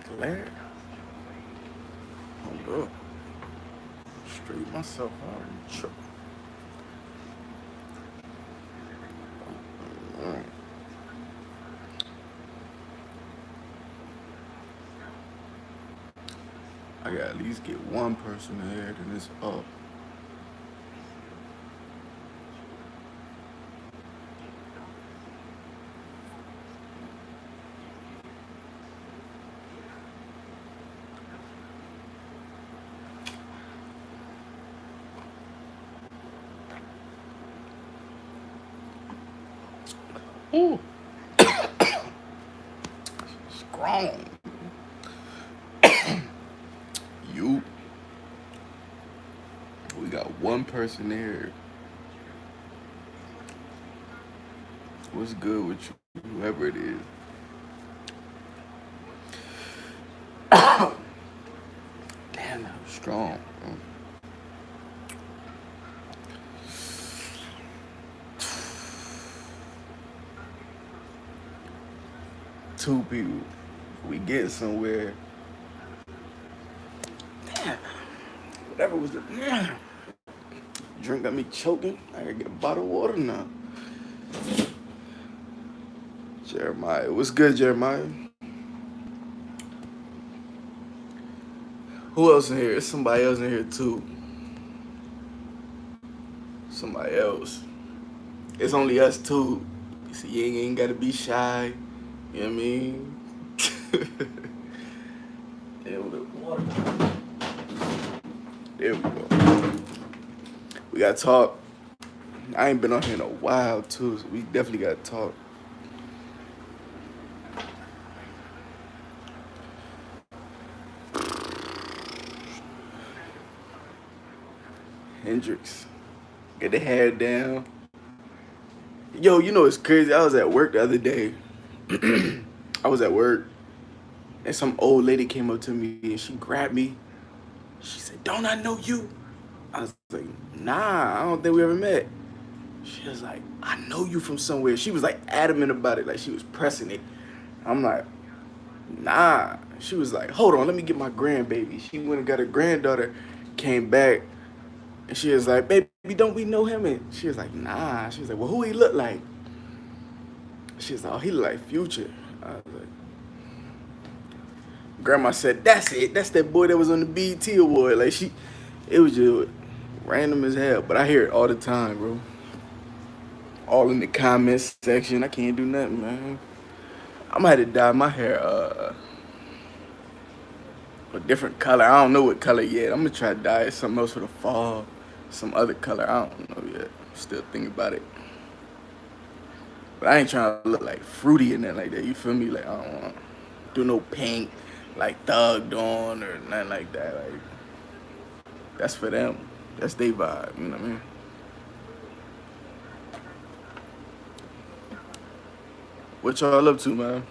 glare. Hold up. Straight myself out and trip. I gotta at least get one person ahead and it's up. Ooh, strong. You. We got one person there. What's good with you? Whoever it is. Damn, that was strong. Two people. We get somewhere. Damn. Whatever was the drink got me choking. I gotta get a bottle of water now. Jeremiah. What's good, Jeremiah? Who else in here? There's somebody else in here too. Somebody else. It's only us two. See, you ain't gotta be shy. You know what I mean? There we go. We gotta talk. I ain't been on here in a while too, so we definitely gotta talk. Hendrix. Get the hair down. Yo, you know it's crazy. I was at work the other day. I was at work, and some old lady came up to me and she grabbed me. She said, "Don't I know you?" I was like, "Nah, I don't think we ever met." She was like, "I know you from somewhere." She was like adamant about it, like she was pressing it. I'm like, "Nah." She was like, "Hold on, let me get my grandbaby." She went and got her granddaughter, came back, and she was like, "Baby, don't we know him?" And she was like, "Nah." She was like, "Well, who he look like?" She was like, "Oh, he look like Future." I was like, Grandma said, "That's it. That's that boy that was on the BET award." Like it was just random as hell. But I hear it all the time, bro. All in the comments section. I can't do nothing, man. I'm gonna have to dye my hair a different color. I don't know what color yet. I'm gonna try to dye it something else for the fall. Some other color. I don't know yet. Still thinking about it. But I ain't trying to look like fruity and that like that. You feel me? Like I don't want to do no pink, like thugged on or nothing like that. Like that's for them. That's their vibe. You know what I mean? What y'all up to, man?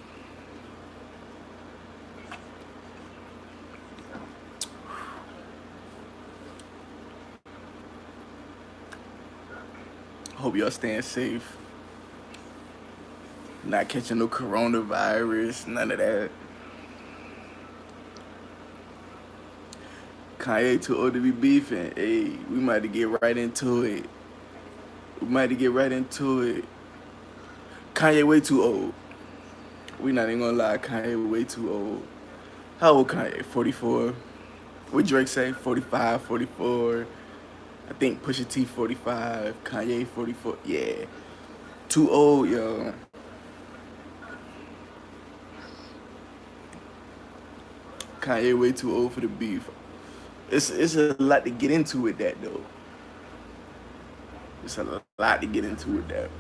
Hope y'all staying safe. Not catching no coronavirus. None of that. Kanye too old to be beefing. Hey, we might have to get right into it. We might have to get right into it. Kanye way too old. We not even gonna lie, Kanye way too old. How old Kanye? 44. What Drake say? 45, 44. I think Pusha T 45, Kanye 44. Yeah, too old, yo. Kanye way too old for the beef. It's a lot to get into with that though. It's a lot to get into with that.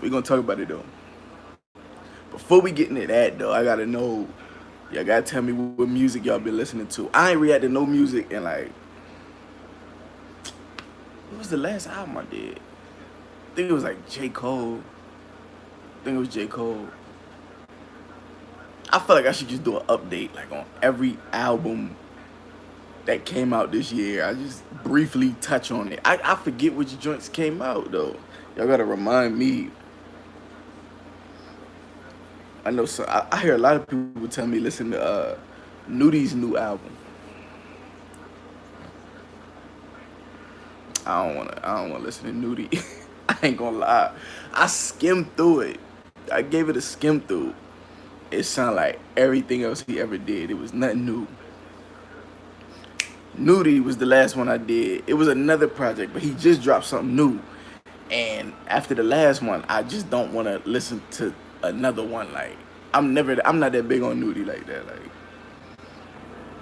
We gonna talk about it though. Before we get into that though, I gotta know. Y'all gotta tell me what music y'all been listening to. I ain't react to no music in like. What was the last album I did? I think it was like J. Cole. I think it was J. Cole. I feel like I should just do an update like on every album that came out this year. I just briefly touch on it. I forget which joints came out though. Y'all gotta remind me. I know. So I hear a lot of people tell me listen to Nudi's new album. I don't wanna listen to Nudie. I ain't gonna lie. I skimmed through it. I gave it a skim through. It sounded like everything else he ever did. It was nothing new. Nudie was the last one I did. It was another project, but he just dropped something new. And after the last one, I just don't want to listen to another one. Like I'm not that big on Nudie like that. Like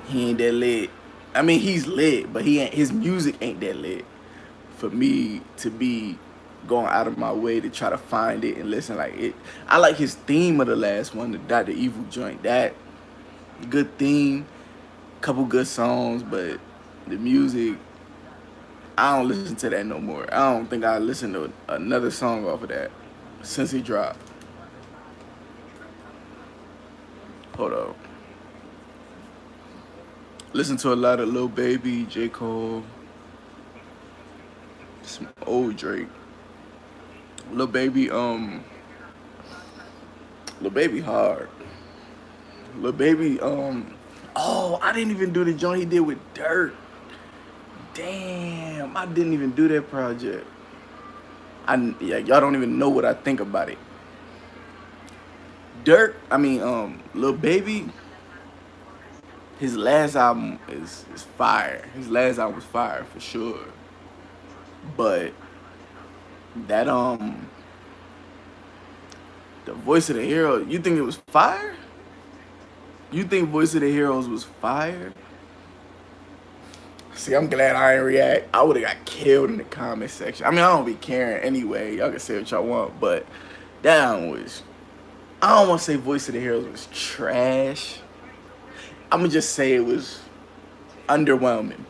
he ain't that lit. I mean, he's lit, but he ain't. His music ain't that lit for me to be going out of my way to try to find it and listen. Like it, I like his theme of the last one, the Dr. Evil joint. That good theme, couple good songs, but the music, I don't listen to that no more. I don't think I listened to another song off of that since he dropped. Hold up. Listen to a lot of Lil Baby, J. Cole, some old Drake. Lil Baby, Lil Baby hard. Lil Baby, oh, I didn't even do the joint he did with Dirt. Damn, I didn't even do that project. Yeah, y'all don't even know what I think about it. Lil Baby, his last album is fire. His last album was fire for sure. But that the Voice of the Hero, you think it was fire? You think Voice of the Heroes was fire? See, I'm glad I ain't react. I would have got killed in the comment section. I mean, I don't be caring anyway. Y'all can say what y'all want, but that one was. I don't want to say Voice of the Heroes was trash. I'm gonna just say it was underwhelming.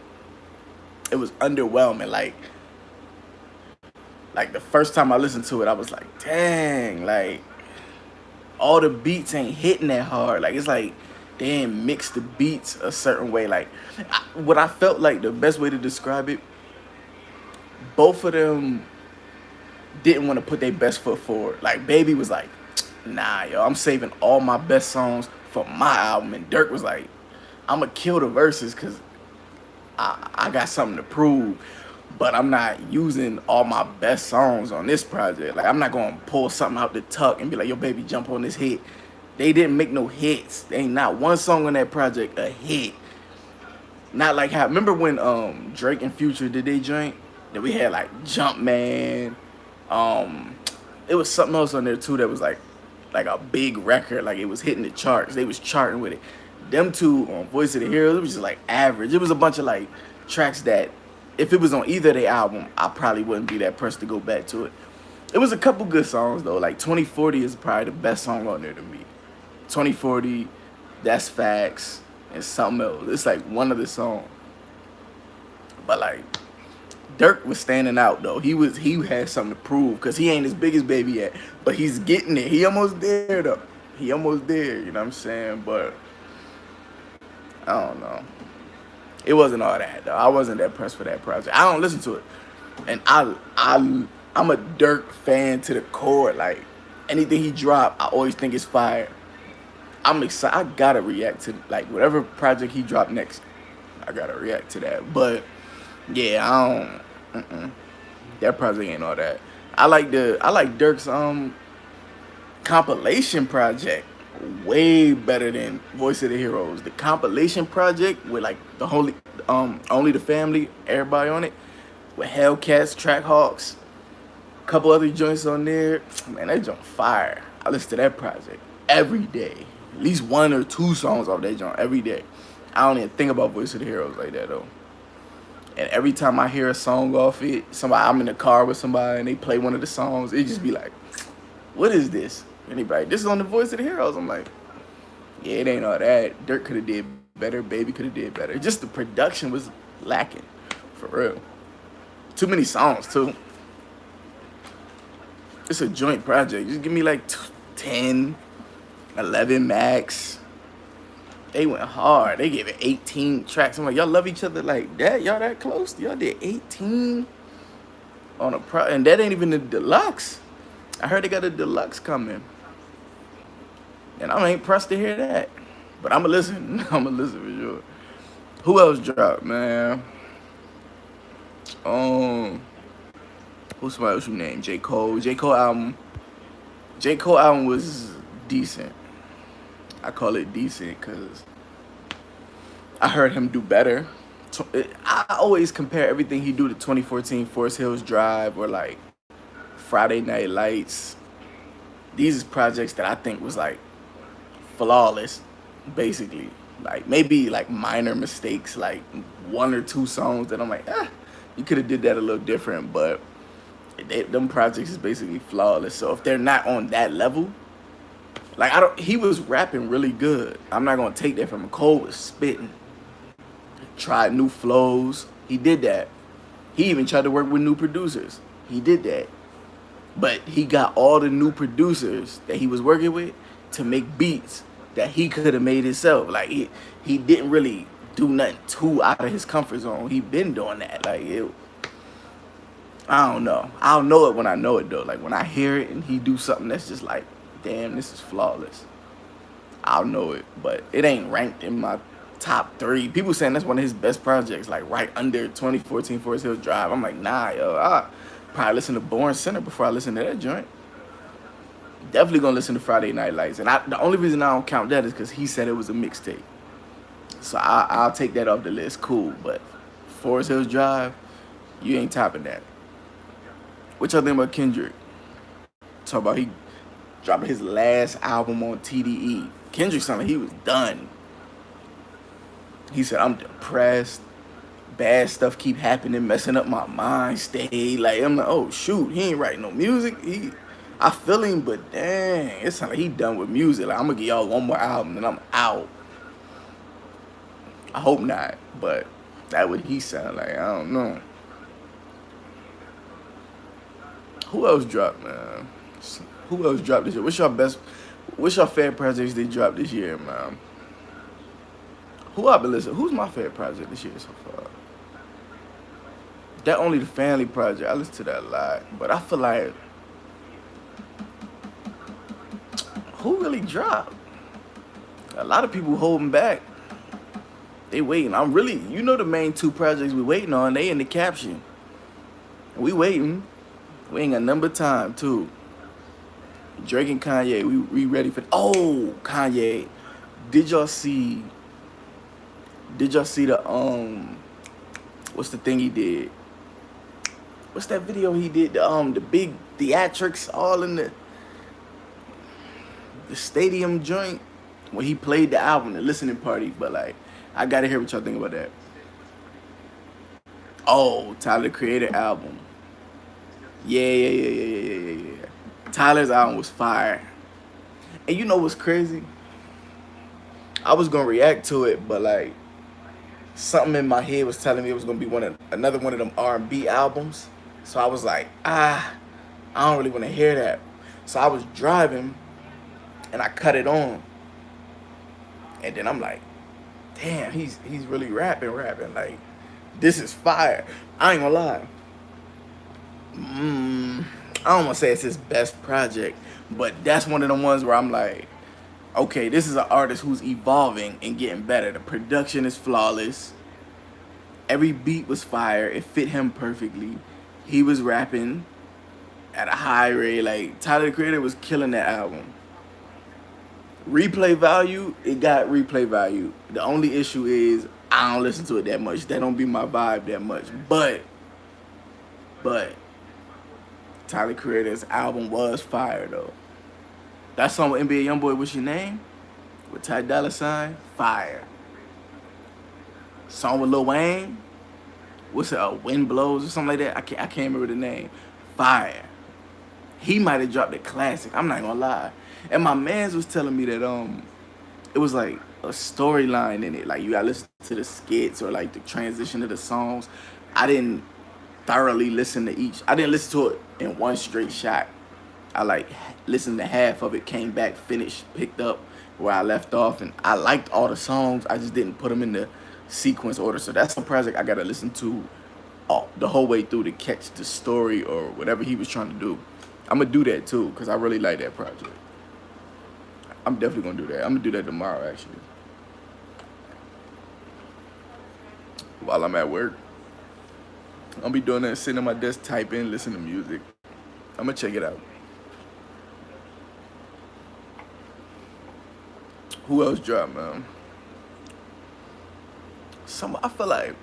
It was underwhelming. Like the first time I listened to it, I was like, dang, like all the beats ain't hitting that hard. Like it's like they ain't mix the beats a certain way. Like what I felt like the best way to describe it, both of them didn't want to put their best foot forward. Like Baby was like, nah, yo, I'm saving all my best songs for my album. And Dirk was like, I'ma kill the verses because I got something to prove. But I'm not using all my best songs on this project. Like I'm not gonna pull something out the tuck and be like, yo, baby, jump on this hit. They didn't make no hits. They ain't not one song on that project a hit. Not like how, remember when Drake and Future did they joint? That we had like Jumpman. It was something else on there too that was like a big record. Like it was hitting the charts. They was charting with it. Them two on Voice of the Heroes, it was just like average. It was a bunch of like tracks that if it was on either of their album, I probably wouldn't be that person to go back to it. It was a couple good songs though. Like 2040 is probably the best song on there to me. 2040, That's Facts, and something else. It's like one of the songs. But like Dirk was standing out though. He had something to prove because he ain't as big as Baby yet, but he's getting it. He almost there though. He almost there. You know what I'm saying? But I don't know. It wasn't all that though. I wasn't that pressed for that project. I don't listen to it, and I'm a Dirk fan to the core. Like anything he drop, I always think it's fire. I'm excited. I gotta react to like whatever project he dropped next. I gotta react to that. But yeah, I don't. That project ain't all that. I like Dirk's compilation project way better than Voice of the Heroes. The compilation project with like the Only the Family, everybody on it, with Hellcats, Trackhawks, a couple other joints on there. Man, that joint fire. I listen to that project every day. At least one or two songs off that joint every day. I don't even think about Voice of the Heroes like that though. And every time I hear a song off it, I'm in the car with somebody and they play one of the songs, it just be like, what is this? Anybody, this is on the Voice of the Heroes. I'm like, yeah, it ain't all that. Dirk could have did better. Baby could have did better. Just the production was lacking, for real. Too many songs too. It's a joint project. Just give me like 10, 11 max. They went hard. They gave it 18 tracks. I'm like, y'all love each other like that? Y'all that close? Y'all did 18 on and that ain't even the deluxe. I heard they got a deluxe coming. and I ain't pressed to hear that. But I'ma listen. I'ma listen for sure. Who else dropped, man? Um, who's somebody else you name? J. Cole. J. Cole album. J. Cole album was decent. I call it decent because I heard him do better. I always compare everything he do to 2014 Forest Hills Drive or like Friday Night Lights. These is projects that I think was like flawless, basically. Like maybe like minor mistakes, like one or two songs that I'm like, you could have did that a little different, but them projects is basically flawless. So if they're not on that level, like he was rapping really good. I'm not gonna take that from him. Cole was spitting, tried new flows. He did that. He even tried to work with new producers. He did that. But he got all the new producers that he was working with to make beats that he could have made himself. Like he didn't really do nothing too out of his comfort zone. He been doing that. Like I don't know. I'll know it when I know it though. Like when I hear it and he do something that's just like, damn, this is flawless. I'll know it, but it ain't ranked in my top 3. People saying that's one of his best projects, like right under 2014 Forest Hills Drive. I'm like, nah, yo, I probably listen to Born Center before I listen to that joint. Definitely gonna listen to Friday Night Lights, and the only reason I don't count that is because he said it was a mixtape. So I'll take that off the list. Cool, but Forest Hills Drive, you ain't topping that. What y'all think about Kendrick? Talk about he dropping his last album on TDE. Kendrick sounded like he was done. He said, I'm depressed. Bad stuff keep happening, messing up my mind state. Like, I'm like, oh, shoot, he ain't writing no music. I feel him, but dang, it sounds like he done with music. Like, I'm going to give y'all one more album, and I'm out. I hope not, but that what he sound like. I don't know. Who else dropped, man? Who else dropped this year? What's your favorite projects they dropped this year, man? Who I've been listening? Who's my favorite project this year so far? That Only the Family project. I listen to that a lot, but I feel like who really dropped? A lot of people holding back. They waiting. I'm really, the main 2 projects we waiting on. They in the caption. We waiting. We ain't got number time too. Drake and Kanye. We ready for? Oh, Kanye. Did y'all see the what's the thing he did? What's that video he did? The big theatrics all in the stadium joint when he played the album, the listening party. But like, I gotta hear what y'all think about that. Oh, Tyler the Creator album. Yeah. Tyler's album was fire. And you know what's crazy? I was gonna react to it, but like something in my head was telling me it was gonna be another one of them R&B albums. So I was like, I don't really want to hear that. So I was driving, and I cut it on, and then I'm like, damn, he's really rapping. Like, this is fire. I ain't gonna lie. I don't want to say it's his best project, but that's one of the ones where I'm like, okay, this is an artist who's evolving and getting better. The production is flawless. Every beat was fire. It fit him perfectly. He was rapping at a high rate. Like, Tyler the Creator was killing that album. Replay value, it got replay value. The only issue is I don't listen to it that much. That don't be my vibe that much. But Tyler Creator's album was fire though. That song with NBA Youngboy, What's Your Name? With Ty Dolla $ign, fire. Song with Lil Wayne, what's it, Wind Blows or something like that? I can't remember the name. Fire. He might have dropped a classic. I'm not gonna lie. And my mans was telling me that it was like a storyline in it. Like you gotta listen to the skits or like the transition of the songs. I didn't thoroughly listen to each. I didn't listen to it in one straight shot. I like listened to half of it, came back, finished, picked up where I left off, and I liked all the songs. I just didn't put them in the sequence order. So that's a project I gotta listen to the whole way through to catch the story or whatever he was trying to do. I'm gonna do that too because I really like that project. I'm definitely gonna do that. I'm gonna do that tomorrow actually, while I'm at work. I'll be doing that, sitting at my desk, typing, listening to music. I'm gonna check it out. Who else dropped, man? I feel like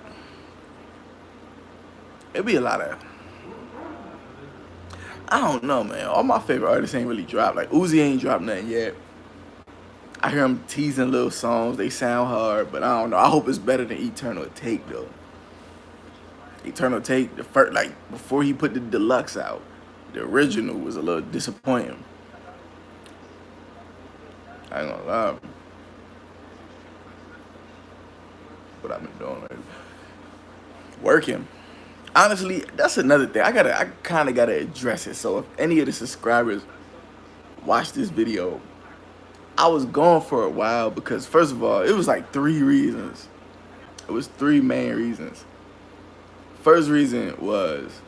it'd be a lot of. I don't know, man. All my favorite artists ain't really dropped. Like Uzi ain't dropped nothing yet. I hear him teasing little songs. They sound hard, but I don't know. I hope it's better than Eternal Take though. Eternal Take, the first, like before he put the deluxe out, the original was a little disappointing. I ain't gonna lie. What I've been doing, like working. Honestly, that's another thing. I kind of gotta address it. So if any of the subscribers watch this video, I was gone for a while because first of all, it was like three reasons. It was three main reasons. First reason was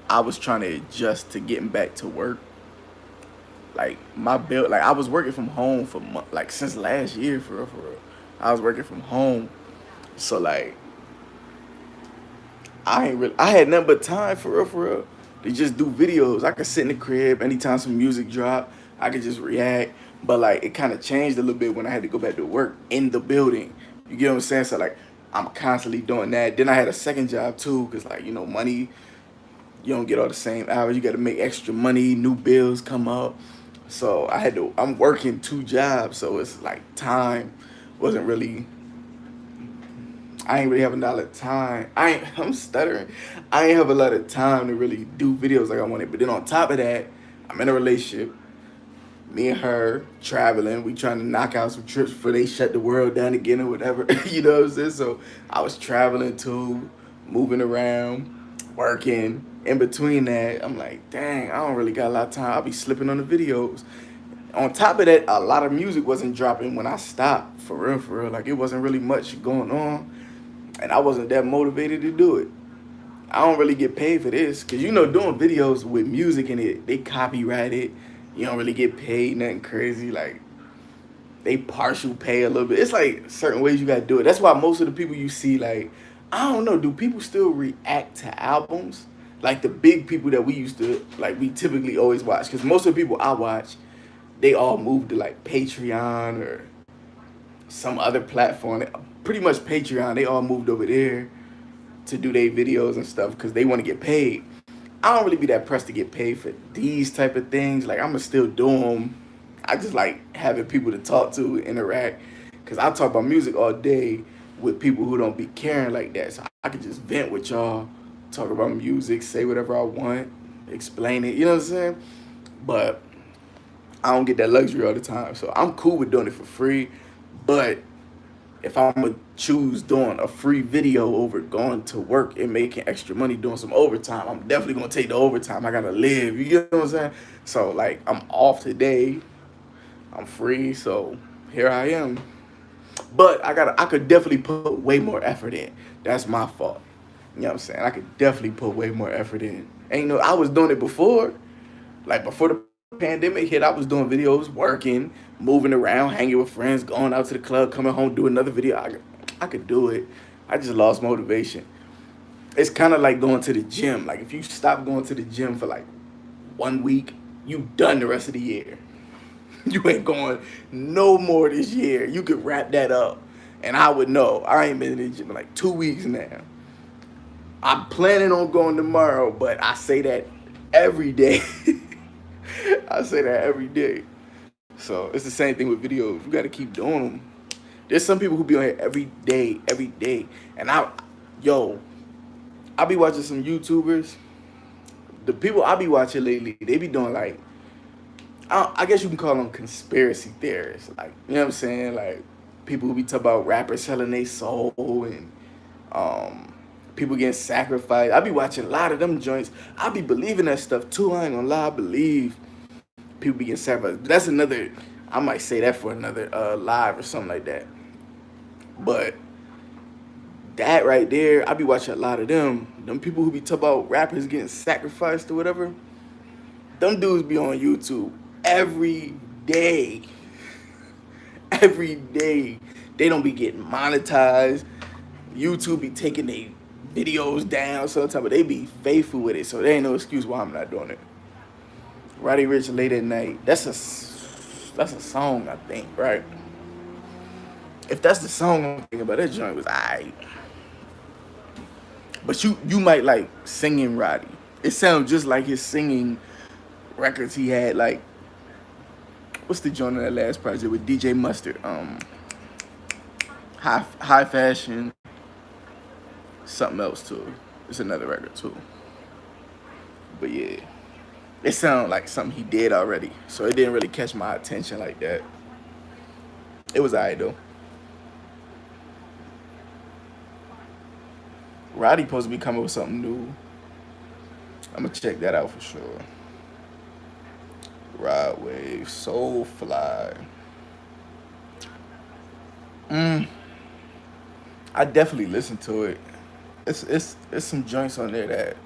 I was trying to adjust to getting back to work. Like my bill, like I was working from home for like since last year for real, for real. I was working from home, so like I had nothing but time for real, to just do videos. I could sit in the crib anytime some music drop. I could just react. But like it kind of changed a little bit when I had to go back to work in the building. You get what I'm saying? So like I'm constantly doing that. Then I had a second job too, cause like money, you don't get all the same hours. You got to make extra money. New bills come up. So I'm working two jobs. So it's like time wasn't really I ain't really have a lot of time. I'm stuttering. I ain't have a lot of time to really do videos like I wanted. But then on top of that, I'm in a relationship. Me and her traveling. We trying to knock out some trips before they shut the world down again or whatever. You know what I'm saying? So I was traveling too, moving around, working. In between that, I'm like, dang, I don't really got a lot of time. I'll be slipping on the videos. On top of that, a lot of music wasn't dropping when I stopped. For real, for real. Like it wasn't really much going on. And I wasn't that motivated to do it. I don't really get paid for this because doing videos with music in it, they copyright it. You don't really get paid nothing crazy. Like they partial pay a little bit. It's like certain ways you gotta do it. That's why most of the people you see, like, I don't know, do people still react to albums? Like the big people that we used to, like we typically always watch. Because most of the people I watch, they all moved to like Patreon or some other platform. Pretty much Patreon, they all moved over there to do their videos and stuff because they want to get paid. I don't really be that pressed to get paid for these type of things. Like I'ma still do them. I just like having people to talk to, interact, because I talk about music all day with people who don't be caring like that. So I could just vent with y'all, talk about music, say whatever I want, explain it. You know what I'm saying? But I don't get that luxury all the time. So I'm cool with doing it for free. But if I'm gonna choose doing a free video over going to work and making extra money doing some overtime, I'm definitely gonna take the overtime. I gotta live. You get what I'm saying? So like I'm off today. I'm free, so here I am. But I could definitely put way more effort in. That's my fault. You know what I'm saying? I could definitely put way more effort in. And I was doing it before. Like before the pandemic hit, I was doing videos, working, moving around, hanging with friends, going out to the club, coming home, do another video. I could do it. I just lost motivation. It's kind of like going to the gym. Like if you stop going to the gym for like 1 week, you done the rest of the year. You ain't going no more this year. You could wrap that up. And I would know. I ain't been in the gym in like 2 weeks now. I'm planning on going tomorrow, but I say that every day. I say that every day. So it's the same thing with videos. You got to keep doing them. There's some people who be on here every day. And I be watching some YouTubers. The people I be watching lately, they be doing like, I guess you can call them conspiracy theorists. Like, you know what I'm saying? Like, people who be talking about rappers selling their soul and people getting sacrificed. I be watching a lot of them joints. I be believing that stuff too. I ain't gonna lie. I believe people be getting sacrificed. That's another, I might say that for another live or something like that. But that right there, I be watching a lot of them. Them people who be talking about rappers getting sacrificed or whatever. Them dudes be on YouTube every day. Every day. They don't be getting monetized. YouTube be taking their videos down sometimes, but they be faithful with it. So there ain't no excuse why I'm not doing it. Roddy Rich Late at Night. That's a song, I think, right? If that's the song I'm thinking about, that joint was alright. But you might like singing Roddy. It sounds just like his singing records he had. Like, what's the joint on that last project with DJ Mustard? High Fashion. Something else too. It's another record too. But yeah, it sounded like something he did already, so it didn't really catch my attention like that. It was alright though. Roddy supposed to be coming with something new. I'm gonna check that out for sure. Rod Wave, Soulfly. I definitely listened to it. It's some joints on there that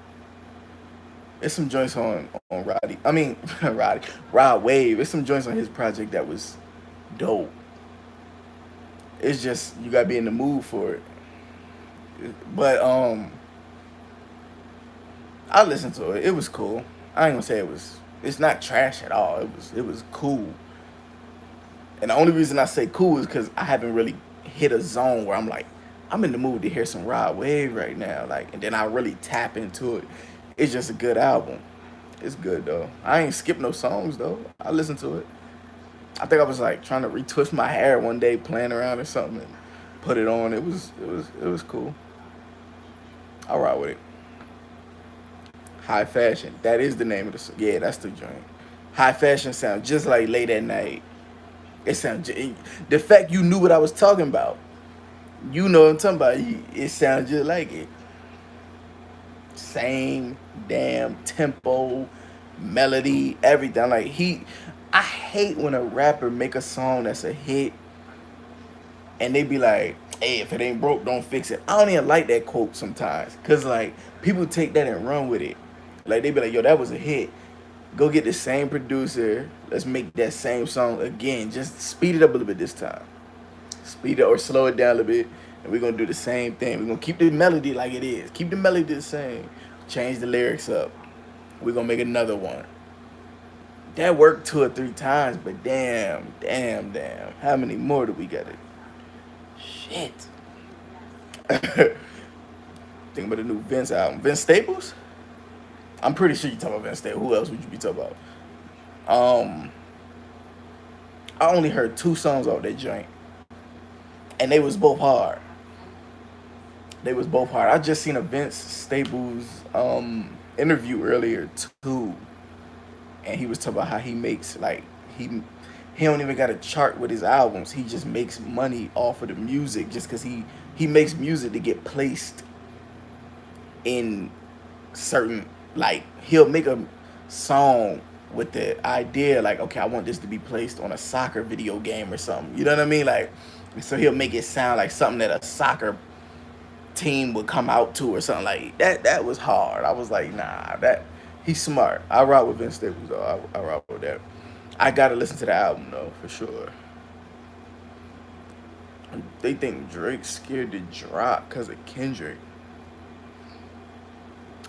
it's some joints on Roddy. I mean Roddy. Rod Wave. It's some joints on his project that was dope. It's just you gotta be in the mood for it. But I listened to it. It was cool. I ain't gonna say it was. It's not trash at all. It was cool. And the only reason I say cool is because I haven't really hit a zone where I'm like, I'm in the mood to hear some Rod Wave right now. Like, and then I really tap into it. It's just a good album. It's good though. I ain't skip no songs though. I listened to it. I think I was like trying to retwist my hair one day, playing around or something, and put it on. It was cool. I'll ride with it. High Fashion. That is the name of the song. Yeah, that's the joint. High Fashion sounds just like Late at Night. It sounds the fact you knew what I was talking about. You know what I'm talking about. It sounds just like it. Same damn tempo, melody, everything. Like I hate when a rapper make a song that's a hit and they be like, "Hey, if it ain't broke, don't fix it." I don't even like that quote sometimes, cause like people take that and run with it. Like they be like, "Yo, that was a hit. Go get the same producer. Let's make that same song again. Just speed it up a little bit this time. Speed it or slow it down a little bit, and we're gonna do the same thing. We're gonna keep the melody like it is. Keep the melody the same. Change the lyrics up. We're gonna make another one." That worked 2 or 3 times, but damn. How many more do we got it? Shit. Think about the new Vince album. Vince Staples? I'm pretty sure you talking about Vince Staples. Who else would you be talking about? Um, I only heard 2 songs off that joint, and they was both hard. They was both hard. I just seen a Vince Staples interview earlier too, and he was talking about how he makes like he don't even got a chart with his albums. He just makes money off of the music just because he makes music to get placed in certain, like he'll make a song with the idea like, okay, I want this to be placed on a soccer video game or something. You know what I mean? Like, so he'll make it sound like something that a soccer team would come out to or something like that. That was hard. I was like, nah, that he's smart. I rock with Vince Staples though. I rock with that. I gotta listen to the album though for sure. They think Drake's scared to drop because of Kendrick.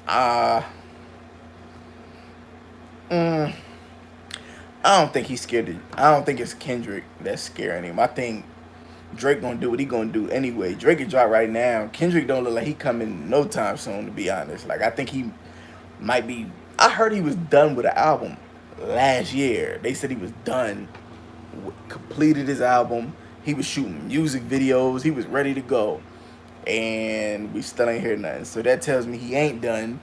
Uh mm, I don't think he's scared to. I don't think it's Kendrick that's scaring him. I think Drake gonna do what he gonna do anyway. Drake can drop right now. Kendrick don't look like he coming no time soon. To be honest, like I think he might be. I heard he was done with the album last year. They said he was done, completed his album. He was shooting music videos. He was ready to go, and we still ain't hear nothing. So that tells me he ain't done.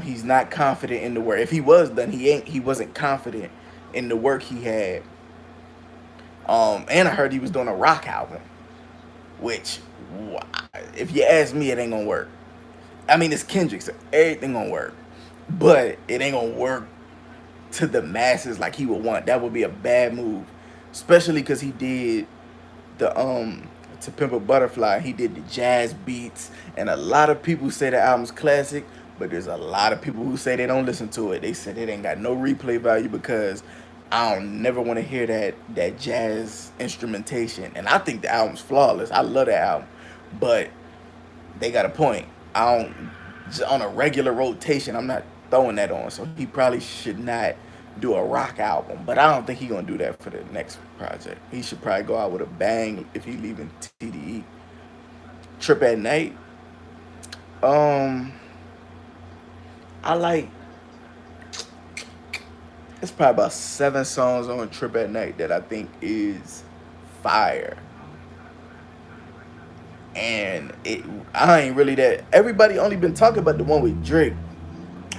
He's not confident in the work. If he was done, he wasn't confident in the work he had. And I heard he was doing a rock album, which, if you ask me, it ain't gonna work. I mean, it's Kendrick, so everything gonna work, but it ain't gonna work to the masses like he would want. That would be a bad move, especially because he did the To Pimp a Butterfly. He did the jazz beats, and a lot of people say the album's classic, but there's a lot of people who say they don't listen to it. They said it ain't got no replay value because I don't never want to hear that jazz instrumentation. And I think the album's flawless. I love that album, but they got a point. I don't on a regular rotation. I'm not throwing that on. So he probably should not do a rock album. But I don't think he's gonna do that for the next project. He should probably go out with a bang if he leaving TDE. Trip at Night. Um, I like. It's probably about 7 songs on Trip at Night that I think is fire. And I ain't really that. Everybody only been talking about the one with Drake.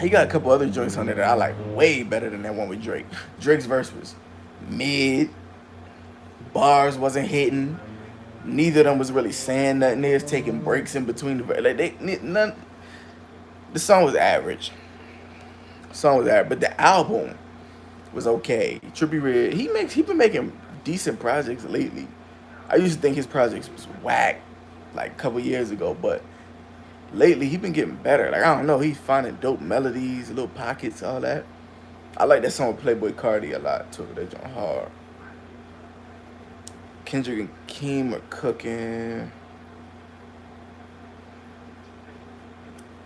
He got a couple other joints on there that I like way better than that one with Drake. Drake's verse was mid, bars wasn't hitting. Neither of them was really saying nothing. They was taking breaks in between like none. The song was average. The song was average, but the album was okay. Trippie Redd, he been making decent projects lately. I used to think his projects was whack like a couple years ago, but lately he been getting better. Like I don't know, he's finding dope melodies, little pockets, all that. I like that song with Playboy Cardi a lot too. That joint hard. Kendrick and Keem are cooking.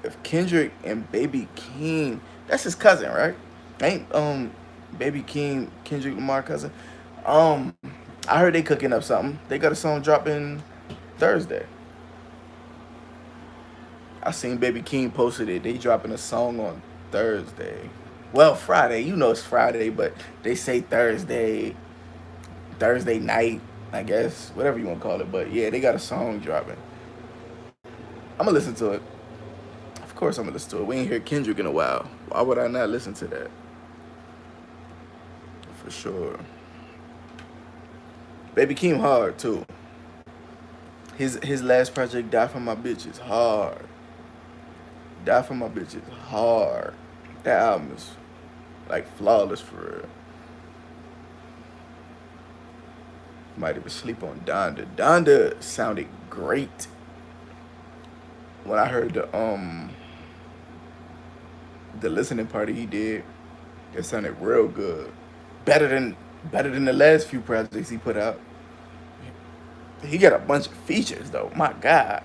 If Kendrick and Baby Keem, that's his cousin, right? Ain't Baby Keem Kendrick Lamar cousin? Um, I heard they cooking up something. They got a song dropping Thursday. I seen Baby Keem posted it. They dropping a song on Thursday. Well, Friday. You know it's Friday, but they say Thursday night, I guess, whatever you want to call it. But yeah, they got a song dropping. I'm gonna listen to it. Of course, I'm gonna listen to it. We ain't heard Kendrick in a while. Why would I not listen to that? For sure. Baby Keem hard too. His last project, Die For My Bitch, is hard. Die For My Bitch is hard. That album is like flawless for real. Might even sleep on Donda. Donda sounded great when I heard the listening party he did. It sounded real good. Better than the last few projects he put out. He got a bunch of features though. My God.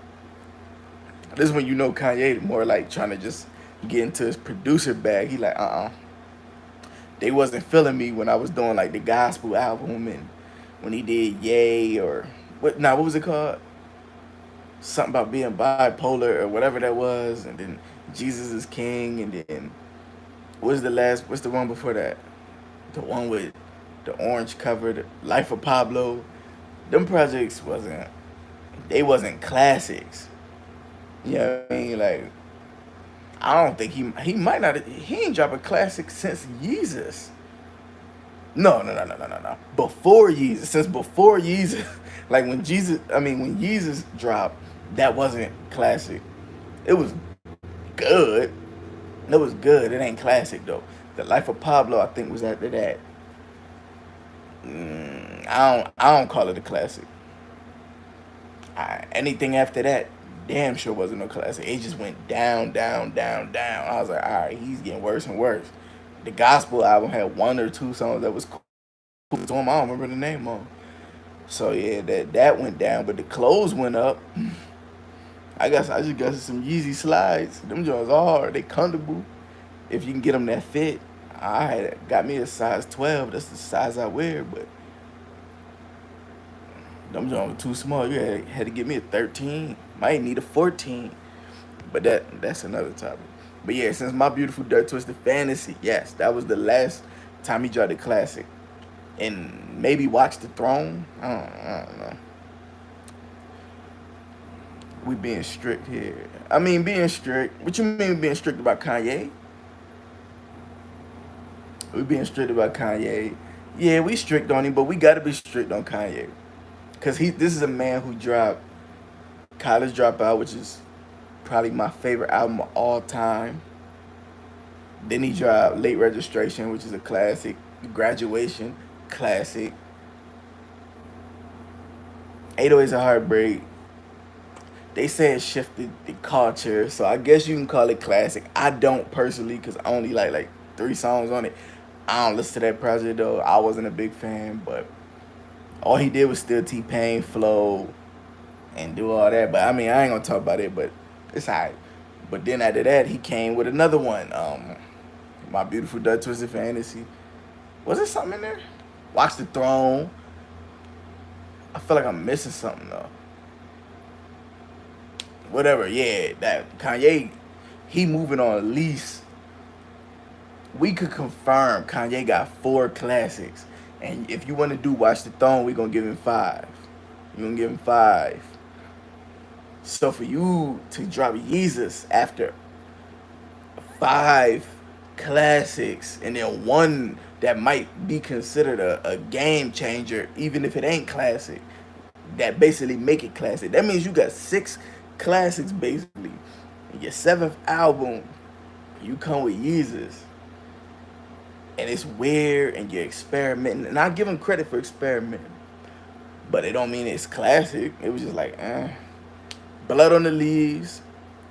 This is when you know Kanye more like trying to just get into his producer bag. He like, They wasn't feeling me when I was doing like the gospel album and when he did Yay or what was it called? Something about being bipolar or whatever that was, and then Jesus is King, and then what's the one before that? The one with the orange covered Life of Pablo. Them projects wasn't classics. You know what I mean? Like I don't think he might not he ain't dropped a classic since Yeezus. No. Before Yeezus, since before Yeezus, like when Yeezus dropped, that wasn't classic. It was good. It was good. It ain't classic though. The Life of Pablo, I think, was after that. I don't call it a classic. Anything after that, damn sure wasn't no classic. It just went down, down, down, down. I was like, all right, he's getting worse and worse. The gospel album had 1 or 2 songs that was cool to him. I don't remember the name of. So yeah, that went down, but the clothes went up. I just got some Yeezy slides. Them joints are hard. They comfortable. If you can get them that fit. I got me a size 12. That's the size I wear, but them joints were too small. You had to get me a 13. Might need a 14. But that's another topic. But yeah, since My Beautiful Dark Twisted Fantasy, yes, that was the last time he dropped a classic. And maybe Watch the Throne. I don't know. We being strict here. I mean, being strict. What you mean being strict about Kanye? We being strict about Kanye. Yeah, we strict on him, but we gotta be strict on Kanye. Cause this is a man who dropped College Dropout, which is probably my favorite album of all time. Then he dropped Late Registration, which is a classic. Graduation, classic. 808s a Heartbreak. They say it shifted the culture, so I guess you can call it classic. I don't personally, because I only like 3 songs on it. I don't listen to that project though. I wasn't a big fan, but all he did was still T-Pain flow and do all that. But I mean, I ain't gonna talk about it, but it's alright. But then after that, he came with another one. My Beautiful Dark Twisted Fantasy. Was there something in there? Watch the Throne. I feel like I'm missing something though. Whatever, yeah, that Kanye, he moving on at least. We could confirm Kanye got 4 classics. And if you want to do Watch the Throne, we gonna give him 5. You're gonna give him 5. So for you to drop Yeezus after 5 classics and then one that might be considered a game changer, even if it ain't classic, that basically make it classic. That means you got 6 classics basically. In your 7th album, you come with Yeezus. And it's weird and you're experimenting. And I give him credit for experimenting. But it don't mean it's classic. It was just like, Blood on the Leaves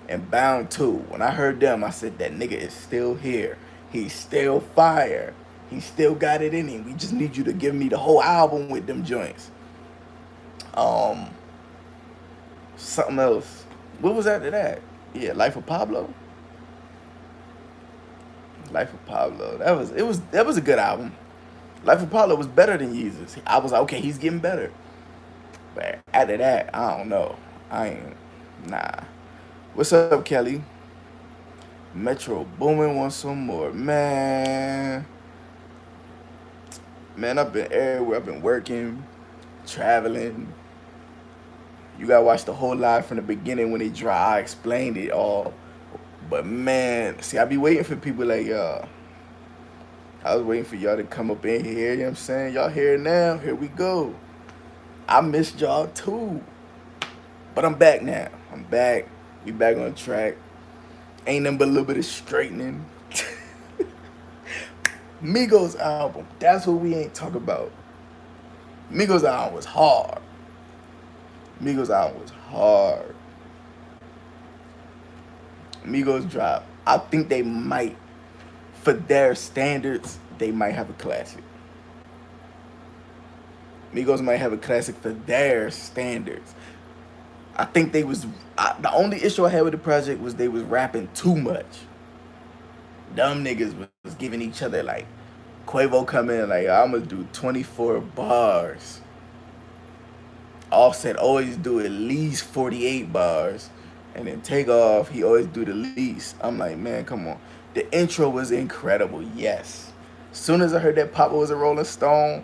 and Bound 2. When I heard them, I said, that nigga is still here. He's still fire. He still got it in him. We just need you to give me the whole album with them joints. Um, Something else. What was after that? Yeah, Life of Pablo. Life of Pablo. That was a good album. Life of Pablo was better than Yeezus. I was like, okay, he's getting better. But after that, I don't know. I ain't nah. What's up, Kelly? Metro Boomin wants some more. Man, I've been everywhere. I've been working, traveling. You gotta watch the whole live from the beginning when it dry. I explained it all. But man, see, I be waiting for people like y'all. I was waiting for y'all to come up in here, you know what I'm saying? Y'all here now, here we go. I missed y'all too. But I'm back now. I'm back. We back on track. Ain't nothing but a little bit of straightening. Migos album. That's what we ain't talk about. Migos album was hard. Migos album was hard. Migos drop. I think they might, for their standards, they might have a classic. Migos might have a classic for their standards. I think they was the only issue I had with the project was they was rapping too much. Dumb niggas was giving each other like Quavo come in like I'm gonna do 24 bars. Offset always do at least 48 bars, and then Takeoff he always do the least. I'm like, man, come on. The intro was incredible. Yes. Soon as I heard that Papa was a Rolling Stone,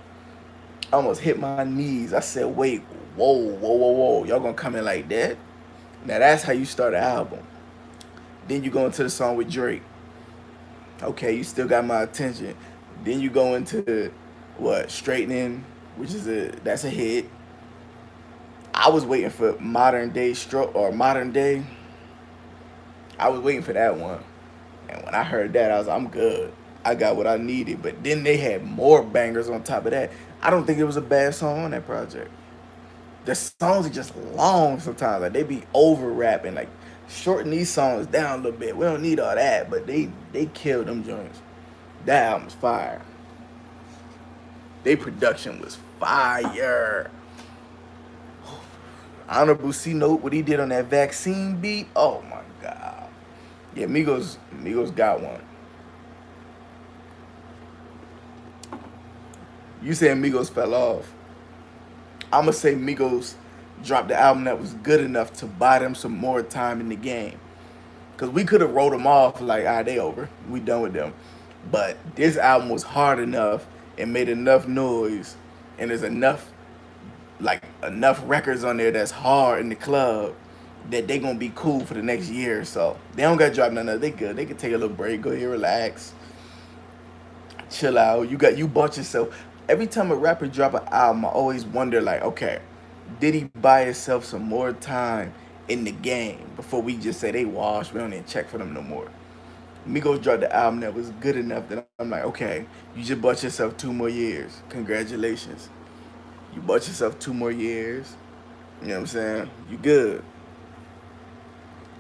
I almost hit my knees. I said, wait, whoa. Y'all gonna come in like that? Now that's how you start an album. Then you go into the song with Drake. Okay, you still got my attention. Then you go into what? Straightening, which is that's a hit. I was waiting for Modern Day Stroke or Modern Day. I was waiting for that one. And when I heard that, I was like, I'm good. I got what I needed. But then they had more bangers on top of that. I don't think it was a bad song on that project. The songs are just long sometimes. Like they be over rapping. Like shorten these songs down a little bit. We don't need all that. But they killed them joints. That album's fire. They production was fire. Honorable C Note, what he did on that Vaccine beat. Oh my god. Yeah, Migos got one. You saying Migos fell off. I'ma say Migos dropped the album that was good enough to buy them some more time in the game. Cause we could have wrote them off like, they over. We done with them. But this album was hard enough and made enough noise, and there's enough records on there that's hard in the club that they gonna be cool for the next year or so. They don't gotta drop none of they good. They can take a little break, go here, relax, chill out. You bought yourself. Every time a rapper drop an album, I always wonder like, okay, did he buy himself some more time in the game before we just say they washed, we don't even check for them no more. Migos dropped the album that was good enough that I'm like, okay, you just bought yourself 2 more years. Congratulations. You bought yourself 2 more years. You know what I'm saying? You good.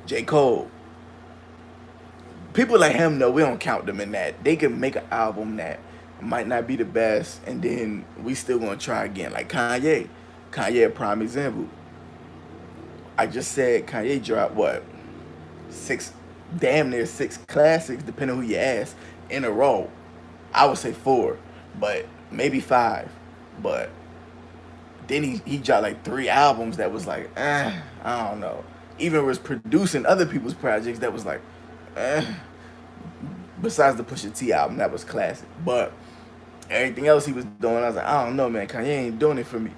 J. Cole. People like him, though, we don't count them in that. They can make an album that might not be the best, and then we still gonna try again. Like Kanye, Kanye a prime example. I just said Kanye dropped what, six, damn near six classics, depending on who you ask, in a row. I would say four, but maybe five. But then he dropped like three albums that was like, I don't know. Even was producing other people's projects that was like, eh. Besides the Pusha T album, that was classic. But everything else he was doing, I was like, I don't know, man. Kanye ain't doing it for me.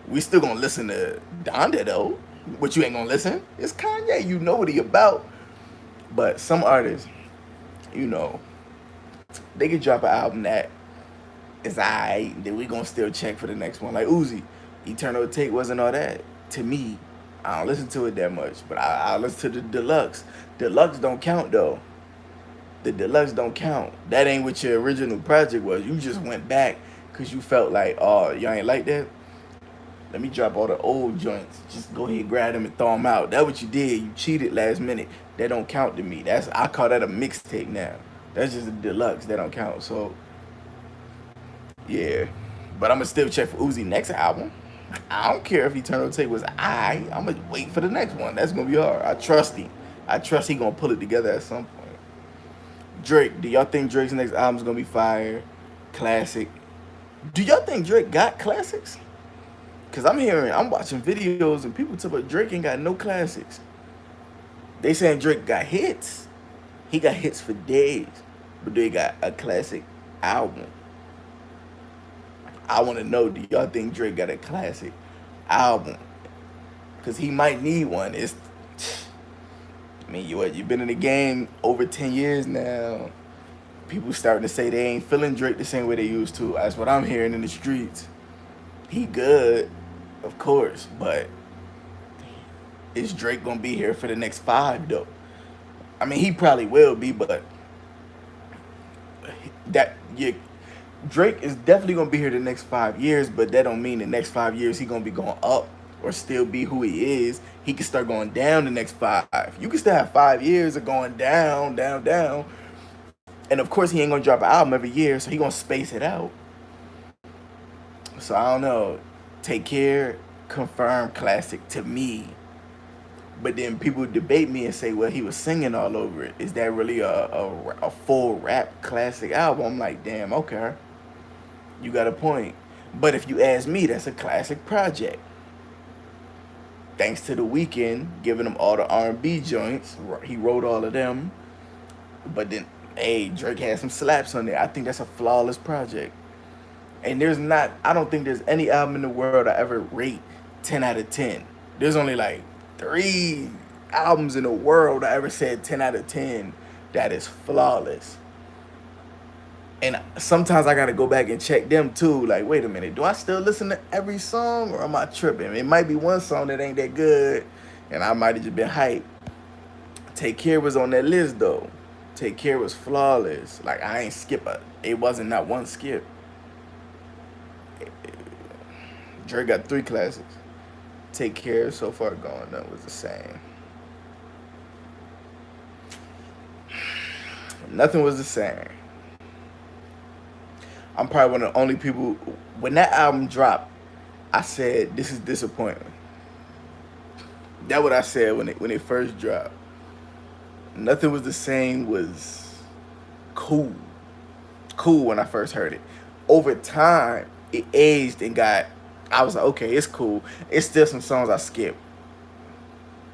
We still gonna listen to Donda though. But you ain't gonna listen. It's Kanye. You know what he about. But some artists, you know, they could drop an album that is alright, then we gonna still check for the next one. Like Uzi, Eternal Take wasn't all that. To me, I don't listen to it that much, but I listen to the deluxe. Deluxe don't count though. The deluxe don't count. That ain't what your original project was. You just went back because you felt like, oh, y'all ain't like that. Let me drop all the old joints. Just go ahead, grab them and throw them out. That's what you did. You cheated last minute. That don't count to me. I call that a mixtape now. That's just a deluxe. That don't count. So yeah, but I'm gonna still check for Uzi next album. I don't care if Eternal Take was I'm gonna wait for the next one. That's gonna be hard. I trust him. I trust he gonna pull it together at some point. Drake, do y'all think Drake's next album's gonna be fire? Classic. Do y'all think Drake got classics? Cause I'm watching videos and people talk about Drake ain't got no classics. They saying Drake got hits. He got hits for days, but they got a classic album. I want to know, do y'all think Drake got a classic album? Cause he might need one. I mean, you've been in the game over 10 years now. People starting to say they ain't feeling Drake the same way they used to. That's what I'm hearing in the streets. He good, of course, but is Drake gonna be here for the next 5 though? I mean, he probably will be, but that you Drake is definitely gonna be here the next 5 years, but that don't mean the next 5 years he gonna be going up or still be who he is. He can start going down the next 5. You can still have 5 years of going down, down, down. And of course he ain't gonna drop an album every year, so he gonna space it out. So I don't know. Take Care, confirmed classic to me. But then people debate me and say, well, he was singing all over it. Is that really a full rap classic album? I'm like, damn, okay. You got a point. But if you ask me, that's a classic project. Thanks to The Weeknd giving him all the R&B joints. He wrote all of them. But then, hey, Drake had some slaps on there. I think that's a flawless project. And I don't think there's any album in the world I ever rate 10 out of 10. There's only like 3 albums in the world I ever said 10 out of 10 that is flawless. And sometimes I gotta go back and check them too. Like, wait a minute, do I still listen to every song or am I tripping? It might be one song that ain't that good and I might have just been hyped. Take Care was on that list though. Take Care was flawless. Like, I ain't skip it wasn't not one skip. Drake got 3 classics. Take Care, So Far Gone, that was the same. Nothing was the same. I'm probably one of the only people, when that album dropped, I said, this is disappointing. That's what I said when it first dropped. Nothing Was the Same was cool. Cool when I first heard it. Over time, it aged and I was like, okay, it's cool. It's still some songs I skip.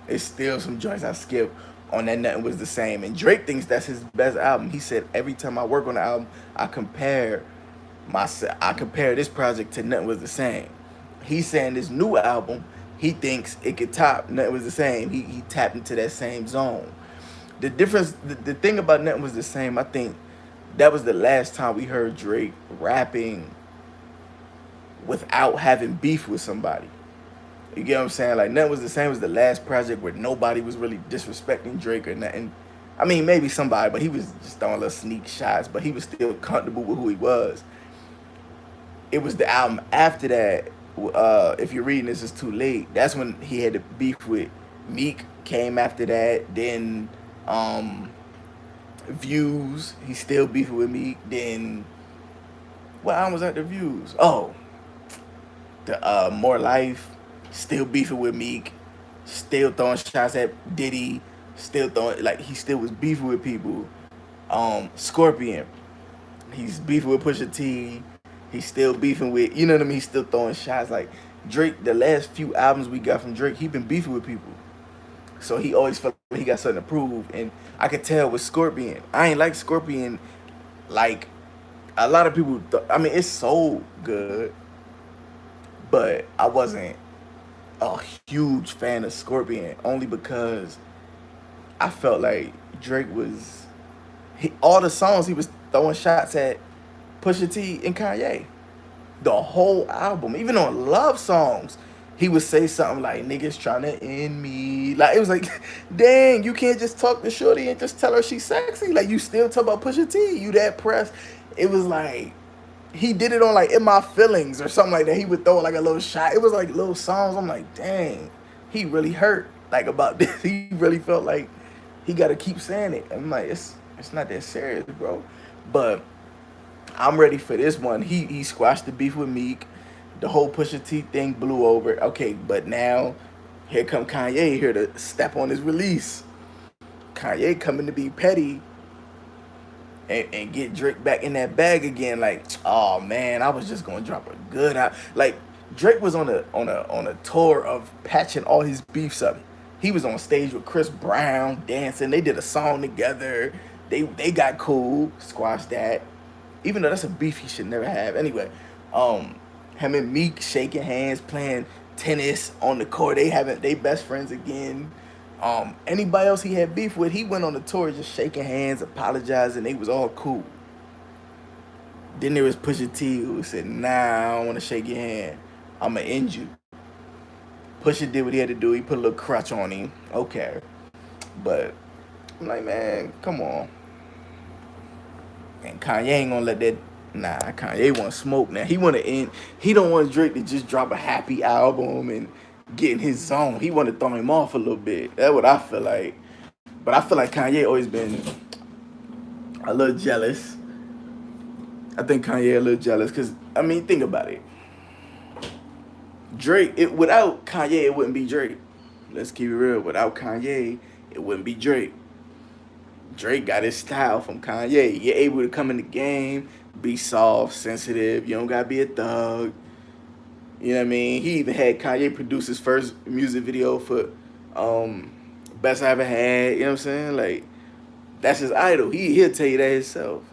It's still some joints I skip on that Nothing Was the Same. And Drake thinks that's his best album. He said every time I work on the album, I compare this project to Nothing Was the Same. He's saying this new album, he thinks it could top Nothing Was the Same. He tapped into that same zone. The difference, the thing about Nothing Was the Same, I think that was the last time we heard Drake rapping without having beef with somebody. You get what I'm saying? Like, Nothing Was the Same was the last project where nobody was really disrespecting Drake or nothing. I mean, maybe somebody, but he was just throwing little sneak shots, but he was still comfortable with who he was. It was the album after that, if you're reading This Is Too Late, that's when he had the beef with Meek, came after that. Then Views, he still beefing with Meek. Then What albums at the views? Oh, the More Life, still beefing with Meek, still throwing shots at Diddy, still throwing like he still was beefing with people. Scorpion, he's beefing with Pusha T. He's still beefing with, you know what I mean. He's still throwing shots like Drake. The last few albums we got from Drake, he been beefing with people. So he always felt like he got something to prove. And I could tell with Scorpion, I ain't like Scorpion like a lot of people. I mean, it's so good, but I wasn't a huge fan of Scorpion only because I felt like Drake was all the songs he was throwing shots at Pusha T and Kanye. The whole album, even on love songs, he would say something like "niggas trying to end me." Like it was like, dang, you can't just talk to Shorty and just tell her she's sexy. Like you still talk about Pusha T. You that pressed? It was like he did it on like "In My Feelings" or something like that. He would throw like a little shot. It was like little songs. I'm like, dang, he really hurt like about this. He really felt like he got to keep saying it. I'm like, it's not that serious, bro. But I'm ready for this one. He squashed the beef with Meek. The whole Pusha T thing blew over. Okay, but now here come Kanye here to step on his release. Kanye coming to be petty and get Drake back in that bag again. Like, oh man, I was just gonna drop a good out. Like Drake was on a tour of patching all his beefs up. He was on stage with Chris Brown dancing. They did a song together. They got cool, squashed that. Even though that's a beef he should never have. Anyway, um, him and Meek shaking hands, playing tennis on the court. They best friends again. Anybody else he had beef with, he went on the tour just shaking hands, apologizing. They was all cool. Then there was Pusha T who said, "Nah, I don't want to shake your hand. I'ma end you." Pusha did what he had to do. He put a little crutch on him. Okay, but I'm like, man, come on. And Kanye ain't gonna let that. Nah, Kanye want smoke now. He want to end. He don't want Drake to just drop a happy album and get in his zone. He want to throw him off a little bit. That's what I feel like. But I feel like Kanye always been a little jealous. I think Kanye a little jealous because I mean, think about it. Drake, without Kanye, it wouldn't be Drake. Let's keep it real. Without Kanye, it wouldn't be Drake. Drake got his style from Kanye. You're able to come in the game, be soft, sensitive. You don't gotta be a thug. You know what I mean? He even had Kanye produce his first music video for um, Best I Ever Had. You know what I'm saying? Like, that's his idol. He'll tell you that himself.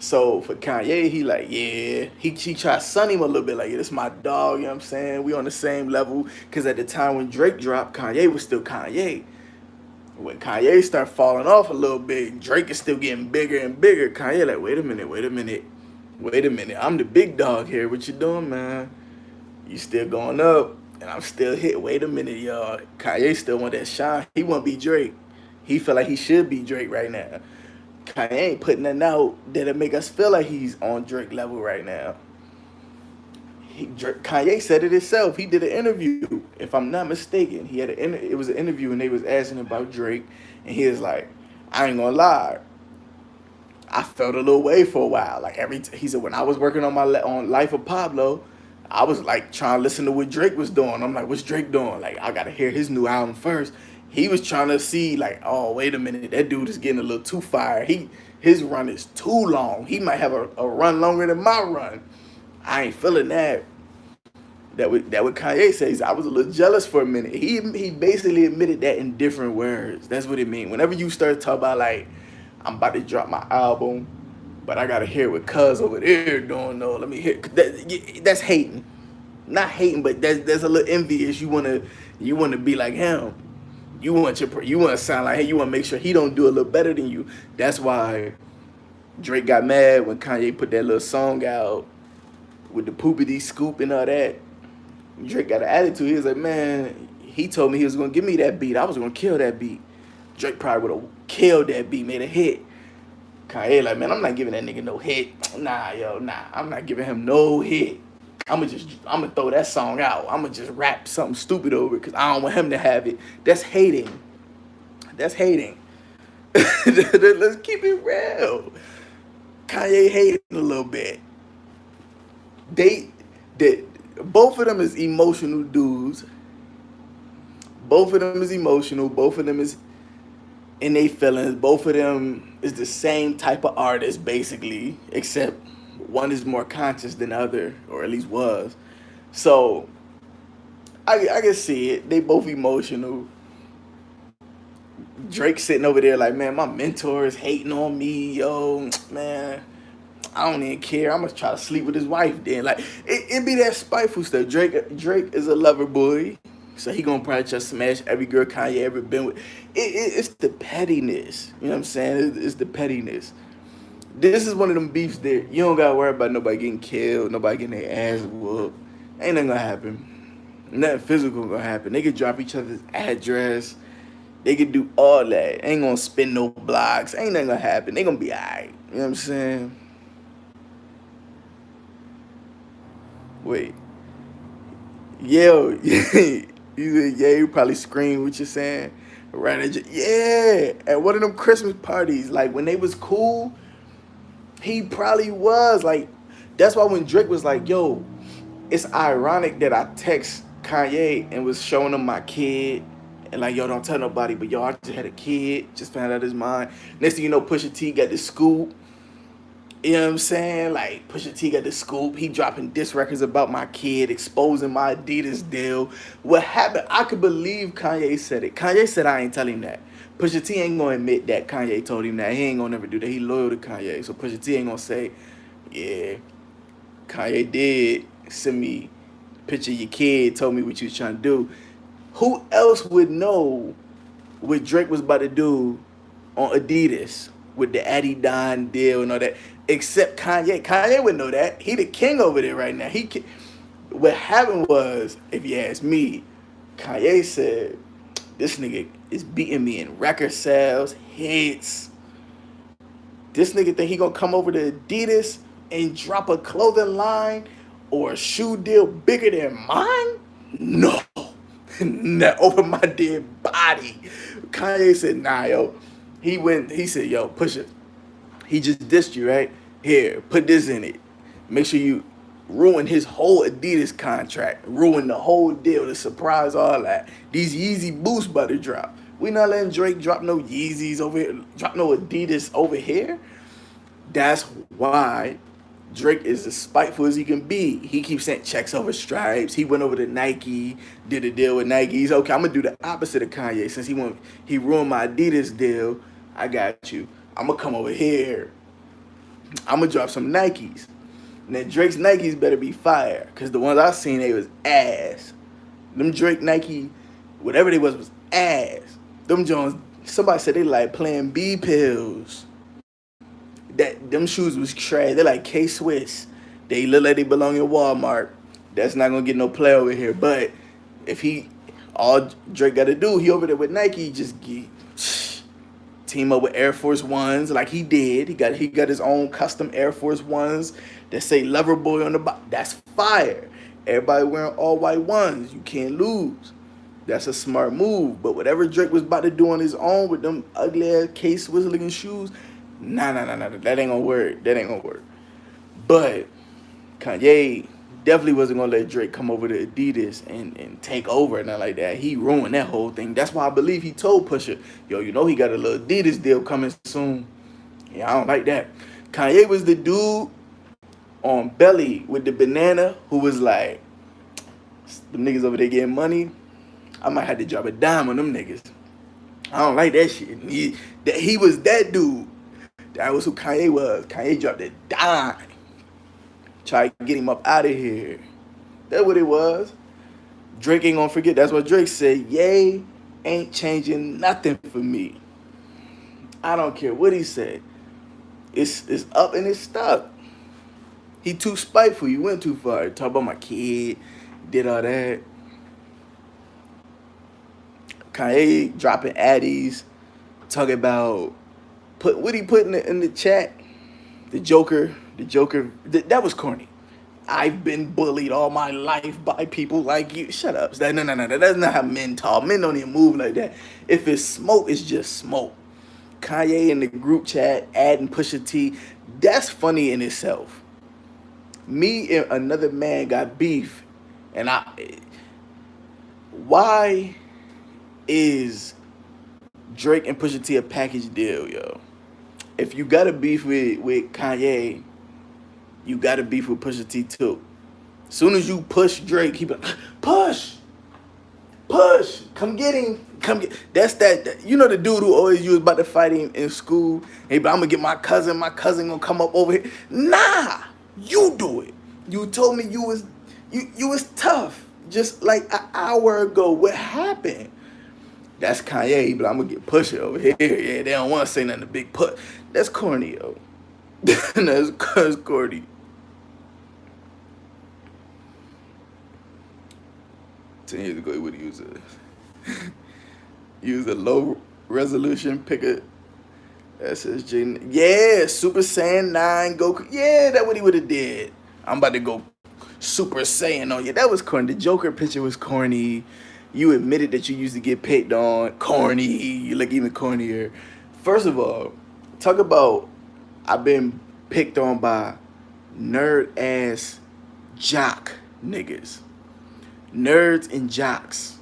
So for Kanye, he like, yeah, he tried to sun him a little bit, like, yeah, this my dog, you know what I'm saying? We on the same level. Cause at the time when Drake dropped, Kanye was still Kanye. When Kanye start falling off a little bit, Drake is still getting bigger and bigger. Kanye like, wait a minute, wait a minute, wait a minute. I'm the big dog here. What you doing, man? You still going up, and I'm still hit. Wait a minute, y'all. Kanye still want that shine. He want to be Drake. He feel like he should be Drake right now. Kanye ain't putting nothing out that'll make us feel like he's on Drake level right now. Kanye said it himself. He did an interview, if I'm not mistaken. It was an interview, and they was asking about Drake, and he was like, "I ain't gonna lie, I felt a little way for a while. Like he said, when I was working on on Life of Pablo, I was like trying to listen to what Drake was doing. I'm like, what's Drake doing? Like I gotta hear his new album first. He was trying to see like, oh wait a minute, that dude is getting a little too fire. His run is too long. He might have a run longer than my run. I ain't feeling that. What Kanye says. I was a little jealous for a minute. He basically admitted that in different words. That's what it means. Whenever you start talking about like, I'm about to drop my album, but I gotta hear what Cuz over there doing though. Let me hear that's hating. Not hating, but there's a little envious. You wanna be like him. You wanna sound like hey, you wanna make sure he don't do a little better than you. That's why Drake got mad when Kanye put that little song out with the poopity scoop and all that. Drake got an attitude. He was like, man, he told me he was gonna give me that beat. I was gonna kill that beat. Drake probably would have killed that beat, made a hit. Kanye like, man, I'm not giving that nigga no hit. Nah. I'm not giving him no hit. I'ma throw that song out. I'ma just rap something stupid over it because I don't want him to have it. That's hating. That's hating. Let's keep it real. Kanye hating a little bit. They, they, both of them is emotional dudes. Both of them is emotional. Both of them is in their feelings. Both of them is the same type of artist, basically, except one is more conscious than the other, or at least was. So I can see it. They both emotional. Drake sitting over there like, man, my mentor is hating on me, yo, man. I don't even care. I'm gonna try to sleep with his wife then. Like it be that spiteful stuff. Drake is a lover boy, so he gonna probably just smash every girl Kanye ever been with. It's the pettiness. You know what I'm saying? It's the pettiness. This is one of them beefs that you don't gotta worry about nobody getting killed, nobody getting their ass whooped. Ain't nothing gonna happen. Nothing physical gonna happen. They could drop each other's address. They could do all that. Ain't gonna spin no blocks. Ain't nothing gonna happen. They gonna be alright. You know what I'm saying? Wait. Yo, you said, yeah, you probably scream what you're saying. Right yeah. At one of them Christmas parties, like when they was cool, he probably was. Like, that's why when Drake was like, yo, it's ironic that I text Kanye and was showing him my kid. And like, yo, don't tell nobody, but yo, I just had a kid, just found out his mind. Next thing you know, Pusha T got the scoop. You know what I'm saying? Like, Pusha T got the scoop. He dropping diss records about my kid, exposing my Adidas deal. What happened? I could believe Kanye said it. Kanye said I ain't tell him that. Pusha T ain't gonna admit that Kanye told him that. He ain't gonna never do that. He loyal to Kanye. So Pusha T ain't gonna say, yeah, Kanye did send me a picture of your kid, told me what you was trying to do. Who else would know what Drake was about to do on Adidas with the Adidon deal and all that? Except Kanye. Kanye would know that. He the king over there right now. What happened was, if you ask me, Kanye said, this nigga is beating me in record sales, hits. This nigga think he gonna come over to Adidas and drop a clothing line or a shoe deal bigger than mine? No. Not over my dead body. Kanye said, nah, yo. He said, yo, push it. He just dissed you, right? Here, put this in it. Make sure you ruin his whole Adidas contract. Ruin the whole deal, the surprise, all that. These Yeezy boosts about to drop. We not letting Drake drop no Yeezys over here, drop no Adidas over here. That's why Drake is as spiteful as he can be. He keeps sent checks over Stripes. He went over to Nike, did a deal with Nike. He's okay. I'm gonna do the opposite of Kanye. Since he ruined my Adidas deal, I got you. I'm gonna come over here. I'm gonna drop some Nikes. Now Drake's Nikes better be fire, cause the ones I seen they was ass. Them Drake Nike, whatever they was ass. Them Jones. Somebody said they like Plan B pills. That them shoes was trash. They like K Swiss. They look like they belong in Walmart. That's not gonna get no play over here. But if all Drake got to do, he over there with Nike, just team up with Air Force Ones like he did. He got his own custom Air Force Ones that say Lover Boy on the bottom. That's fire. Everybody wearing all white ones. You can't lose. That's a smart move. But whatever Drake was about to do on his own with them ugly ass K Swiss looking shoes. Nah. That ain't gonna work. That ain't gonna work. But Kanye definitely wasn't gonna let Drake come over to Adidas and take over and nothing like that. He ruined that whole thing. That's why I believe he told Pusha, yo, you know he got a little Adidas deal coming soon. Yeah, I don't like that. Kanye was the dude on Belly with the banana who was like, them niggas over there getting money. I might have to drop a dime on them niggas. I don't like that shit. He was that dude. That was who Kanye was. Kanye dropped a dime. Try to get him up out of here. That's what it was. Drake ain't gonna forget. That's what Drake said. Ye ain't changing nothing for me. I don't care what he said. It's up and it's stuck. He too spiteful. You went too far. Talk about my kid. Did all that. Kanye dropping addies. Talking about what he put in the chat. The Joker. That was corny. I've been bullied all my life by people like you. Shut up. No. That's not how men talk. Men don't even move like that. If it's smoke, it's just smoke. Kanye in the group chat adding Pusha T. That's funny in itself. Me and another man got beef, and why is Drake and Pusha T a package deal, yo? If you got a beef with Kanye, you got a beef with Pusha T too. Soon as you push Drake, he be like, push, push, come get him, come get. That's you know the dude who always you was about to fight him in school. Hey, but I'm gonna get my cousin. My cousin gonna come up over here. Nah, you do it. You told me you was tough just like an hour ago. What happened? That's Kanye, but I'm gonna get Pusha over here. Yeah, they don't want to say nothing to Big Put. That's corny, yo. That's corny. 10 years ago, he would use a low resolution picker SSJ. Yeah, Super Saiyan 9 Goku. Yeah, that's what he would have did. I'm about to go Super Saiyan on you. That was corny. The Joker picture was corny. You admitted that you used to get picked on. Corny. You look even cornier. First of all, talk about I've been picked on by nerd ass jock niggas. Nerds and jocks.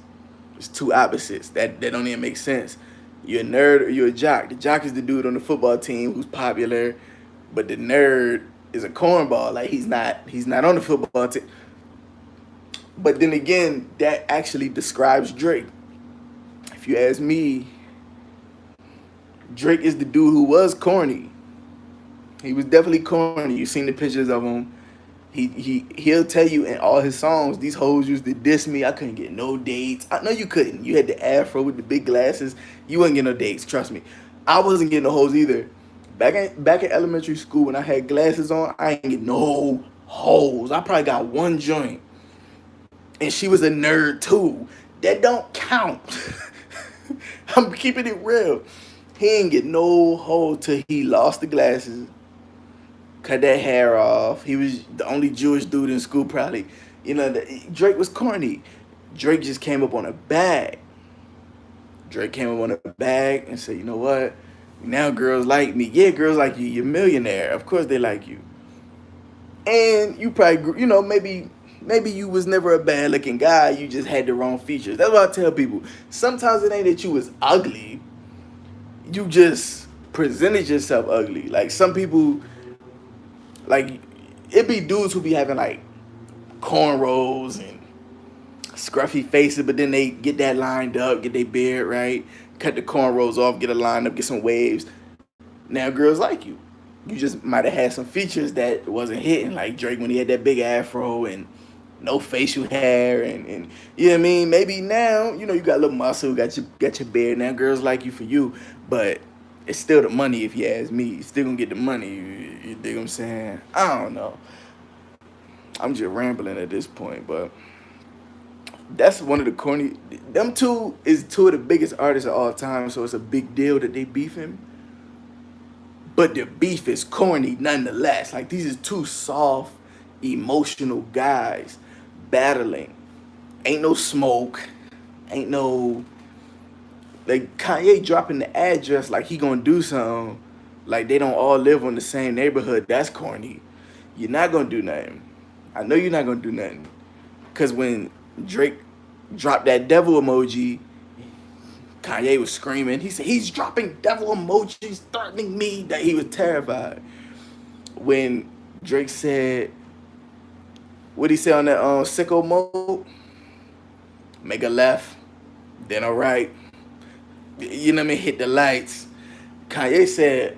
It's two opposites. That don't even make sense. You're a nerd or you're a jock. The jock is the dude on the football team who's popular, but the nerd is a cornball. Like he's not on the football team. But then again, that actually describes Drake. If you ask me, Drake is the dude who was corny. He was definitely corny. You seen the pictures of him. He'll tell you in all his songs, these hoes used to diss me. I couldn't get no dates. I know you couldn't. You had the afro with the big glasses. You wouldn't get no dates. Trust me. I wasn't getting no hoes either. Back in elementary school when I had glasses on, I ain't get no hoes. I probably got one joint. And she was a nerd too. That don't count. I'm keeping it real. He ain't get no hoe till he lost the glasses, cut that hair off. He was the only Jewish dude in school, probably. You know, Drake was corny. Drake just came up on a bag. Drake came up on a bag and said, you know what? Now girls like me. Yeah, girls like you. You're a millionaire. Of course they like you. And you probably, you know, maybe you was never a bad looking guy. You just had the wrong features. That's what I tell people. Sometimes it ain't that you was ugly. You just presented yourself ugly. Like some people, like it be dudes who be having like cornrows and scruffy faces, but then they get that lined up, get their beard right, cut the cornrows off, get a line up, get some waves. Now girls like you. You just might have had some features that wasn't hitting, like Drake when he had that big afro and no facial hair, and you know what I mean. Maybe now you know you got a little muscle, got your beard. Now girls like you for you, but it's still the money. If you ask me, you still gonna get the money. You dig what I'm saying? I don't know. I'm just rambling at this point, but that's one of the corny. Them two is two of the biggest artists of all time, so it's a big deal that they beefing. But the beef is corny nonetheless. Like these is two soft, emotional guys battling. Ain't no smoke. Ain't no like Kanye dropping the address like he gonna do something. Like they don't all live on the same neighborhood. That's corny. You're not gonna do nothing. I know you're not gonna do nothing. Cause when Drake dropped that devil emoji, Kanye was screaming. He said he's dropping devil emojis, threatening me. That he was terrified. When Drake said, what he say on that sicko mode? Make a left, then a right. You know what I mean? Hit the lights. Kanye said,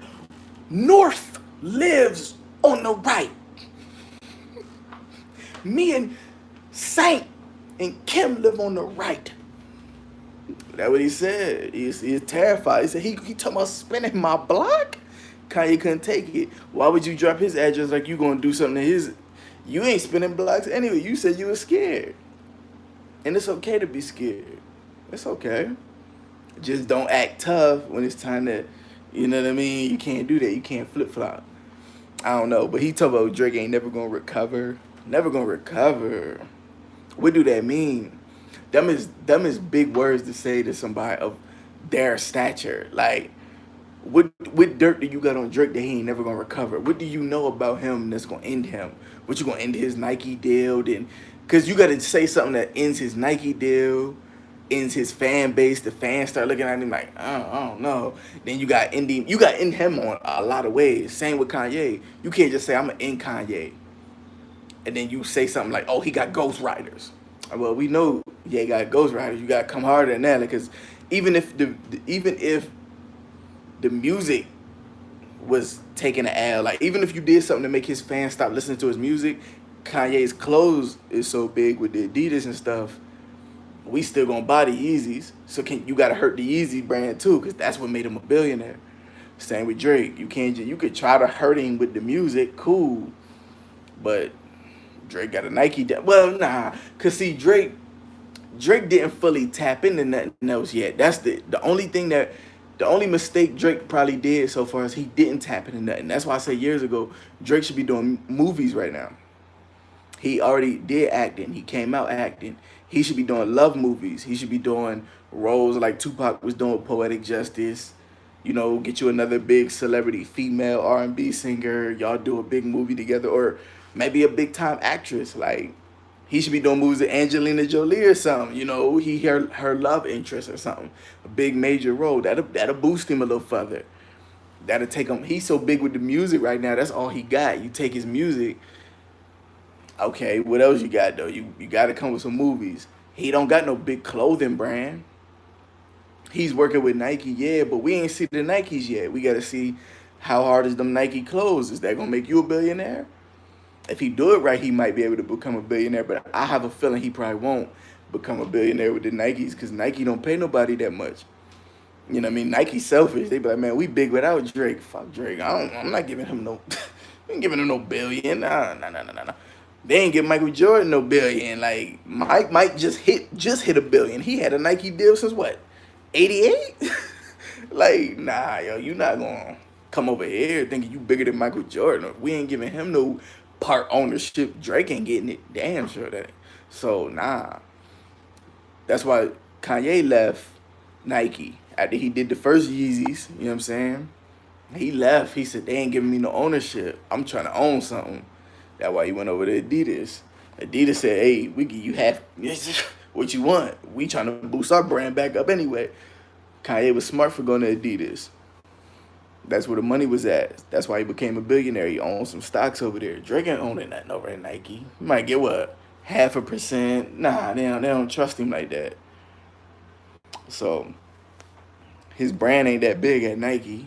North lives on the right. Me and Saint and Kim live on the right. That's what he said. He's terrified. He said he talking about spinning my block. Kanye couldn't take it. Why would you drop his address like you gonna do something to his? You ain't spinning blocks anyway. You said you were scared, and it's okay to be scared. It's okay. Just don't act tough when it's time to, you know what I mean? You can't do that. You can't flip flop. I don't know, but he talking about Drake ain't never gonna recover. Never gonna recover. What do that mean? Them is big words to say to somebody of their stature. Like What dirt do you got on Drake that he ain't never gonna recover? What do you know about him that's gonna end him? What you gonna end his Nike deal? Then, cause you gotta say something that ends his Nike deal, ends his fan base. The fans start looking at him like, I don't know. Then you got end him on a lot of ways. Same with Kanye. You can't just say I'm gonna end Kanye, and then you say something like, oh, he got Ghost Riders. Well, we know, yeah, he got Ghost Riders. You gotta come harder than that, because even if the music was taking an L. Like, even if you did something to make his fans stop listening to his music, Kanye's clothes is so big with the Adidas and stuff. We still gonna buy the Yeezys, so can you gotta hurt the Yeezy brand too, because that's what made him a billionaire. Same with Drake. You could try to hurt him with the music, cool, but Drake got a Nike. Well, nah, cause see Drake didn't fully tap into nothing else yet. That's the only thing that the only mistake Drake probably did so far is he didn't tap into nothing. That's why I said years ago Drake should be doing movies right now. He already did acting. He came out acting. He should be doing love movies. He should be doing roles like Tupac was doing with Poetic Justice. You know, get you another big celebrity female R&B singer. Y'all do a big movie together, or maybe a big time actress. Like, he should be doing movies with Angelina Jolie or something. You know, he her love interest or something. A big major role. That'll boost him a little further. That'll take him. He's so big with the music right now. That's all he got. You take his music. Okay, what else you got though? You got to come with some movies. He don't got no big clothing brand. He's working with Nike, yeah, but we ain't see the Nikes yet. We got to see how hard is them Nike clothes. Is that gonna make you a billionaire? If he do it right, he might be able to become a billionaire. But I have a feeling he probably won't become a billionaire with the Nikes, because Nike don't pay nobody that much. You know what I mean? Nike's selfish. They be like, man, we big without Drake. Fuck Drake. I'm not giving him no. We ain't giving him no billion. Nah. They ain't give Michael Jordan no billion. Like, Mike just hit a billion. He had a Nike deal since what? 88? Like, nah, yo, you not gonna come over here thinking you bigger than Michael Jordan. If we ain't giving him no part ownership, Drake ain't getting it. Damn sure that. So nah. That's why Kanye left Nike after he did the first Yeezys. You know what I'm saying? He left. He said they ain't giving me no ownership. I'm trying to own something. That's why he went over to Adidas. Adidas said, hey, we give you half what you want. We trying to boost our brand back up anyway. Kanye was smart for going to Adidas. That's where the money was at. That's why he became a billionaire. He owned some stocks over there. Drake ain't owning nothing over at Nike. He might get what? 0.5%. Nah, they don't trust him like that. So his brand ain't that big at Nike.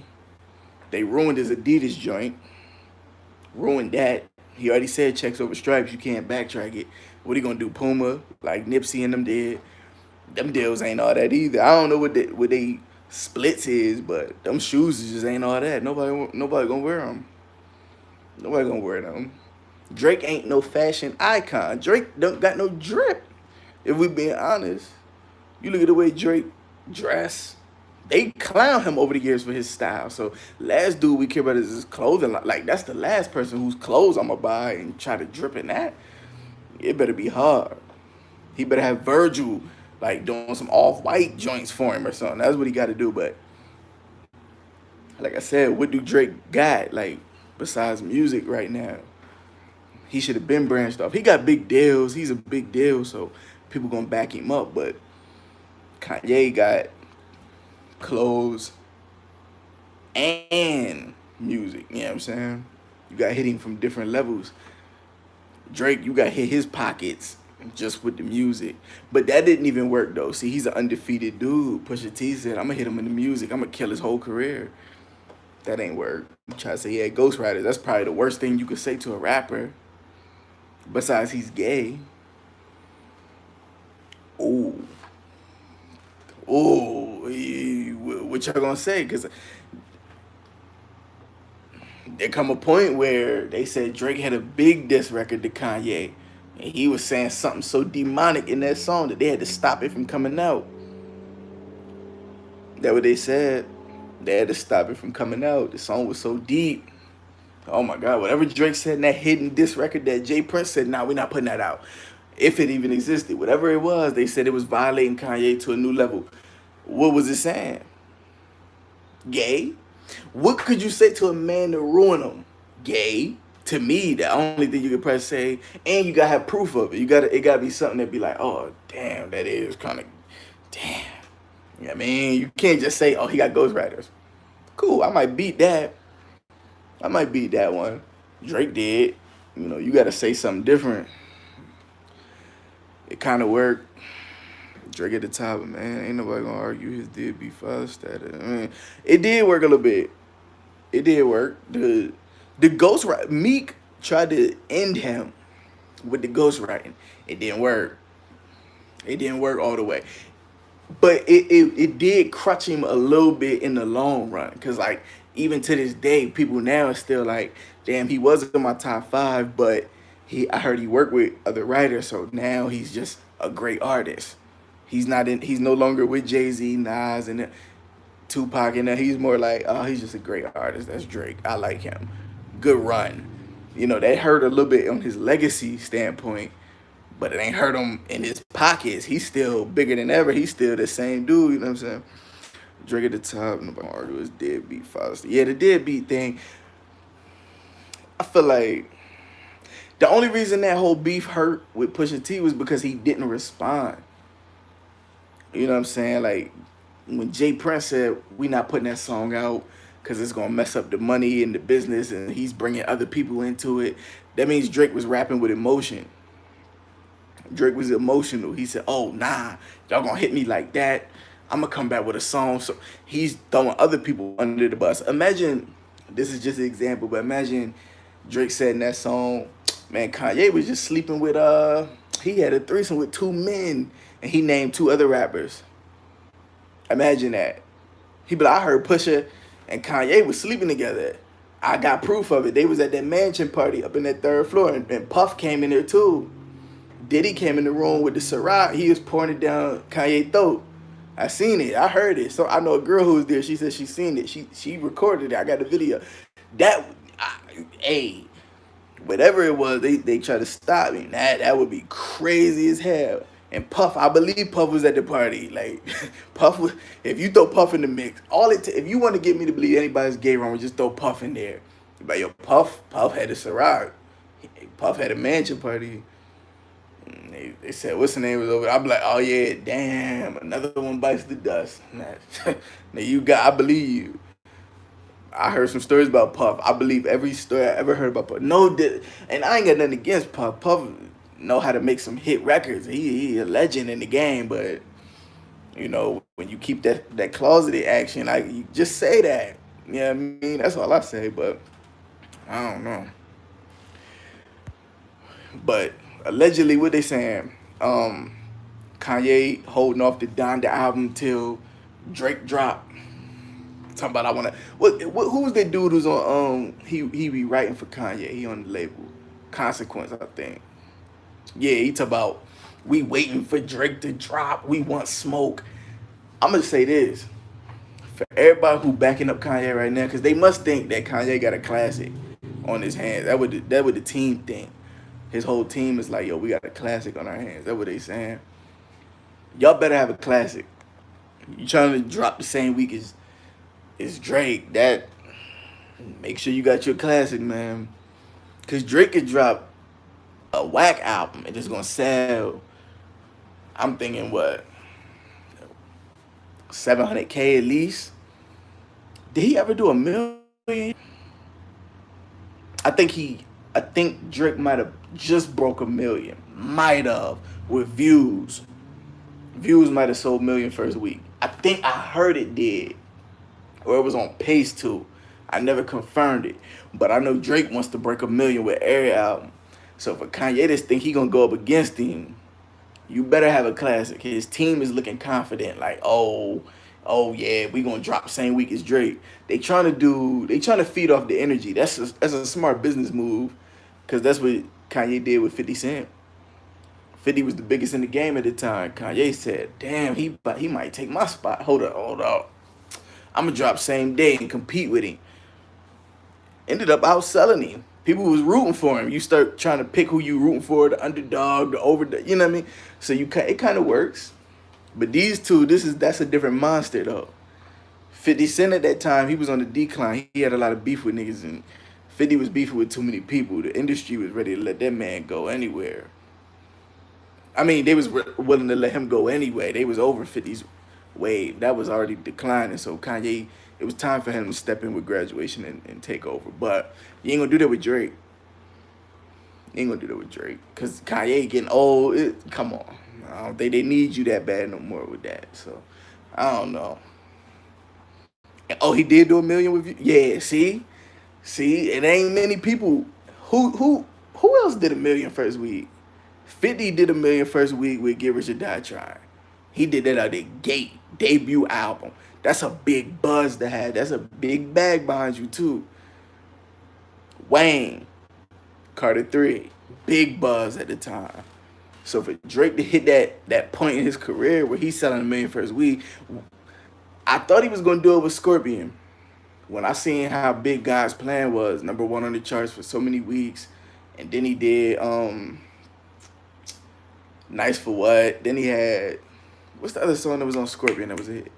They ruined his Adidas joint. Ruined that. He already said checks over stripes. You can't backtrack it. What he gonna do? Puma, like Nipsey and them did. Them deals ain't all that either. I don't know what they splits is, but them shoes just ain't all that. Nobody gonna wear them. Nobody gonna wear them. Drake ain't no fashion icon. Drake don't got no drip. If we being honest, you look at the way Drake dress. They clown him over the years for his style. So last dude we care about is his clothing. Like, that's the last person whose clothes I'm gonna buy and try to drip in that. It better be hard. He better have Virgil like doing some off-white joints for him or something. That's what he got to do. But like I said, what do Drake got like besides music right now? He should have been branched off. He got big deals. He's a big deal, so people gonna back him up. But Kanye got clothes and music. You know what I'm saying? You got hitting from different levels. Drake, you got hit his pockets just with the music. But that didn't even work though. See, he's an undefeated dude. Pusha T said, I'm gonna hit him in the music. I'm gonna kill his whole career. That ain't work. You try to say he had Ghost Riders. That's probably the worst thing you could say to a rapper. Besides, he's gay. Ooh. What y'all gonna say? Because there come a point where they said Drake had a big diss record to Kanye. And he was saying something so demonic in that song that they had to stop it from coming out. That's what they said. They had to stop it from coming out. The song was so deep. Oh my God, whatever Drake said in that hidden diss record that Jay Prince said, nah, we're not putting that out. If it even existed, whatever it was, they said it was violating Kanye to a new level. What was it saying? Gay? What could you say to a man to ruin him? Gay. To me, the only thing you could probably say, and you gotta have proof of it. It gotta be something that be like, oh damn, that is kind of, damn. You know what I mean? You can't just say, oh, he got ghostwriters. Cool, I might beat that. I might beat that one. Drake did. You know, you gotta say something different. It kind of worked. Drake at the top, man. Ain't nobody gonna argue his did be father status. I mean, it did work a little bit. It did work. The ghostwriting, Meek tried to end him with the ghostwriting. It didn't work. It didn't work all the way. But it did crutch him a little bit in the long run. Cause like even to this day, people now are still like, damn, he wasn't in my top 5, but I heard he worked with other writers, so now he's just a great artist. He's no longer with Jay-Z, Nas, and Tupac, and he's more like, oh, he's just a great artist. That's Drake. I like him. Good run. You know, that hurt a little bit on his legacy standpoint, but it ain't hurt him in his pockets. He's still bigger than ever. He's still the same dude, you know what I'm saying? Drake at the top, nobody argue his deadbeat father. Yeah, the deadbeat thing, I feel like the only reason that whole beef hurt with Pusha T was because he didn't respond. You know what I'm saying? Like, when Jay Prince said, we not putting that song out because it's going to mess up the money and the business, and he's bringing other people into it, that means Drake was rapping with emotion. Drake was emotional. He said, oh, nah, y'all going to hit me like that. I'm going to come back with a song. So he's throwing other people under the bus. Imagine, this is just an example, but imagine Drake said in that song, man, Kanye was just sleeping with, he had a threesome with 2 men, and he named 2 other rappers. Imagine that. He be like, I heard Pusha and Kanye was sleeping together. I got proof of it. They was at that mansion party up in that 3rd floor, and Puff came in there too. Diddy came in the room with the Ciroc. He was pouring it down Kanye's throat. I seen it. I heard it. So I know a girl who was there. She said she seen it. She recorded it. I got the video. Hey, whatever it was, they tried to stop me. That would be crazy as hell. And Puff, I believe Puff was at the party. Like, Puff was, if you throw Puff in the mix, if you want to get me to believe anybody's gay wrong, just throw Puff in there. But yo, Puff had a Ciroc. Puff had a mansion party. They said, what's the name was over? I'm like, oh yeah, damn, another one bites the dust. Now I believe you. I heard some stories about Puff. I believe every story I ever heard about Puff. And I ain't got nothing against Puff. Puff know how to make some hit records. He a legend in the game, but you know, when you keep that closeted action, like, you just say that. You know what I mean? That's all I say, but I don't know. But allegedly, what they saying? Kanye holding off the Donda album till Drake drop. Talking about I wanna. Who was that dude who's on? He be writing for Kanye. He on the label Consequence, I think. Yeah, he talk about we waiting for Drake to drop. We want smoke. I'm gonna say this for everybody who backing up Kanye right now, because they must think that Kanye got a classic on his hands. That would the team think. His whole team is like, yo, we got a classic on our hands. That's what they saying. Y'all better have a classic. You trying to drop the same week as Drake? That make sure you got your classic, man. Cause Drake could drop a whack album and it's gonna sell. I'm thinking what, 700K at least. Did he ever do 1 million? I think Drake might have just broke 1 million. Might have, with views. Views might have sold 1 million first week. I think I heard it did. Or it was on pace to. I never confirmed it. But I know Drake wants to break 1 million with every album. So for Kanye to think he gonna go up against him, you better have a classic. His team is looking confident, like, oh yeah, we gonna drop same week as Drake. They trying to feed off the energy. That's a smart business move, because that's what Kanye did with 50 Cent. 50 was the biggest in the game at the time. Kanye said, damn, he might take my spot. Hold up. I'm gonna drop same day and compete with him. Ended up outselling him. People was rooting for him. You start trying to pick who you rooting for, the underdog, the overdog, you know what I mean? So it kind of works. But these two, that's a different monster though. 50 Cent at that time, he was on the decline. He had a lot of beef with niggas, and 50 was beefing with too many people. The industry was ready to let that man go anywhere. I mean, they was willing to let him go anyway. They was over 50's wave. That was already declining. So Kanye, it was time for him to step in with graduation and take over. But you ain't gonna do that with Drake. You ain't gonna do that with Drake. Cause Kanye getting old. Come on. I don't think they need you that bad no more with that. So I don't know. Oh, he did do a million with you? Yeah, see, it ain't many people. Who else did a million first week? 50 did a million first week with Get Rich or Die Trying. He did that out the gate, debut album. That's a big buzz to have. That's a big bag behind you too. Wayne, Carter 3, big buzz at the time. So for Drake to hit that point in his career where he's selling a million first week, I thought he was gonna do it with Scorpion. When I seen how big God's Plan was, #1 on the charts for so many weeks, and then he did Nice for What. Then he had, what's the other song that was on Scorpion that was a hit?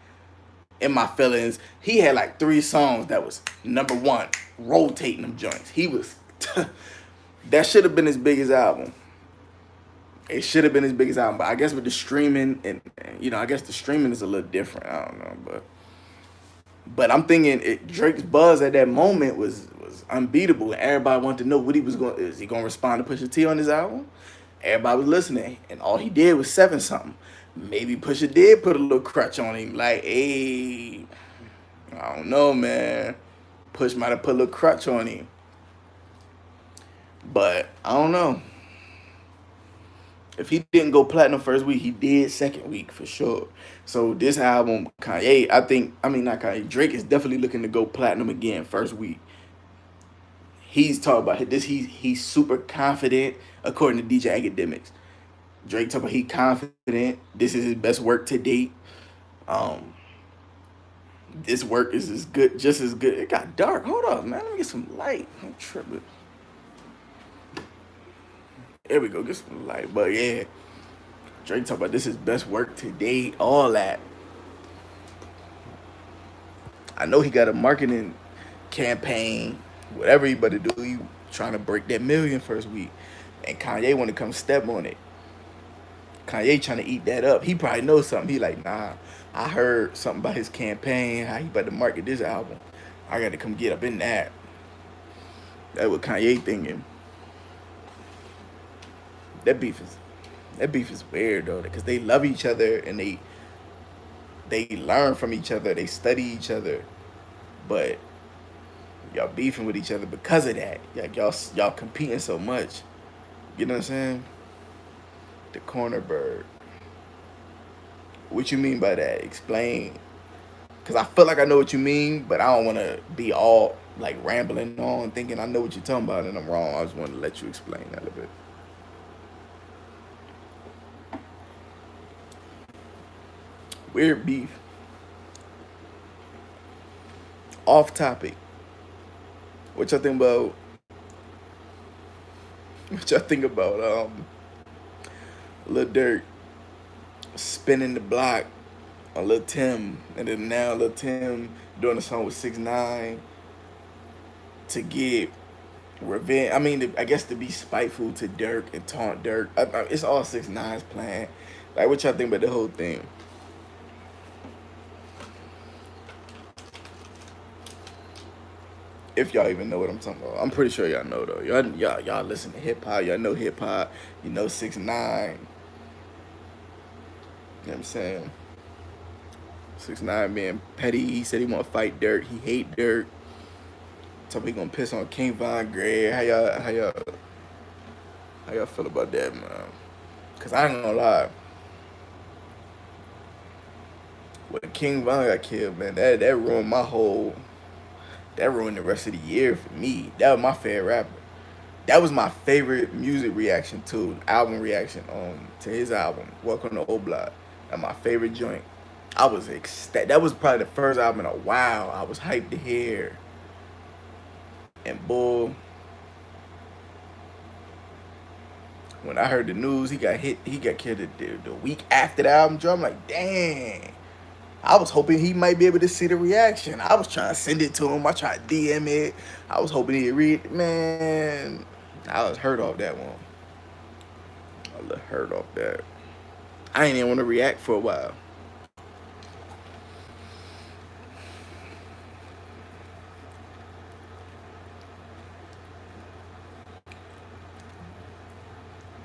In My Feelings. He had like 3 songs that was #1, rotating them joints. He was that should have been his biggest album. It should have been his biggest album, but I guess with the streaming and I guess the streaming is a little different. I don't know, but I'm thinking Drake's buzz at that moment was unbeatable, and everybody wanted to know what he was going. Is he going to respond to Pusha T on his album? Everybody was listening, and all he did was 7 something. Maybe Pusha did put a little crutch on him, like, hey, I don't know, man. Push might have put a little crutch on him, but I don't know. If he didn't go platinum first week, he did second week for sure. So this album, Kanye, not Kanye, Drake is definitely looking to go platinum again first week. He's talking about this. He's super confident, according to DJ Academics. Drake talking about he confident. This is his best work to date. This work is as good, just as good. It got dark. Hold up, man. Let me get some light. I'm tripping. There we go, get some light. But yeah, Drake talk about this is best work to date, all that. I know he got a marketing campaign, whatever he better do, he trying to break that million first week. And Kanye want to come step on it. Kanye trying to eat that up. He probably knows something. He like, nah, I heard something about his campaign, how he better market this album. I got to come get up in that. That's what Kanye thinking. That beef is weird though, because they love each other and they learn from each other, they study each other, but y'all beefing with each other because of that. Like y'all competing so much. You know what I'm saying? The corner bird. What you mean by that? Explain. Cause I feel like I know what you mean, but I don't want to be all like rambling on, thinking I know what you're talking about and I'm wrong. I just want to let you explain that a little bit. Weird beef. Off topic. What y'all think about? What y'all think about Lil Durk spinning the block on Lil Tim, and then now Lil Tim doing a song with 6ix9ine to get revenge. I mean, I guess to be spiteful to Durk and taunt Durk. It's all 6ix9ine's plan. Like, what y'all think about the whole thing? If y'all even know what I'm talking about. I'm pretty sure y'all know though. Y'all listen to hip hop. Y'all know hip hop. You know 6ix9ine. You know what I'm saying? 6ix9ine being petty. He said he want to fight Durk. He hate Durk. So he gonna piss on King Von Gray. How y'all feel about that, man? Cause I ain't gonna lie. When King Von got killed, man, that ruined my whole. That ruined the rest of the year for me. That was my favorite rapper. That was my favorite music reaction to album reaction to his album, Welcome to Old Block. That's my favorite joint. I was ecstatic. That was probably the first album in a while I was hyped to hear. And bull, when I heard the news, he got killed the week after the album drop. I'm like, dang. I was hoping he might be able to see the reaction. I was trying to send it to him. I tried to DM it. I was hoping he'd read. Man, I was hurt off that one. I was hurt off that. I ain't even want to react for a while.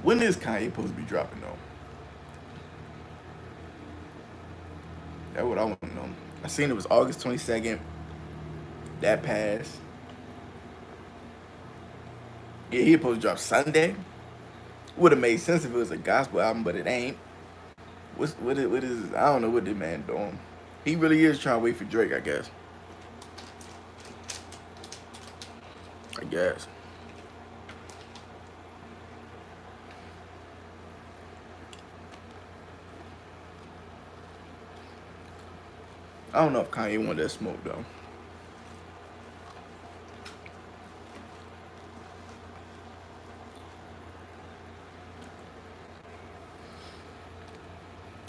When is Kanye supposed to be dropping though? That's what I want to know. I seen it was August 22nd. That passed. Yeah, he supposed to drop Sunday. Would have made sense if it was a gospel album, but it ain't. What is I don't know what this man doing. He really is trying to wait for Drake, I guess. I guess. I don't know if Kanye wanted that smoke though.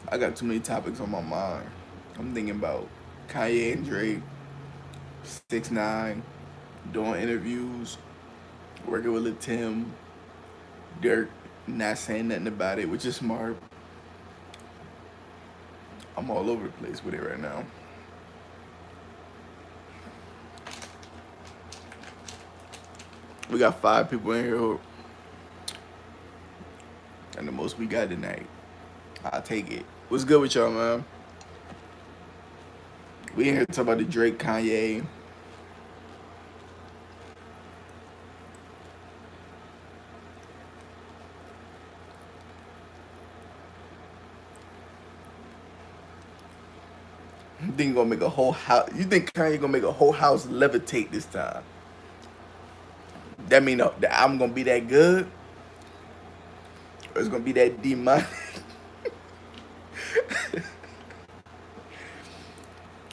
I got too many topics on my mind. I'm thinking about Kanye and Drake, 6ix9ine, doing interviews, working with Lil Tim, Dirk, not saying nothing about it, which is smart. I'm all over the place with it right now. We got 5 people in here, and the most we got tonight. I'll take it. What's good with y'all, man? We in here talking about the Drake, Kanye. You think gonna make a whole house? You think Kanye gonna make a whole house levitate this time? That mean the album gonna be that good, or it's gonna be that demonic?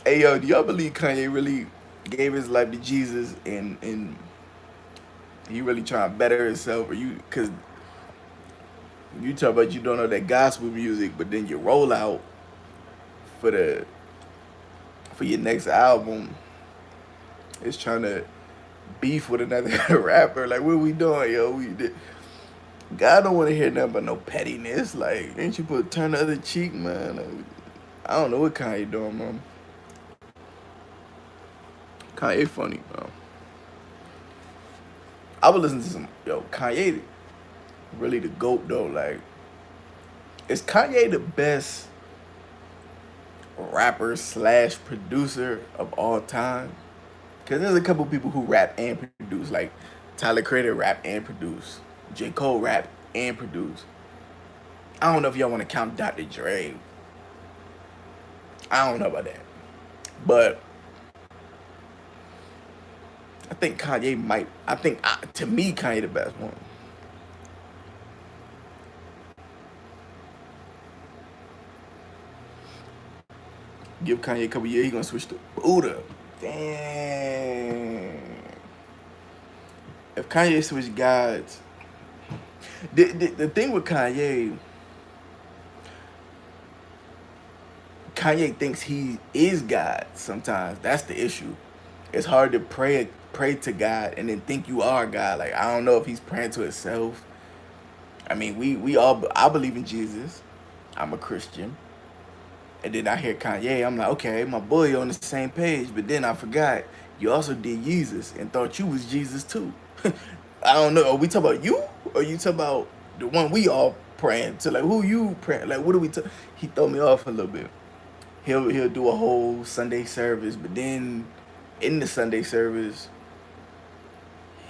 Hey yo, do y'all believe Kanye really gave his life to Jesus and he really trying to better himself? Or you, cause you talk about you don't know that gospel music, but then you roll out for the for your next album is trying to beef with another rapper. Like, what are we doing, yo? God don't want to hear nothing but no pettiness. Like, ain't you put turn the other cheek, man? Like, I don't know what Kanye doing, man. Kanye funny, bro. I would listen to some Kanye. Really the goat though. Like, is Kanye the best rapper slash producer of all time? Cause there's a couple people who rap and produce. Like Tyler Creator rap and produce. J. Cole rap and produce. I don't know if y'all want to count Dr. Dre. I don't know about that. But I think Kanye might. I think to me, Kanye the best one. Give Kanye a couple years, he gonna switch to Buddha. Damn. If Kanye switched gods, the thing with Kanye thinks he is God. Sometimes that's the issue. It's hard to pray to God and then think you are God. Like, I don't know if he's praying to himself. I mean, we all, I believe in Jesus. I'm a Christian. And then I hear Kanye, I'm like, okay, my boy on the same page. But then I forgot you also did Jesus and thought you was Jesus too. I don't know. Are we talking about you, or you talking about the one we all praying to? Like, who you praying? Like, what do we? He throw me off a little bit. He'll do a whole Sunday service, but then in the Sunday service,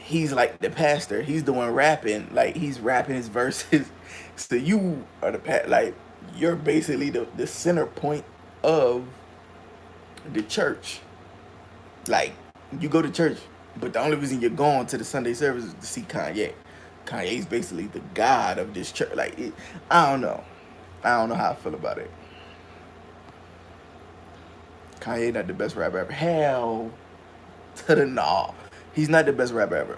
he's like the pastor. He's the one rapping. Like, he's rapping his verses. So you are like, you're basically the center point of the church. Like, you go to church, but the only reason you're going to the Sunday service is to see Kanye. Kanye's basically the god of this church. Like, I don't know. I don't know how I feel about it. Kanye not the best rapper ever. Hell to the no. He's not the best rapper ever.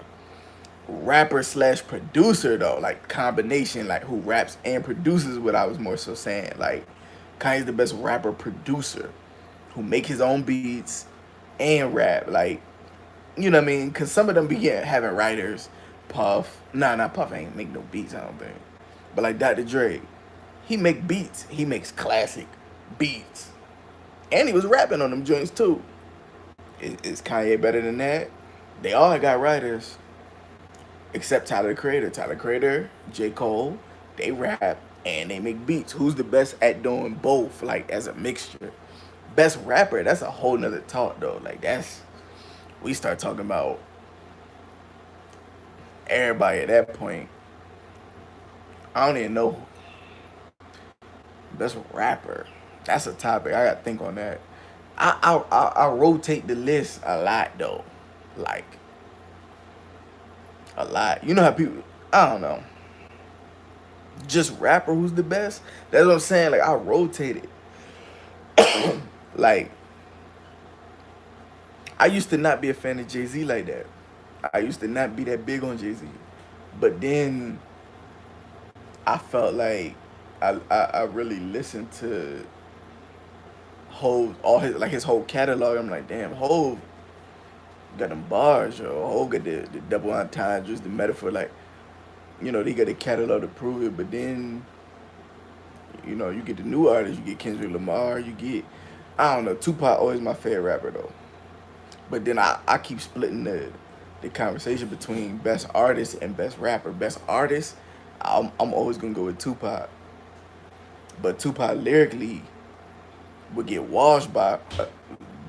Rapper slash producer though, like combination, like who raps and produces. What I was more so saying, like Kanye's the best rapper producer. who make his own beats and rap. Like, you know what I mean? Cause some of them be having writers. Puff, nah, not Puff ain't make no beats, I don't think. But like Dr. Dre, he make beats. He makes classic beats, and he was rapping on them joints too. Is Kanye better than that? They all got writers, except Tyler the Creator. Tyler the Creator, J. Cole, they rap and they make beats. Who's the best at doing both, like as a mixture? Best rapper, that's a whole nother talk though. Like that's we start talking about everybody at that point. I don't even know best rapper. That's a topic. I gotta think on that. I rotate the list a lot though, like a lot. You know how people? I don't know. Just rapper who's the best? That's what I'm saying. Like I rotate it. Like I used to not be a fan of Jay Z like that. I used to not be that big on Jay Z, but then I felt like I really listened to Hov all his whole catalog. I'm like, damn, Hov got them bars, yo. Hov got the double entendres, the metaphor, like they got the catalog to prove it. But then you get the new artists, you get Kendrick Lamar, you get I don't know, Tupac always my favorite rapper though. But then I keep splitting the conversation between best artist and best rapper. Best artist, I'm always gonna go with Tupac. But Tupac lyrically would get washed by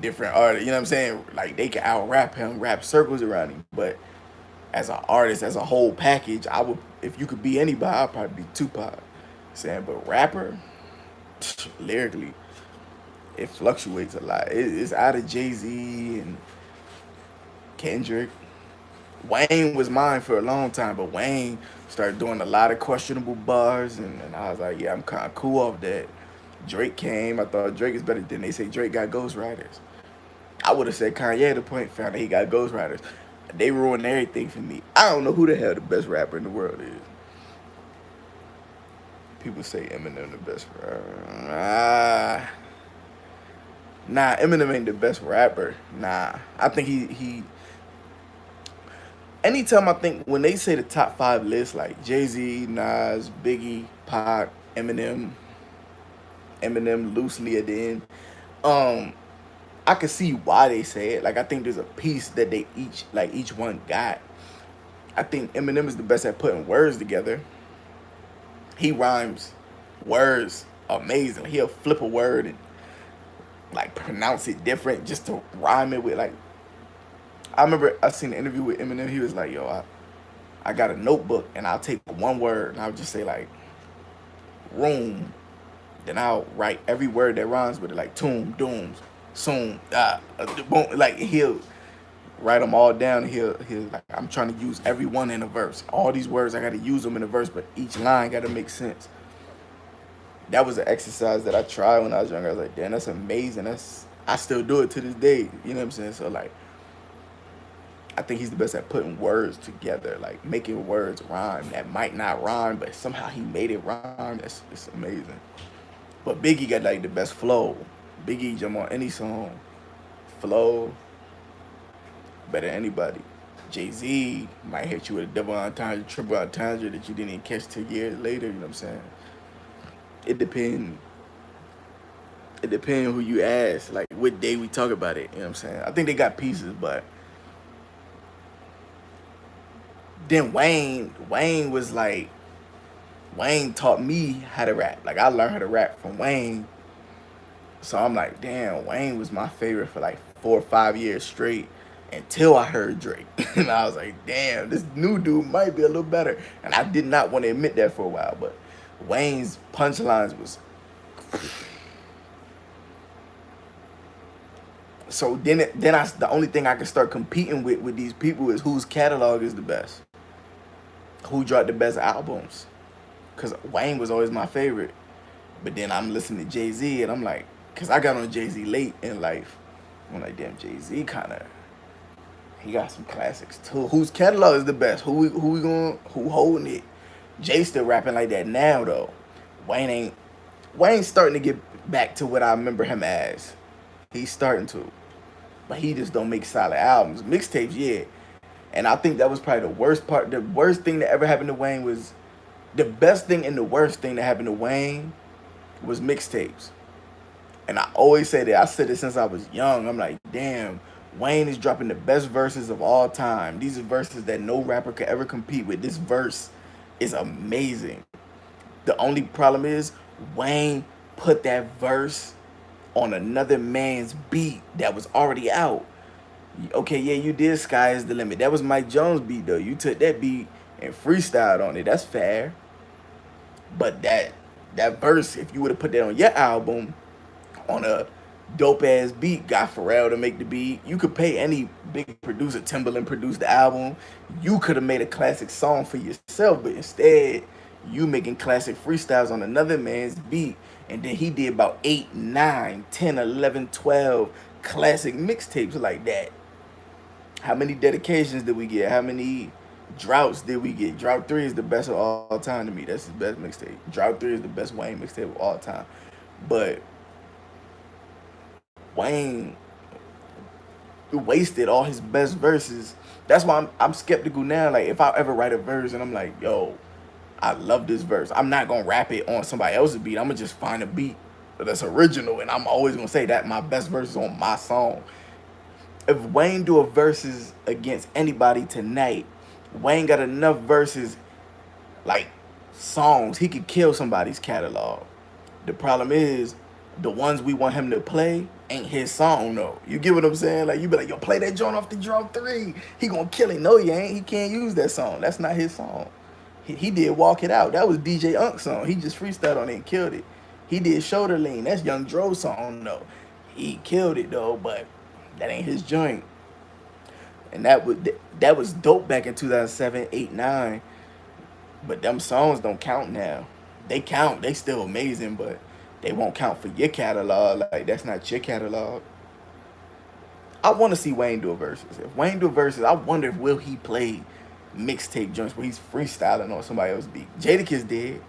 different artists. You know what I'm saying? Like they can out rap him, rap circles around him. But as an artist, as a whole package, I would if you could be anybody, I'd probably be Tupac. Saying, but rapper, lyrically, it fluctuates a lot. It's out of Jay Z and Kendrick. Wayne was mine for a long time, but Wayne started doing a lot of questionable bars, and I was like, yeah, I'm kind of cool off that. Drake came. I thought Drake is better than they say Drake got ghostwriters. I would have said Kanye at the point, found out he got ghostwriters. They ruined everything for me. I don't know who the hell the best rapper in the world is. People say Eminem the best rapper. Nah, Eminem ain't the best rapper. Nah, I think he. Anytime I think when they say the top 5 list, like Jay Z, Nas, Biggie, Pac, Eminem loosely at the end, I can see why they say it. Like I think there's a piece that they each one got. I think Eminem is the best at putting words together. He rhymes words amazing. He'll flip a word and like pronounce it different just to rhyme it with like. I remember I seen an interview with Eminem. He was like, "Yo, I got a notebook and I'll take one word and I'll just say like room, then I'll write every word that rhymes with it, like tomb, dooms, soon, boom. Like he'll write them all down. He'll like I'm trying to use every one in a verse. All these words I got to use them in a verse, but each line got to make sense. That was an exercise that I tried when I was younger. I was like, damn, that's amazing. I still do it to this day. You know what I'm saying? So like, I think he's the best at putting words together, like making words rhyme that might not rhyme, but somehow he made it rhyme. It's amazing. But Biggie got like the best flow. Biggie jump on any song, flow better than anybody. Jay Z might hit you with a double entendre, triple entendre that you didn't even catch 2 years later. You know what I'm saying? It depends. It depends who you ask, like what day we talk about it. You know what I'm saying? I think they got pieces, but then Wayne was like, Wayne taught me how to rap. Like I learned how to rap from Wayne. So I'm like, damn, Wayne was my favorite for like 4 or 5 years straight until I heard Drake. And I was like, damn, this new dude might be a little better. And I did not want to admit that for a while, but Wayne's punchlines was. So then the only thing I can start competing with these people is whose catalog is the best. Who dropped the best albums. Because Wayne was always my favorite. But then I'm listening to Jay-Z and I'm like, because I got on Jay-Z late in life. I'm like, damn, Jay-Z he got some classics too. Whose catalog is the best? Who holding it? Jay still rapping like that now though. Wayne's starting to get back to what I remember him as. He's starting to, but he just don't make solid albums. Mixtapes, yeah. And I think that was probably the worst part. The worst thing that ever happened to Wayne was the best thing and the worst thing that happened to Wayne was mixtapes. And I always say that. I said it since I was young. I'm like, damn, Wayne is dropping the best verses of all time. These are verses that no rapper could ever compete with. This verse is amazing. The only problem is Wayne put that verse on another man's beat that was already out. Okay, yeah, you did Sky is the Limit. That was Mike Jones' beat though. You took that beat and freestyled on it. That's fair. But that verse, if you would have put that on your album, on a dope ass beat, got Pharrell to make the beat. You could pay any big producer, Timbaland produced the album. You could have made a classic song for yourself, but instead, you making classic freestyles on another man's beat. And then he did about 8, 9, 10, 11, 12 classic mixtapes like that. How many dedications did we get? How many droughts did we get? Drought 3 is the best of all time to me. That's his best mixtape. Drought 3 is the best Wayne mixtape of all time. But Wayne wasted all his best verses. That's why I'm skeptical now. Like, if I ever write a verse and I'm like, yo, I love this verse, I'm not gonna rap it on somebody else's beat. I'm gonna just find a beat that's original, and I'm always gonna say that my best verse is on my song. If Wayne do a verses against anybody tonight, Wayne got enough verses, like songs, he could kill somebody's catalog. The problem is, the ones we want him to play ain't his song though. You get what I'm saying? Like, you be like, yo, play that joint off the Drought 3. He gonna kill it. No, he ain't. He can't use that song. That's not his song. He did Walk It Out. That was DJ Unk's song. He just freestyled on it and killed it. He did Shoulder Lean. That's Young Dro's song though. He killed it though, but that ain't his joint. And that was dope back in 2007, 8, 9. But them songs don't count now. They count. They still amazing, but they won't count for your catalog. Like, that's not your catalog. I want to see Wayne do a verses. If Wayne do a verses, I wonder if will he play mixtape joints where he's freestyling on somebody else's beat. Jadakiss did.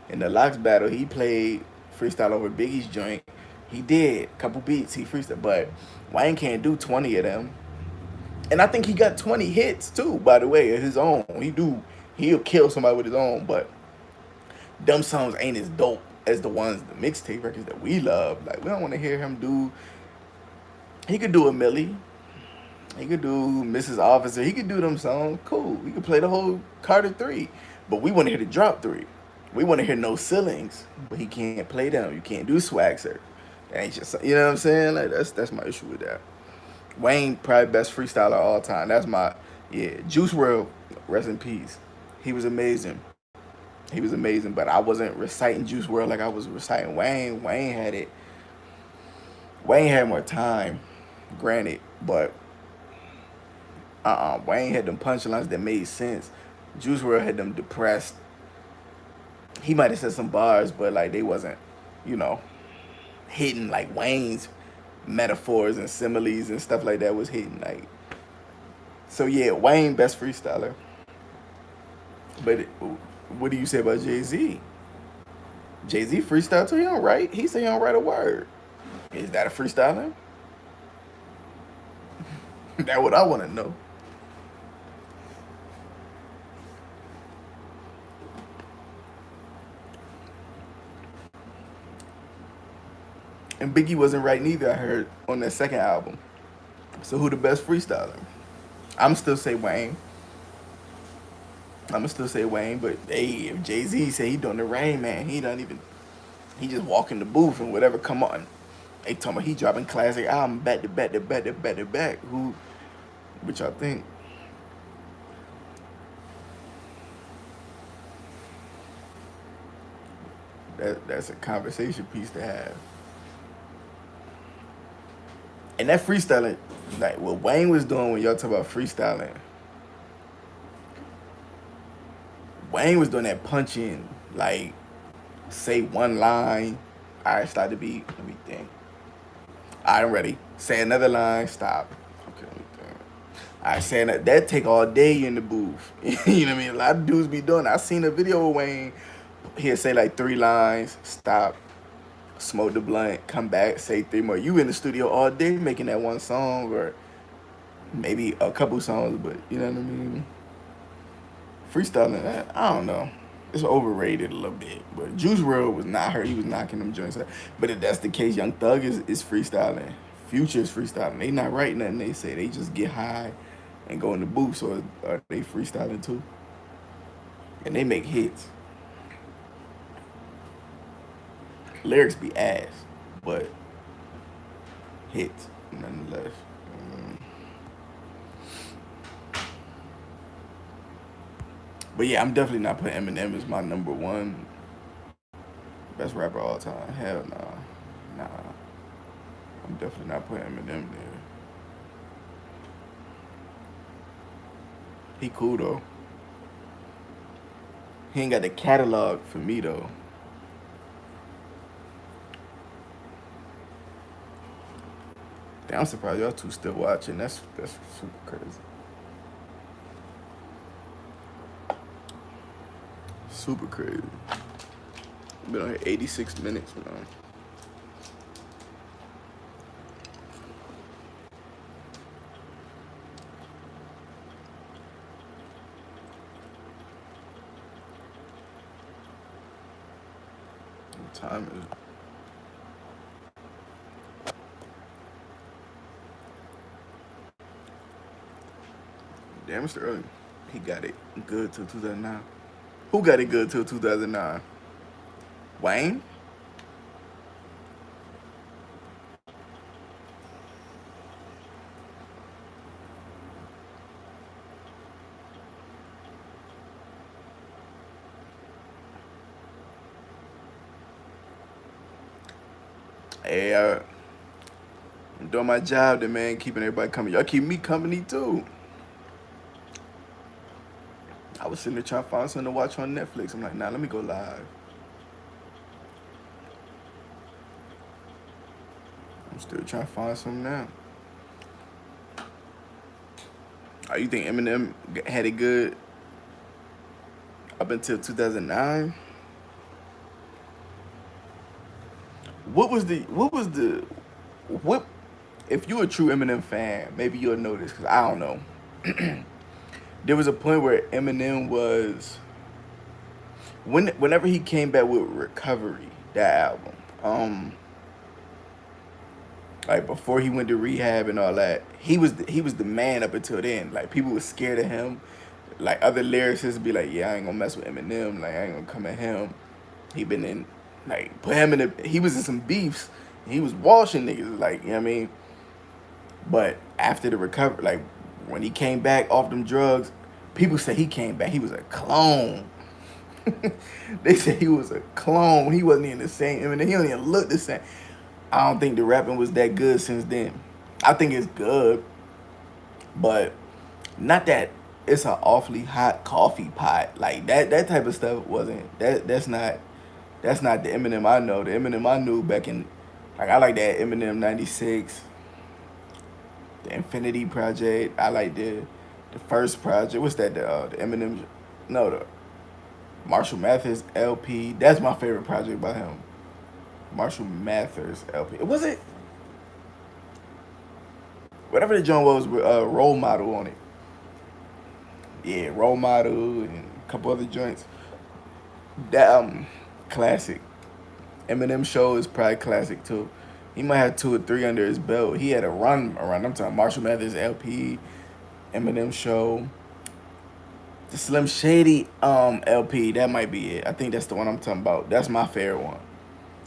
In the Locks battle, he played freestyle over Biggie's joint. He did a couple beats. He freestyled, but Wayne can't do 20 of them. And I think he got 20 hits too, by the way, of his own. He'll kill somebody with his own, but them songs ain't as dope as the ones, the mixtape records that we love. Like, we don't want to hear him do. He could do a Millie. He could do Mrs. Officer. He could do them songs. Cool. We could play the whole Carter 3. But we want to hear the Drop 3. We want to hear No Ceilings. But he can't play them. You can't do Swagster. That ain't just, you know what I'm saying? Like, that's my issue with that. Wayne, probably best freestyler of all time. That's my, yeah. Juice WRLD, rest in peace. He was amazing. He was amazing, but I wasn't reciting Juice WRLD like I was reciting Wayne. Wayne had it. Wayne had more time, granted, but Wayne had them punchlines that made sense. Juice WRLD had them depressed. He might have said some bars, but like they wasn't, you know, hitting like Wayne's metaphors and similes and stuff like that was hitting. Like, so yeah, Wayne best freestyler. But what do you say about Jay-Z? Jay-Z freestyle too? He don't write. He say he don't write a word. Is that a freestyler? That's what I want to know. And Biggie wasn't writing either, I heard, on that second album. So who the best freestyler? I'm still say Wayne. I'ma still say Wayne, but hey, if Jay-Z say he doing the Rain Man, he don't even, he just walk in the booth and whatever come on. They talking about he dropping classic album back to back to back to back to back. Which I think. That's a conversation piece to have. And that freestyling, like what Wayne was doing when y'all talk about freestyling, Wayne was doing that punching, like, say one line. All right, start the beat. Let me think. All right, I'm ready. Say another line. Stop. Okay, let me think. All right, saying that take all day in the booth. You know what I mean? A lot of dudes be doing that. I seen a video of Wayne. He'll say like 3 lines. Stop. smoke the blunt, come back, say three more. You in the studio all day making that one song or maybe a couple songs, but you know what I mean? Freestyling, I don't know. It's overrated a little bit, but Juice WRLD was not hurt. He was knocking them joints out. But if that's the case, Young Thug is freestyling. Future is freestyling. They not writing nothing. They say they just get high and go in the booth. So are they freestyling too? And they make hits. Lyrics be ass, but hits nonetheless. Mm. But yeah, I'm definitely not putting Eminem as my number one best rapper of all time. Hell nah. Nah. I'm definitely not putting Eminem there. He cool though. He ain't got the catalog for me though. Damn, I'm surprised y'all two still watching. That's super crazy. Super crazy. Been on here 86 minutes, man. What time is it? Damn, it's early. He got it good till 2009. Who got it good till 2009? Wayne? Hey, I'm doing my job then, man, keeping everybody coming. Y'all keep me company too. I was sitting there trying to find something to watch on Netflix. I'm like, nah, let me go live. I'm still trying to find something now. Oh, you think Eminem had it good up until 2009? What if you a true Eminem fan, maybe you'll know this, because I don't know. There was a point where Eminem was whenever he came back with Recovery, that album, like before he went to rehab and all that, he was the man up until then. Like people were scared of him. Like other lyricists be like, yeah, I ain't gonna mess with Eminem. Like I ain't gonna come at him. He been in like put him in he was in some beefs. He was washing niggas. Like you know what I mean. But after the recovery, like when he came back off them drugs, people say he came back. He was a clone. They said he was a clone. He wasn't even the same. I mean, he don't even look the same. I don't think the rapping was that good since then. I think it's good, but not that it's an awfully hot coffee pot. Like that type of stuff wasn't that's not the Eminem I know. The Eminem I knew back in like I like that Eminem 96, the Infinity Project. I like the first project. What's that? The Eminem no the Marshall Mathers LP. That's my favorite project by him. Marshall Mathers LP. Was it whatever the joint was with Role Model on it? Yeah, Role Model and a couple other joints. That classic. Eminem show is probably classic too. He might have two or three under his belt. He had a run around. I'm talking Marshall Mathers LP, Eminem show, the Slim Shady LP. That might be it. I think that's the one I'm talking about. That's my favorite one.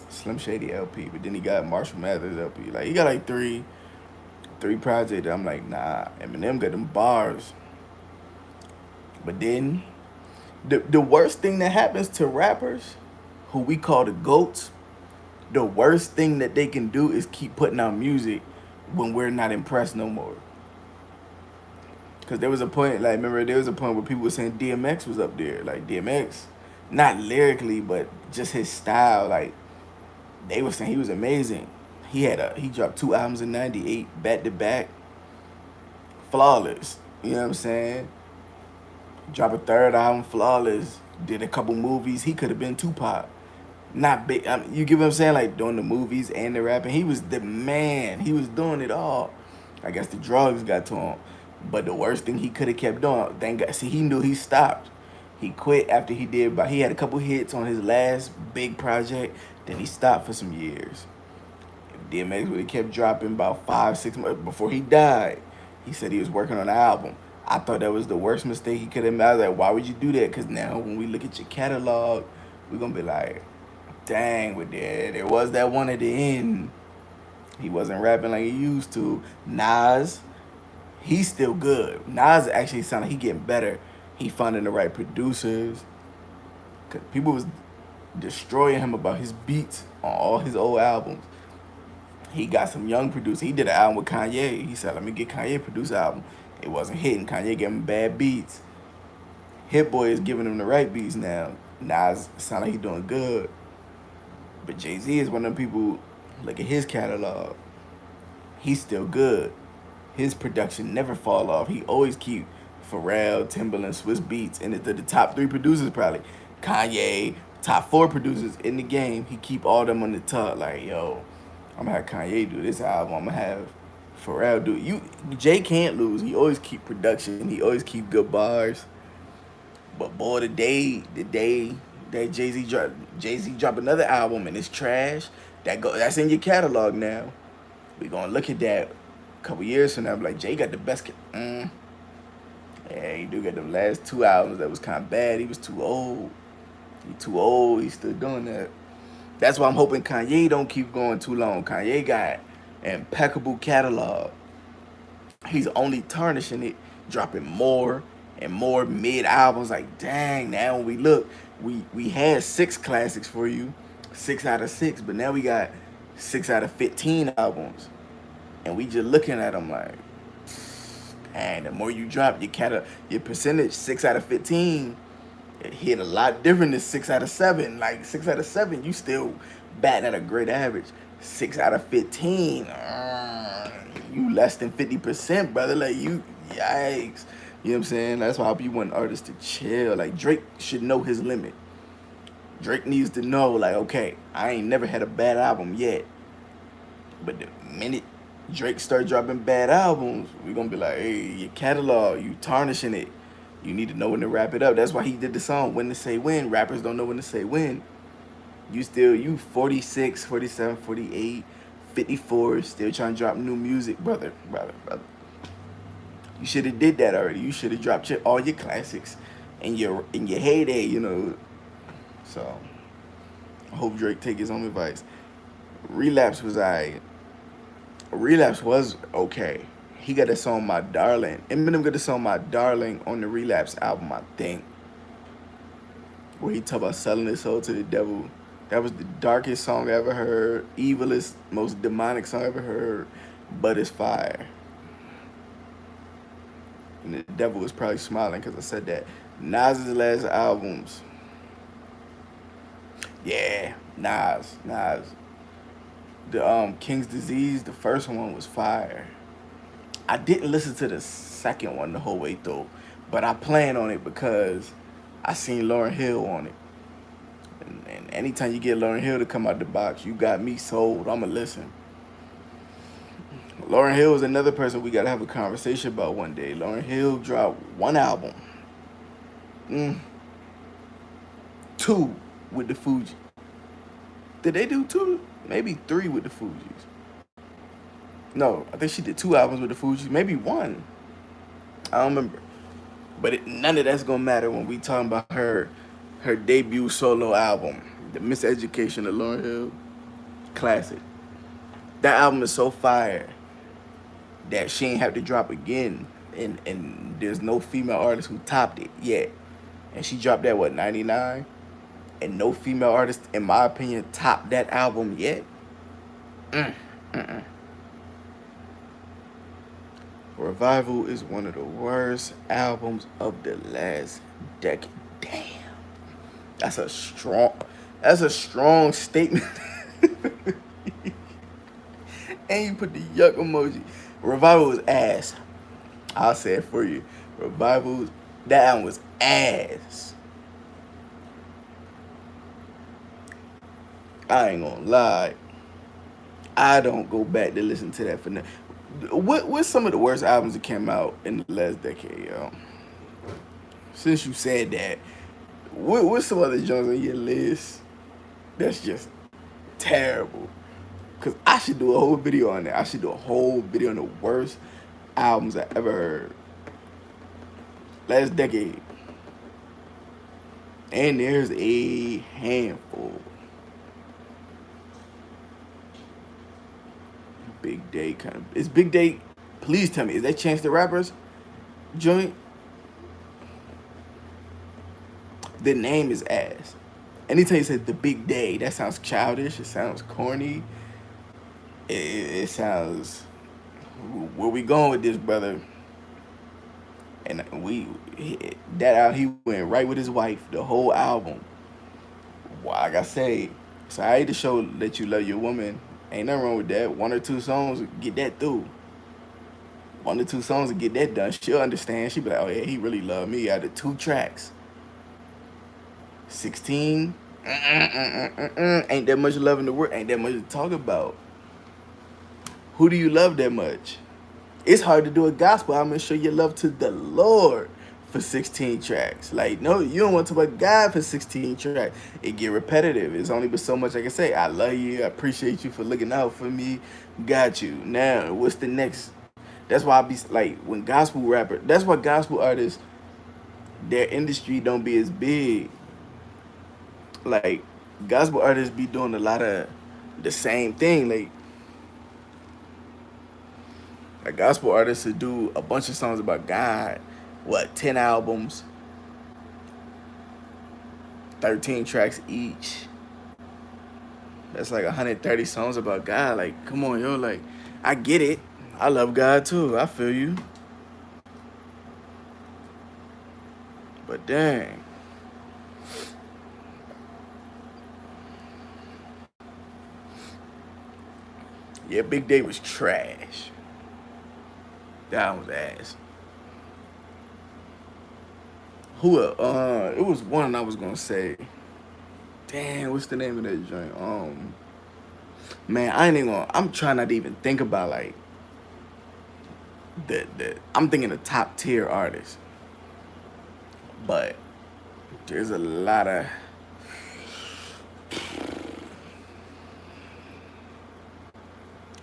Slim Shady LP. But then he got Marshall Mathers LP. Like he got like three projects. I'm like, nah, Eminem got them bars. But then the worst thing that happens to rappers, who we call the GOATs, the worst thing that they can do is keep putting out music when we're not impressed no more. Cause there was a point, like remember there was a point where people were saying DMX was up there. Like DMX, not lyrically, but just his style. Like they were saying he was amazing. He dropped 2 albums in '98 back to back, flawless. You know what I'm saying? Drop a third album, flawless. Did a couple movies. He could have been Tupac. Not big. You get what I'm saying? Like doing the movies and the rapping. He was the man. He was doing it all. I guess the drugs got to him. But the worst thing he could have kept doing, thank God. See, he knew he stopped. He quit after he did, but he had a couple hits on his last big project. Then he stopped for some years. DMX would have kept dropping about 5, 6 months before he died. He said he was working on an album. I thought that was the worst mistake he could have made. I was like, why would you do that? Because now when we look at your catalog, we're gonna be like, dang, with that, there was that one at the end. He wasn't rapping like he used to. Nas, he's still good. Nas actually sound like he getting better. He finding the right producers. Cause people was destroying him about his beats on all his old albums. He got some young producers. He did an album with Kanye. He said, let me get Kanye produce album. It wasn't hitting. Kanye gave him bad beats. Hit Boy is giving him the right beats now. Nas sound like he doing good. But Jay-Z is one of them people, look at his catalog. He's still good. His production never fall off. He always keep Pharrell, Timbaland, Swiss Beats, and the top 3 producers probably. Kanye, top 4 producers in the game. He keep all them on the top. Like, yo, I'm gonna have Kanye do this album. I'm gonna have Pharrell do it. Jay can't lose. He always keep production. He always keep good bars. But boy, the day that Jay Z drop another album and it's trash, that's in your catalog now. We gonna look at that a couple years from now. Be like, Jay got the best. Yeah, he do got the last 2 albums that was kind of bad. He was too old. He too old. He's still doing that. That's why I'm hoping Kanye don't keep going too long. Kanye got an impeccable catalog. He's only tarnishing it, dropping more and more mid albums. Like, dang, now when we look, we had 6 classics for you, 6 out of 6, but now we got 6 out of 15 albums. And we just looking at them like, dang, the more you drop, your percentage, 6 out of 15, it hit a lot different than 6 out of 7. Like 6 out of 7, you still batting at a great average. 6 out of 15, you less than 50%, brother. Like you, yikes. You know what I'm saying? That's why I be wanting artists to chill. Like Drake should know his limit. Drake needs to know, like, okay, I ain't never had a bad album yet. But the minute Drake start dropping bad albums, we gonna be like, hey, your catalog, you tarnishing it. You need to know when to wrap it up. That's why he did the song, When to Say When. Rappers don't know when to say when. You 46, 47, 48, 54, still trying to drop new music, brother. You should have did that already. You should have dropped all your classics in your heyday, you know. So I hope Drake take his own advice. Relapse was Relapse was okay. He got a song My Darling. Eminem got a song My Darling on the Relapse album, I think. Where he talk about selling his soul to the devil. That was the darkest song I ever heard. Evilest, most demonic song I ever heard. But it's fire. And the devil was probably smiling because I said that. Nas's last albums. Yeah, Nas. The King's Disease, the first one was fire. I didn't listen to the second one the whole way through, but I plan on it because I seen Lauryn Hill on it. And anytime you get Lauryn Hill to come out the box, you got me sold. I'ma listen. Lauryn Hill is another person we gotta have a conversation about one day. Lauryn Hill dropped 1 album. 2 with the Fuji. Did they do 2? Maybe 3 with the Fugees. No, I think she did 2 albums with the Fugees. Maybe 1. I don't remember. But none of that's gonna matter when we talking about her debut solo album, The Miseducation of Lauryn Hill. Classic. That album is so fire that she ain't have to drop again. And there's no female artist who topped it yet. And she dropped that, what, 99? And no female artist, in my opinion, topped that album yet. Revival is one of the worst albums of the last decade. Damn. That's a strong statement. And you put the yuck emoji. Revival was ass. I'll say it for you. That album was ass. I ain't gonna lie. I don't go back to listen to that for now. What's some of the worst albums that came out in the last decade, yo? Since you said that, what's some other genres on your list that's just terrible? Cause I should do a whole video on that. I should do a whole video on the worst albums I ever heard last decade. And there's a handful. Big Day kind of. Is Big Day? Please tell me, is that Chance the Rapper's joint? The name is ass. Anytime you say the Big Day, that sounds childish. It sounds corny. It sounds. Where we going with this, brother? And that out he went right with his wife. The whole album. Well, like I say, it's alright to show that you love your woman. Ain't nothing wrong with that. One or two songs, get that through. One or two songs to get that done. She'll understand. She'll be like, oh yeah, he really loved me out of 2 tracks. 16, ain't that much love in the world. Ain't that much to talk about. Who do you love that much? It's hard to do a gospel. I'm gonna show your love to the Lord for 16 tracks. Like, no, you don't want to talk about God for 16 tracks. It get repetitive. It's only but so much I can say. I love you. I appreciate you for looking out for me. Got you. Now, what's the next? That's why I be like, when gospel rapper. That's why gospel artists, their industry don't be as big. Like, gospel artists be doing a lot of the same thing. Like gospel artists would do a bunch of songs about God. What, 10 albums, 13 tracks each. That's like 130 songs about God. Like, come on, yo. Like, I get it. I love God too. I feel you. But dang. Yeah, Big Day was trash. That was ass. Who it was one I was gonna say. Damn, what's the name of that joint? Man, I ain't even gonna. I'm trying not to even think about like the. I'm thinking the top tier artists, but there's a lot of.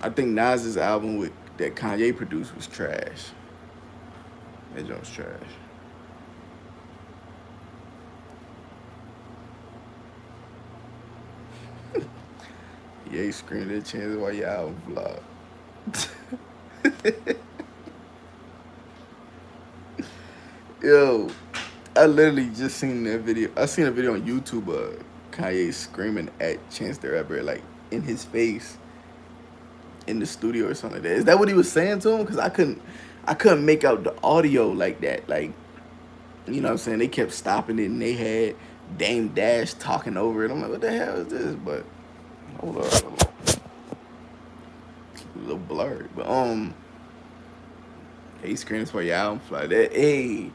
I think Nas's album with that Kanye produced was trash. That joint was trash. Yeah, he screamed at chances while your album flopped. Yo, I literally just seen that video. I seen a video on YouTube of Kanye screaming at Chance the Rapper, like in his face in the studio or something like that. Is that what he was saying to him? Because I couldn't make out the audio like that. Like, you know what I'm saying? They kept stopping it and they had Dame Dash talking over it. I'm like, what the hell is this? But hold on. A little blurred. But he screams for your album fly. That hey,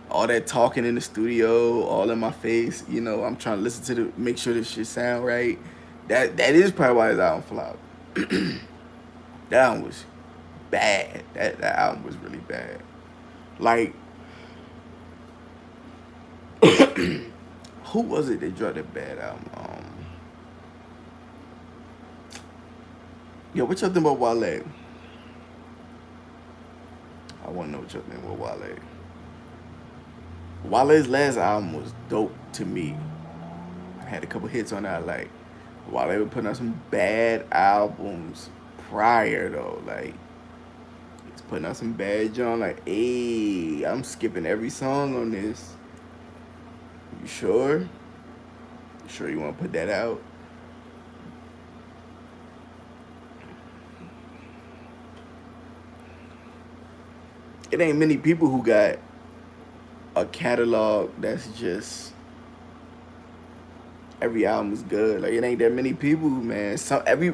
all that talking in the studio, all in my face. You know, I'm trying to listen to make sure this shit sound right. That is probably why his album flopped. That album was bad. That album was really bad. Like, who was it that dropped that bad album? Yo, what y'all think about Wale? I want to know what y'all think about Wale. Wale's last album was dope to me. I had a couple hits on that. Like, Wale was putting out some bad albums prior though. Like, he's putting out some bad John. Like, hey, I'm skipping every song on this. You sure? You sure you want to put that out? It ain't many people who got a catalog that's just every album is good. Like, it ain't that many people, man. Some every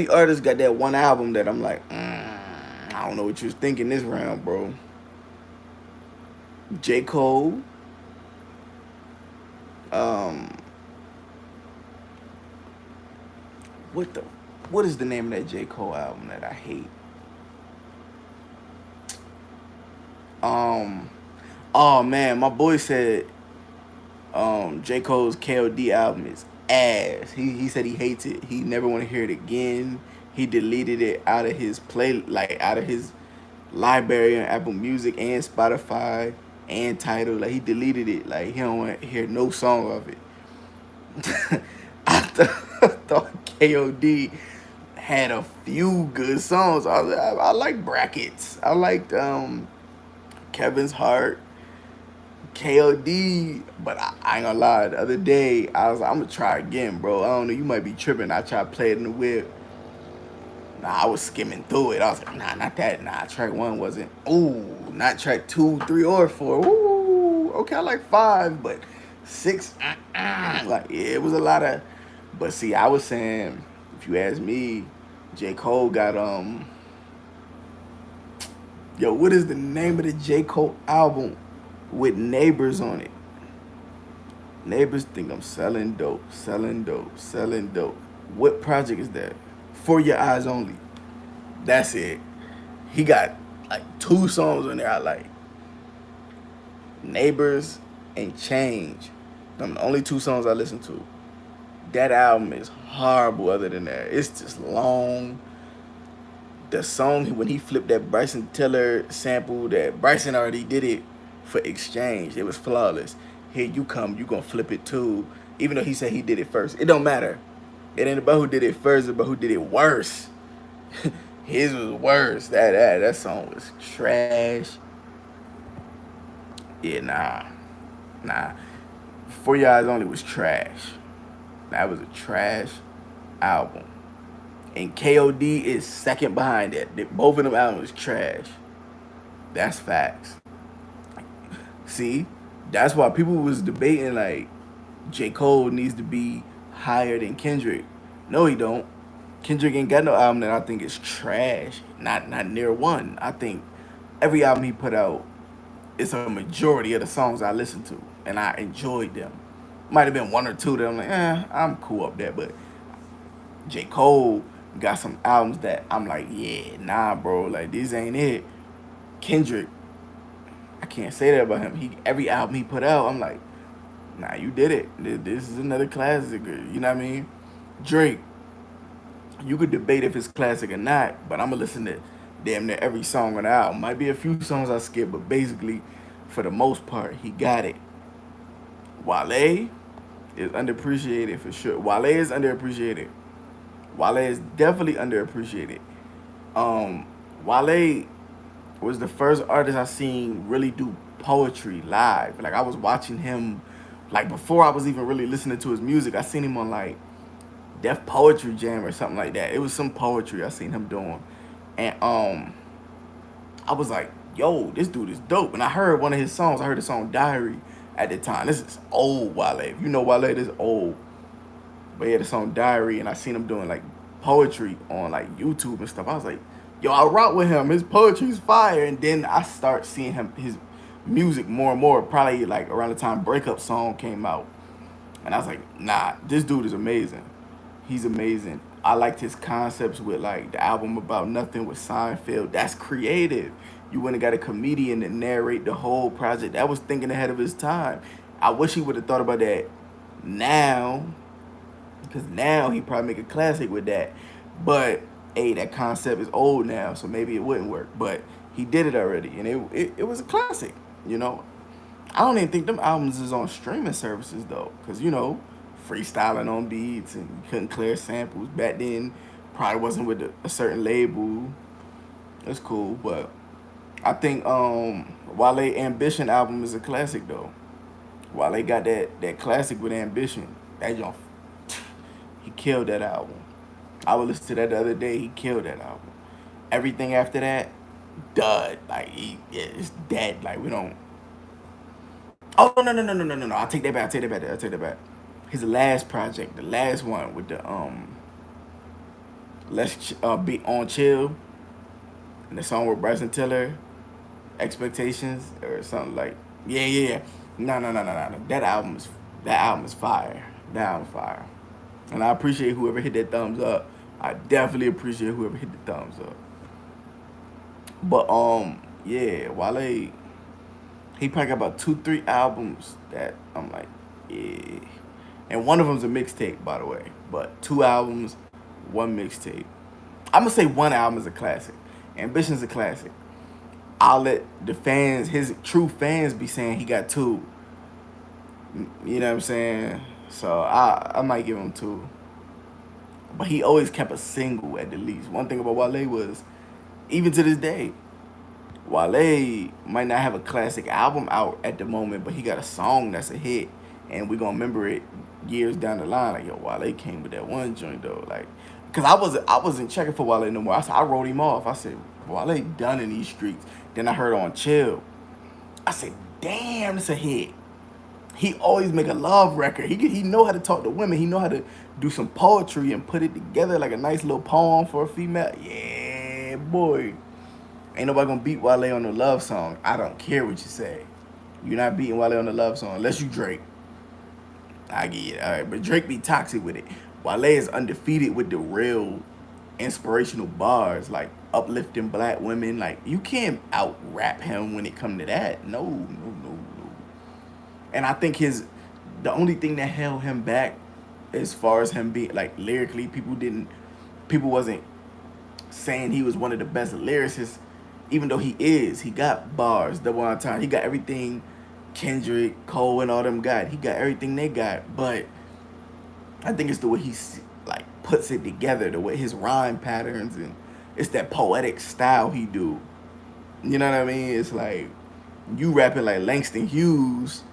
artist got that one album that I'm like, I don't know what you was thinking this round, bro. J. Cole, um, what the what is the name of that J. Cole album that I hate? Um oh man, my boy said J. Cole's KOD album is ass. He said he hates it. He never want to hear it again. He deleted it out of his out of his library on Apple Music and Spotify and Tidal. Like he deleted it. Like he don't want to hear no song of it. I thought KOD had a few good songs. I like Brackets. I liked Kevin's Heart. KOD, but I ain't gonna lie. The other day, I was like, I'm gonna try again, bro. I don't know, you might be tripping. I tried to play it in the whip. Nah, I was skimming through it. I was like, nah, not that. Nah, track one wasn't. Ooh, not track two, three, or four. Ooh, okay, I like five, but six, like, yeah, it was a lot of. But see, I was saying, if you ask me, J. Cole got, yo, what is the name of the J. Cole album with Neighbors on it? Neighbors think I'm selling dope, selling dope, selling dope. What project is that? For Your Eyes Only. That's it. He got like two songs on there I like. Neighbors and Change. Them the only two songs I listen to. That album is horrible other than that. It's just long. The song when he flipped that Bryson Tiller sample, that Bryson already did it for Exchange. It was flawless. Here you come, you gonna flip it too. Even though he said he did it first. It don't matter. It ain't about who did it first, it's about who did it worse. His was worse. That song was trash. Yeah, nah. For Your Eyes Only was trash. That was a trash album. And KOD is second behind it. Both of them albums trash. That's facts. See, that's why people was debating like J. Cole needs to be higher than Kendrick. No, he don't. Kendrick ain't got no album that I think is trash. Not near one. I think every album he put out is a majority of the songs I listened to, and I enjoyed them. Might have been one or two that I'm like, I'm cool up there, but J. Cole got some albums that I'm like, yeah, nah, bro, like this ain't it. Kendrick, I can't say that about him. Every album he put out, I'm like, nah, you did it. This is another classic. You know what I mean? Drake, you could debate if it's classic or not, but I'm gonna listen to damn near every song on the album. Might be a few songs I skip, but basically, for the most part, he got it. Wale is underappreciated for sure. Wale is underappreciated. Wale is definitely underappreciated. Wale was the first artist I seen really do poetry live. Like I was watching him, like before I was even really listening to his music. I seen him on like Def Poetry Jam or something like that. It was some poetry I seen him doing, and I was like, yo, this dude is dope. And I heard one of his songs. I heard the song Diary at the time. This is old Wale. If you know Wale, this is old. But he had the song Diary, and I seen him doing like poetry on like YouTube and stuff. I was like, yo, I rock with him. His poetry's fire. And then I start seeing his music more and more. Probably like around the time Breakup Song came out. And I was like, nah, this dude is amazing. He's amazing. I liked his concepts with like the album About Nothing with Seinfeld. That's creative. You went and got a comedian to narrate the whole project. That was thinking ahead of his time. I wish he would have thought about that now, because now he probably make a classic with that. But hey, that concept is old now, so maybe it wouldn't work. But he did it already, and it was a classic. You know, I don't even think them albums is on streaming services though, because you know, freestyling on beats and you couldn't clear samples back then. Probably wasn't with a certain label. It's cool, but I think Wale Ambition album is a classic though. Wale got that classic with Ambition. That joint, he killed that album. I would listen to that the other day. He killed that album. Everything after that, dud. Like yeah, it's dead. Like we don't. Oh no! I take that back. I take that back. His last project, the last one with the Let's Be On Chill, and the song with Bryson Tiller, Expectations or something like. Yeah. No. That album is fire. That album's fire. And I appreciate whoever hit that thumbs up. I definitely appreciate whoever hit the thumbs up. But yeah, Wale, he probably got about 2, 3 albums that I'm like, yeah. And one of them's a mixtape, by the way. But 2 albums, one mixtape. I'm gonna say one album is a classic. Ambition's a classic. I'll let the fans, his true fans, be saying he got two. You know what I'm saying? So I might give him two. But he always kept a single at the least. One thing about Wale was, even to this day, Wale might not have a classic album out at the moment, but he got a song that's a hit, and we gonna remember it years down the line. Like, yo, Wale came with that one joint though. Like, cause I wasn't checking for Wale no more. I wrote him off. I said, Wale done in these streets. Then I heard on Chill. I said, damn, it's a hit. He always make a love record. He know how to talk to women. He know how to do some poetry and put it together like a nice little poem for a female. Yeah, boy. Ain't nobody gonna beat Wale on a love song. I don't care what you say. You're not beating Wale on a love song unless you Drake. I get it. All right, but Drake be toxic with it. Wale is undefeated with the real inspirational bars, like uplifting black women. Like, you can't out rap him when it come to that. No, no, no, no. And I think the only thing that held him back, as far as him being like lyrically, people wasn't saying he was one of the best lyricists, even though he is. He got bars, double entendre. He got everything Kendrick, Cole, and all them got. He got everything they got. But I think it's the way he like puts it together, the way his rhyme patterns, and it's that poetic style he do. You know what I mean? It's like you rapping like Langston Hughes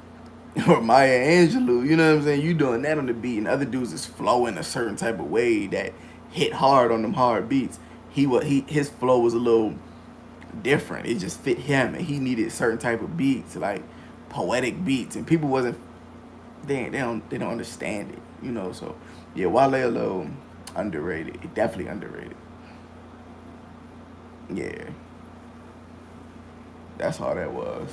or Maya Angelou. You know what I'm saying? You doing that on the beat, and other dudes is flowing a certain type of way that hit hard on them hard beats. His flow was a little different. It just fit him, and he needed certain type of beats, like poetic beats, and people wasn't they don't understand it, you know. So yeah, Wale a little underrated. Definitely underrated. Yeah, that's all that was.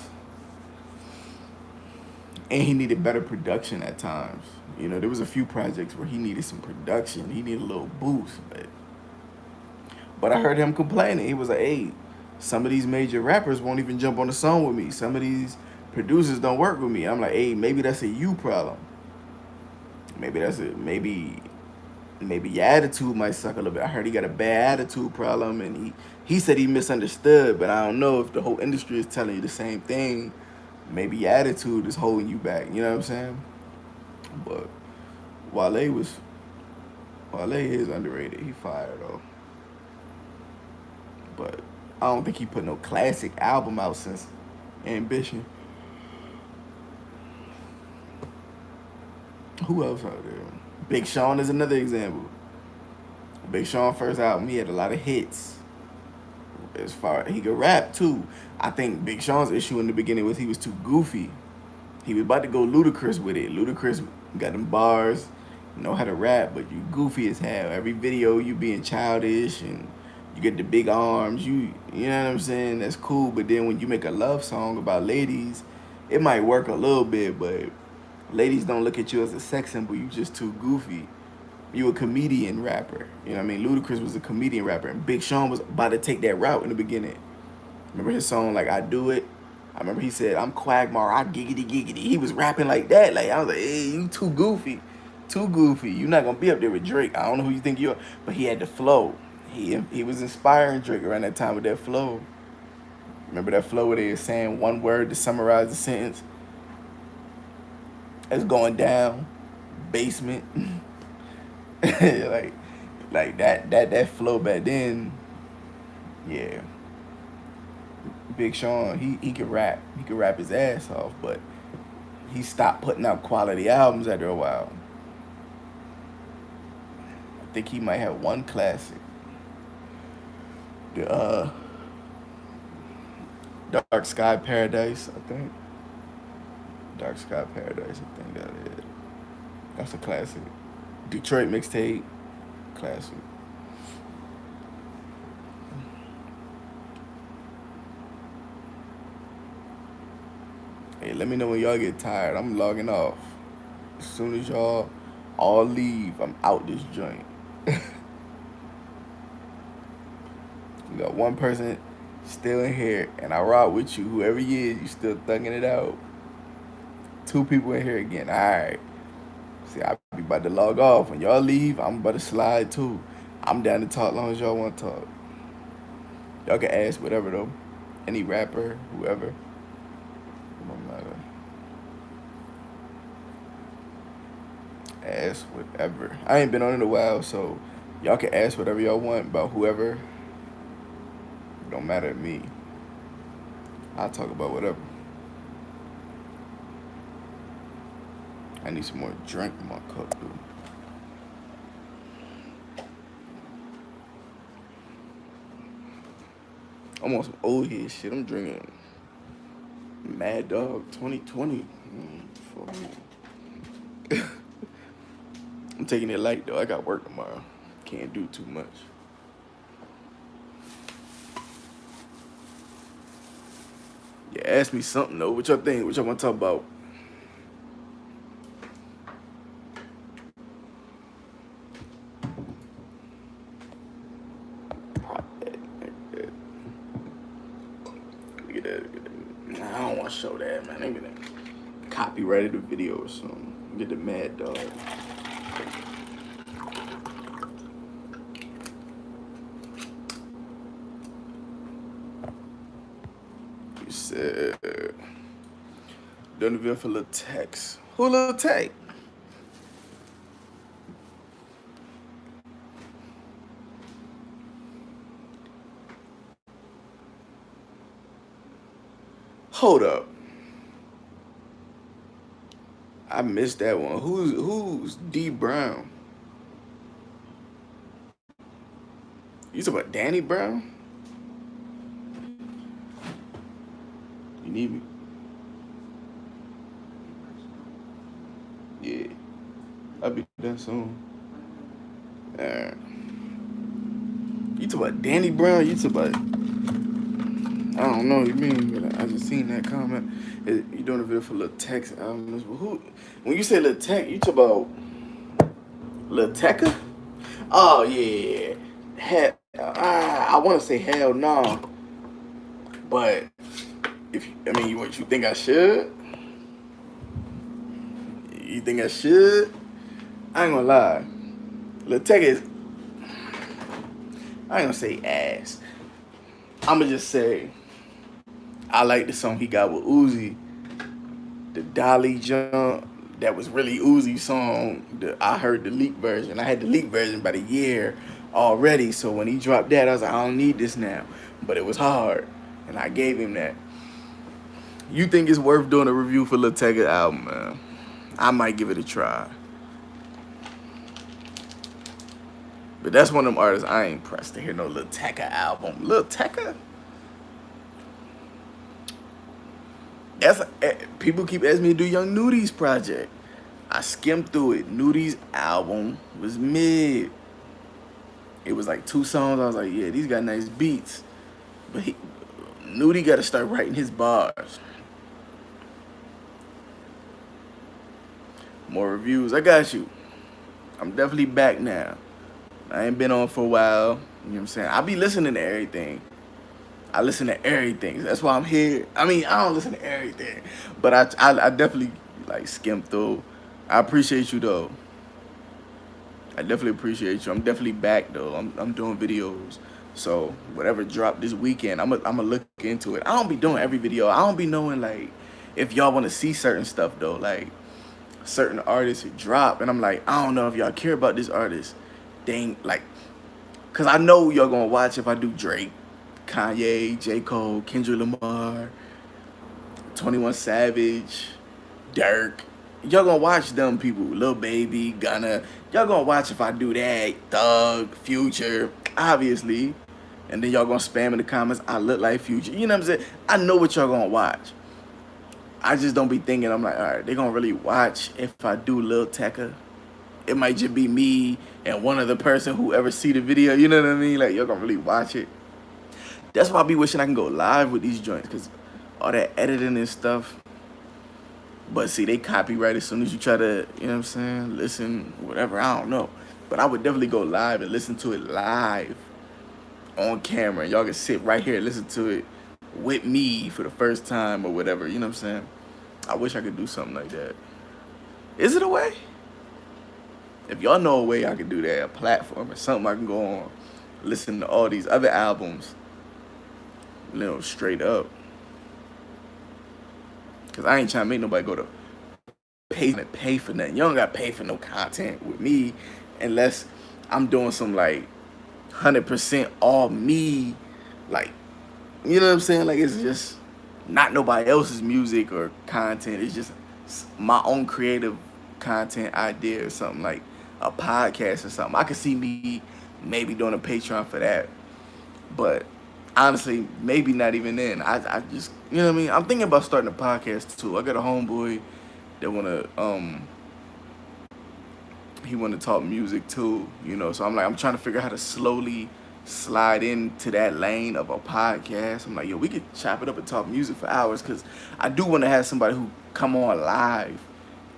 And he needed better production at times. You know, there was a few projects where he needed some production. He needed a little boost, but I heard him complaining. He was like, "Hey, some of these major rappers won't even jump on the song with me. Some of these producers don't work with me." I'm like, "Hey, maybe that's a you problem. Maybe your attitude might suck a little bit." I heard he got a bad attitude problem, and he said he misunderstood, but I don't know if the whole industry is telling you the same thing. Maybe your attitude is holding you back. You know what I'm saying? But Wale was Wale is underrated. He fired though, but I don't think he put no classic album out since Ambition. Who else out there? Big Sean is another example. Big Sean first album, he had a lot of hits. As far he could rap too. I think Big Sean's issue in the beginning was he was too goofy. He was about to go ludicrous with it. Ludacris got them bars, know how to rap, but you goofy as hell. Every video you being childish and you get the big arms. You know what I'm saying? That's cool. But then when you make a love song about ladies, it might work a little bit, but ladies don't look at you as a sex symbol. You just too goofy. You a comedian rapper. You know what I mean? Ludacris was a comedian rapper, and Big Sean was about to take that route in the beginning. Remember his song like "I Do It"? I remember he said, "I'm Quagmire, I giggity giggity." He was rapping like that. Like, I was like, "Hey, you too goofy, too goofy. You're not gonna be up there with Drake. I don't know who you think you are." But he had the flow. He was inspiring Drake around that time with that flow. Remember that flow where they were saying one word to summarize the sentence? It's going down, basement. like that flow back then. Yeah. Big Sean, he could rap. He could rap his ass off, but he stopped putting out quality albums after a while. I think he might have one classic. The Dark Sky Paradise, I think. Dark Sky Paradise, I think that is. That's a classic. Detroit mixtape, classic. Hey, let me know when y'all get tired. I'm logging off. As soon as y'all all leave, I'm out this joint. You got one person still in here, and I rock with you. Whoever you is, you still thugging it out. Two people in here again. All right. See, I be about to log off. When y'all leave, I'm about to slide too. I'm down to talk as long as y'all want to talk. Y'all can ask whatever though. Any rapper, whoever. It don't matter. Ask whatever. I ain't been on in a while, so y'all can ask whatever y'all want about whoever. It don't matter to me. I'll talk about whatever. I need some more drink in my cup, dude. I'm on some old head shit. I'm drinking Mad Dog 2020. I'm taking it light though. I got work tomorrow. Can't do too much. Yeah, ask me something though. What y'all think? What y'all want to talk about? Look at that. Nah, I don't want to show that, man. They gonna copyrighted the video or something. Get the Mad Dog. You said done the video for Lil Tex. Who Lil Tex? Hold up. I missed that one. Who's D Brown? You talking about Danny Brown? You need me? Yeah. I'll be done soon. You talking about Danny Brown? You talking about... I don't know what you mean, but I just seen that comment. You doing a video for Lil Tex album. Who? When you say Lil Tex, you talk about Lil Tecca? Oh yeah. I want to say hell no, but what you think I should? You think I should? I ain't gonna lie. Lil Tecca is... I ain't gonna say ass. I'ma just say I like the song he got with Uzi, the Dolly Jump. That was really Uzi's song. I heard the leak version. I had the leak version about a year already. So when he dropped that, I was like, I don't need this now. But it was hard, and I gave him that. You think it's worth doing a review for Lil Tecca's album, man? I might give it a try. But that's one of them artists I ain't pressed to hear no Lil Tecca album. Lil Tecca? People keep asking me to do Young Nudi's project. I skimmed through it. Nudi's album was mid. It was like 2 songs. I was like, yeah, these got nice beats. But Nudi got to start writing his bars. More reviews. I got you. I'm definitely back now. I ain't been on for a while. You know what I'm saying? I be listening to everything. I listen to everything. That's why I'm here. I mean, I don't listen to everything, but I definitely like skim through. I appreciate you though. I definitely appreciate you. I'm definitely back though. I'm doing videos. So whatever dropped this weekend, I'm gonna look into it. I don't be doing every video. I don't be knowing like if y'all want to see certain stuff though, like certain artists who drop, and I'm like, I don't know if y'all care about this artist. Dang, like, cause I know y'all gonna watch if I do Drake, Kanye, J. Cole, Kendrick Lamar, 21 Savage, Dirk. Y'all gonna watch them people, Lil Baby, Gunna. Y'all gonna watch if I do that, Thug, Future, obviously. And then y'all gonna spam in the comments, I look like Future. You know what I'm saying? I know what y'all gonna watch. I just don't be thinking, I'm like, all right, they gonna really watch if I do Lil Tecca. It might just be me and one other person who ever see the video. You know what I mean? Like, y'all gonna really watch it. That's why I be wishing I can go live with these joints, because all that editing and stuff, But see, they copyright as soon as you try to, you know what I'm saying, listen, whatever, I don't know. But I would definitely go live and listen to it live on camera. Y'all can sit right here and listen to it with me for the first time or whatever, you know what I'm saying? I wish I could do something like that. Is it a way? If y'all know a way I could do that, a platform or something I can go on, listen to all these other albums, you know, straight up. Cause I ain't trying to make nobody go to pay for nothing. You don't gotta pay for no content with me unless I'm doing some like 100% all me, like, you know what I'm saying? Like it's just not nobody else's music or content. It's just my own creative content idea or something, like a podcast or something. I could see me maybe doing a Patreon for that, but honestly, maybe not even then. I just, you know what I mean? I'm thinking about starting a podcast too. I got a homeboy that he wanna talk music too, you know. So I'm trying to figure out how to slowly slide into that lane of a podcast. I'm like, yo, we could chop it up and talk music for hours, because I do want to have somebody who come on live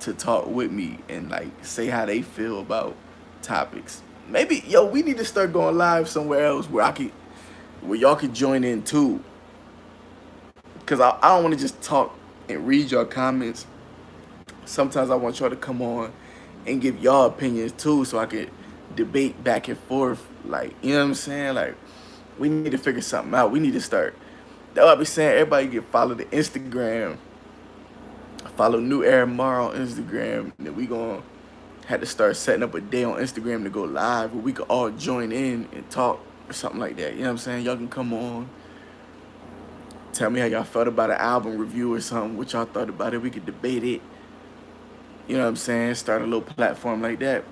to talk with me and like say how they feel about topics. Maybe, yo, we need to start going live somewhere else where y'all could join in too. Cause I don't want to just talk and read your comments. Sometimes I want y'all to come on and give y'all opinions too, so I could debate back and forth. Like, you know what I'm saying? Like, we need to figure something out. We need to start. That's what I be saying. Everybody get follow the Instagram. Follow New Era Mar on Instagram. And then we gonna have to start setting up a day on Instagram to go live where we can all join in and talk or something like that. You know what I'm saying? Y'all can come on. Tell me how y'all felt about an album review or something. What y'all thought about it. We could debate it. You know what I'm saying? Start a little platform like that.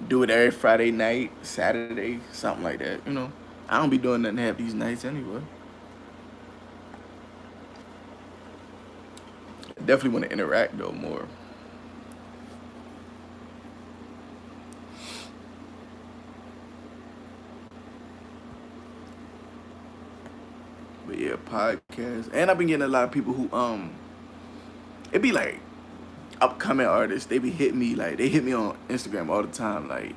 Do it every Friday night, Saturday, something like that. You know, I don't be doing nothing half these nights anyway. I definitely want to interact though more. But yeah, podcast. And I've been getting a lot of people who it be like upcoming artists. They be hitting me, like they hit me on Instagram all the time, like,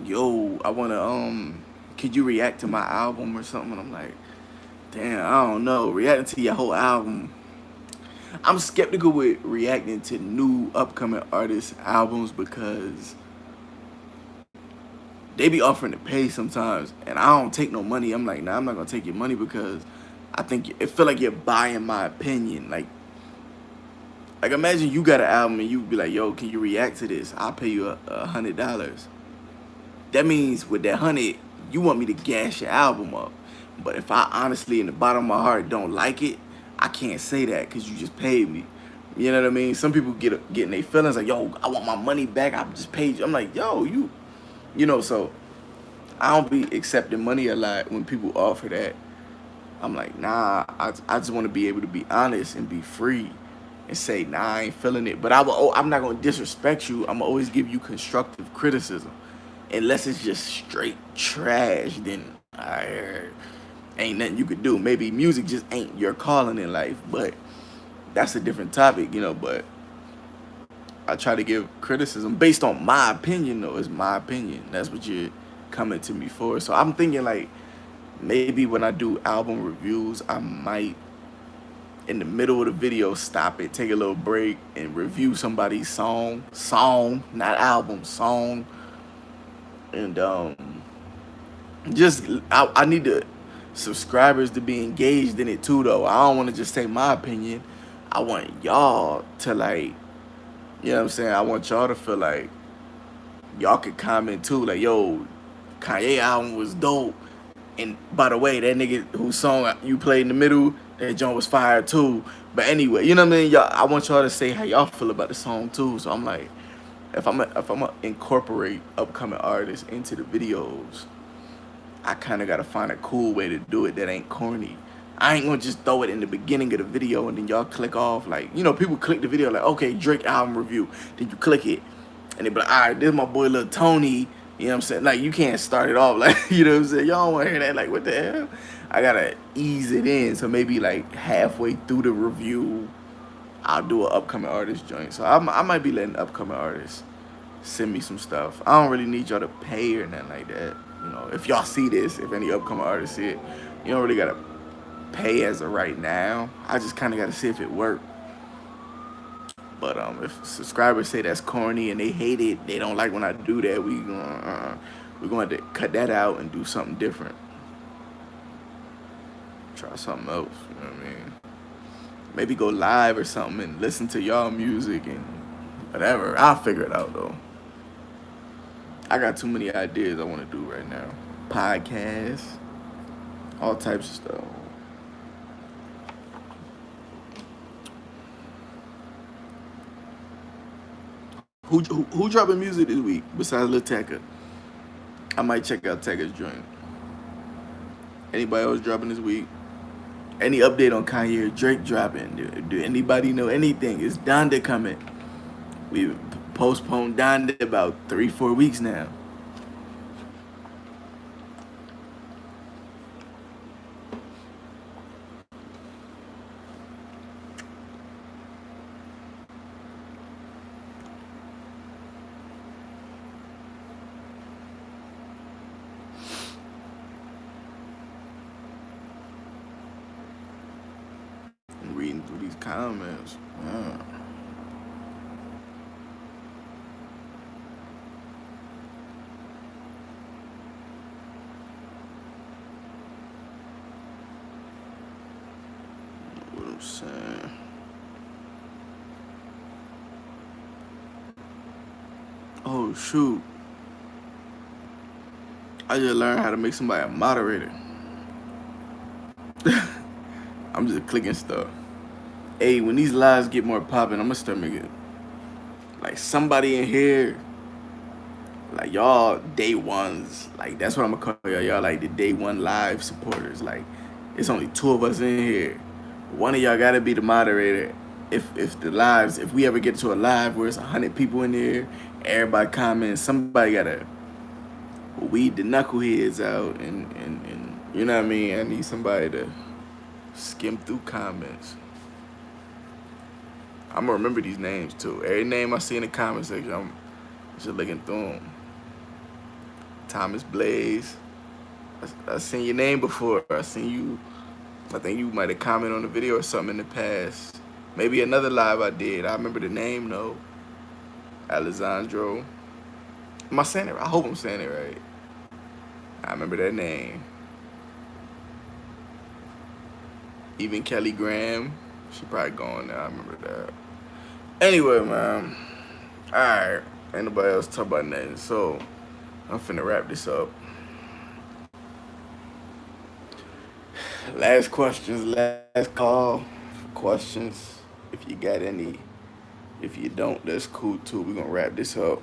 yo, I wanna could you react to my album or something? And I'm like, damn, I don't know. Reacting to your whole album. I'm skeptical with reacting to new upcoming artists' albums because they be offering to pay sometimes, and I don't take no money. I'm like, nah, I'm not gonna take your money because I think it feel like you're buying my opinion. Like imagine you got an album and you be like, yo, can you react to this? I'll pay you $100. That means with that 100, you want me to gas your album up. But if I honestly, in the bottom of my heart, don't like it, I can't say that because you just paid me. You know what I mean? Some people getting their feelings like, yo, I want my money back. I just paid you. I'm like, yo, you know, so I don't be accepting money a lot when people offer that. I'm like, nah, I just want to be able to be honest and be free and say, nah, I ain't feeling it. But I'm not going to disrespect you. I'm going to always give you constructive criticism. Unless it's just straight trash, then ain't nothing you could do. Maybe music just ain't your calling in life, but that's a different topic, you know. But I try to give criticism based on my opinion, though. It's my opinion. That's what you're coming to me for. So I'm thinking, like, maybe when I do album reviews, I might, in the middle of the video, stop it, take a little break, and review somebody's song, not album, song. And I need the subscribers to be engaged in it too, though. I don't want to just say my opinion. I want y'all to, like, you know what I'm saying? I want y'all to feel like y'all could comment too, like, yo, Kanye album was dope. And by the way, that nigga whose song you played in the middle, that joint was fire too. But anyway, you know what I mean? Y'all, I want y'all to say how y'all feel about the song too. So I'm like, if I'm gonna incorporate upcoming artists into the videos, I kind of gotta find a cool way to do it that ain't corny. I ain't gonna just throw it in the beginning of the video and then y'all click off. Like, you know, people click the video like, okay, Drake album review. Then you click it and they be like, all right, this is my boy Lil Tony. You know what I'm saying? Like, you can't start it off like, you know what I'm saying? Y'all don't want to hear that. Like, what the hell? I gotta ease it in. So maybe like halfway through the review, I'll do an upcoming artist joint. So I might be letting upcoming artists send me some stuff. I don't really need y'all to pay or nothing like that. You know, if y'all see this, if any upcoming artists see it, you don't really gotta pay as of right now. I just kind of gotta see if it worked. But if subscribers say that's corny and they hate it, they don't like when I do that, we're going to cut that out and do something different. Try something else. You know what I mean? Maybe go live or something and listen to y'all music and whatever. I'll figure it out though. I got too many ideas I want to do right now. Podcasts, all types of stuff. Who dropping music this week besides Lil Tecca? I might check out Tecca's joint. Anybody else dropping this week? Any update on Kanye or Drake dropping? Do anybody know anything? Is Donda coming? We postponed Donda about 3-4 weeks now. I'm reading through these comments. What I'm saying. Oh shoot. I just learned how to make somebody a moderator. I'm just clicking stuff. Hey, when these lives get more popping, I'm gonna start making like somebody in here, like y'all day ones. Like that's what I'm gonna call y'all. Y'all like the day one live supporters. Like it's only 2 of us in here. One of y'all gotta be the moderator. If we ever get to a live where it's 100 people in there, everybody comments, somebody gotta weed the knuckleheads out and you know what I mean? I need somebody to skim through comments. I'm gonna remember these names too. Every name I see in the comment section, I'm just looking through them. Thomas Blaze, I seen your name before. I seen you. I think you might have commented on the video or something in the past. Maybe another live I did. I remember the name though. Alessandro. Am I saying it right? I hope I'm saying it right. I remember that name. Even Kelly Graham. She probably gone now. I remember that. Anyway, man. Alright. Ain't nobody else talk about nothing. So, I'm finna wrap this up. Last questions, last call for questions. If you got any. If you don't, that's cool too. We're gonna wrap this up.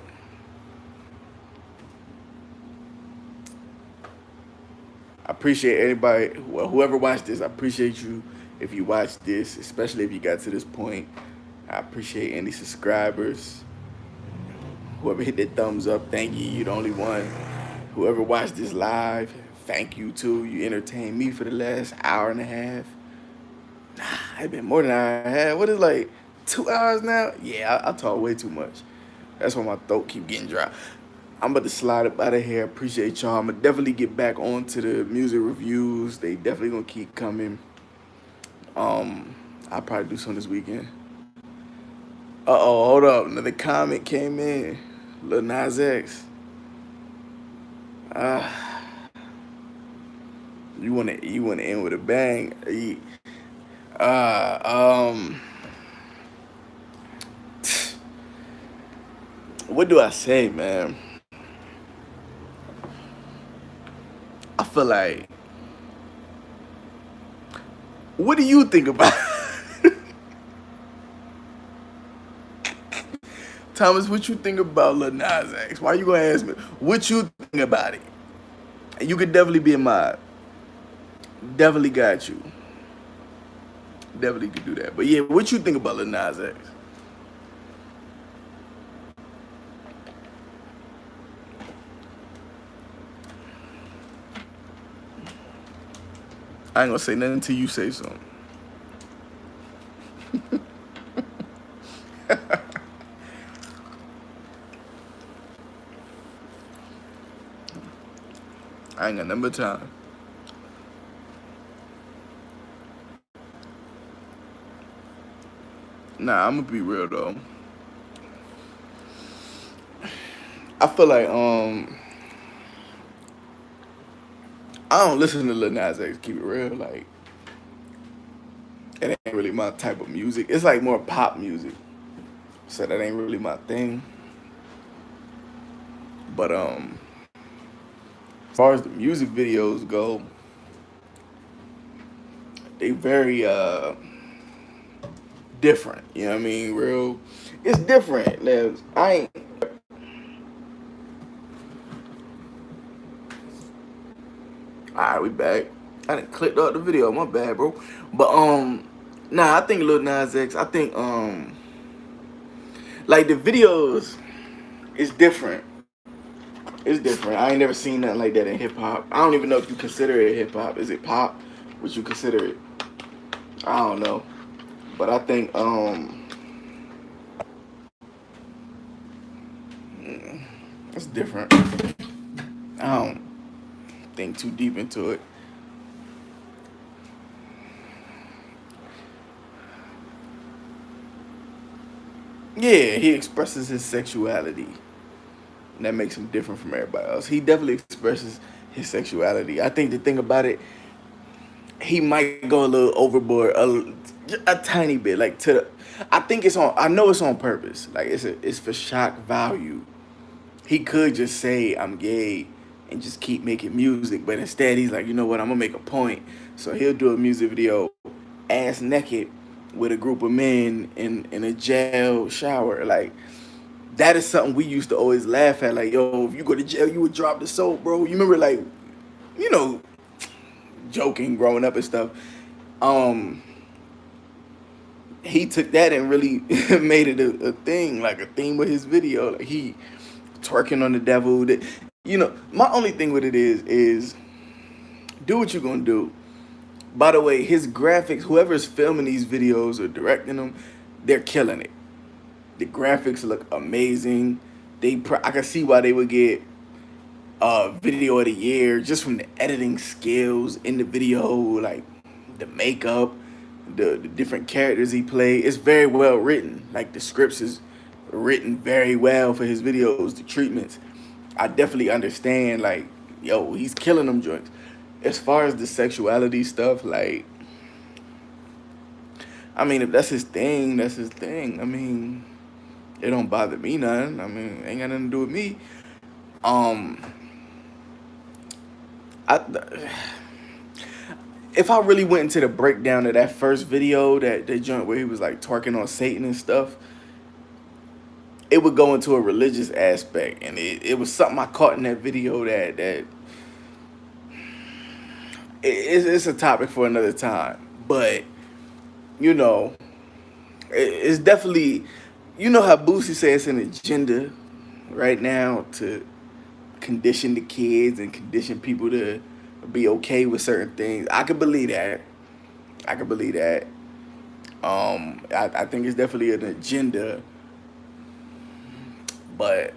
I appreciate anybody, well, whoever watched this, I appreciate you if you watched this, especially if you got to this point. I appreciate any subscribers. Whoever hit that thumbs up, thank you. You're the only one. Whoever watched this live, thank you too. You entertained me for the last hour and a half. Nah, it's been more than an hour and a half. What is like 2 hours now? Yeah, I talk way too much. That's why my throat keep getting dry. I'm about to slide up out of here. Appreciate y'all. I'm gonna definitely get back onto the music reviews. They definitely gonna keep coming. I'll probably do some this weekend. Uh-oh, hold up. Another comment came in. Lil Nas X. You wanna end with a bang. What do I say, man? I feel like, what do you think about Thomas, what you think about Lil Nas X? Why you gonna ask me? What you think about it? And you could definitely be a mod. Definitely got you. Definitely could do that. But yeah, what you think about Lil Nas X? I ain't gonna say nothing until you say something. I ain't got number time. Nah, I'm gonna be real though. I feel like I don't listen to Lil Nas X. Keep it real, like it ain't really my type of music. It's like more pop music, so that ain't really my thing. But as far as the music videos go, they very different. You know what I mean? Real, it's different. I ain't. All right, we back. I didn't clicked up the video. My bad, bro. But nah, I think Lil Nas X. I think like the videos is different. It's different. I ain't never seen nothing like that in hip hop. I don't even know if you consider it hip hop. Is it pop? Would you consider it? I don't know. But I think it's different. I don't think too deep into it. Yeah, he expresses his sexuality. And that makes him different from everybody else. He definitely expresses his sexuality. I think the thing about it, he might go a little overboard, a tiny bit, like to the. I think it's on. I know it's on purpose. Like it's for shock value. He could just say I'm gay and just keep making music, but instead he's like, you know what? I'm gonna make a point. So he'll do a music video, ass naked, with a group of men in a jail shower. Like that is something we used to always laugh at. Like, yo, if you go to jail, you would drop the soap, bro. You remember, like, you know, joking growing up and stuff. Um, he took that and really made it a thing, like a theme with his video. Like he twerking on the devil. That, you know, my only thing with it is do what you're gonna do. By the way, his graphics, whoever's filming these videos or directing them, they're killing it. The graphics look amazing. I can see why they would get video of the year just from the editing skills in the video, like the makeup, the different characters he played. It's very well written. Like the scripts is written very well for his videos, the treatments. I definitely understand, like, yo, he's killing them joints. As far as the sexuality stuff, like, I mean, if that's his thing, that's his thing. I mean, it don't bother me none. I mean, ain't got nothing to do with me. Um, I, if I really went into the breakdown of that first video, that joint where he was like twerking on Satan and stuff, it would go into a religious aspect, and it was something I caught in that video that it's a topic for another time. But you know, it's definitely, you know how Boosie says it's an agenda right now to condition the kids and condition people to be okay with certain things. I could believe that. I could believe that. I think it's definitely an agenda, but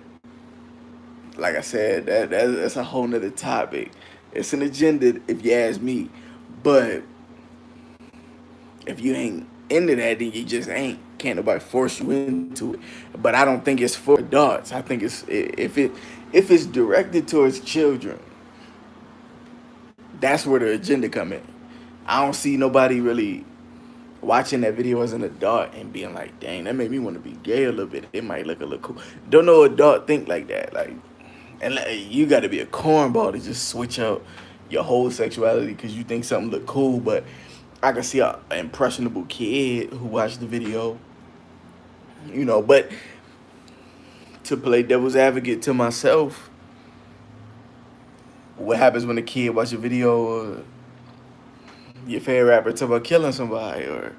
like I said, that's a whole nother topic. It's an agenda if you ask me, but if you ain't into that, then you just ain't. Can't nobody force you into it. But I don't think it's for adults. I think if it's directed towards children, that's where the agenda come in. I don't see nobody really watching that video as an adult and being like, dang, that made me want to be gay a little bit. It might look a little cool. Don't no adult think like that. Like, and like, you got to be a cornball to just switch out your whole sexuality because you think something look cool. But I can see an impressionable kid who watched the video, you know. But to play devil's advocate to myself, what happens when a kid watch a video or your favorite rapper talk about killing somebody, or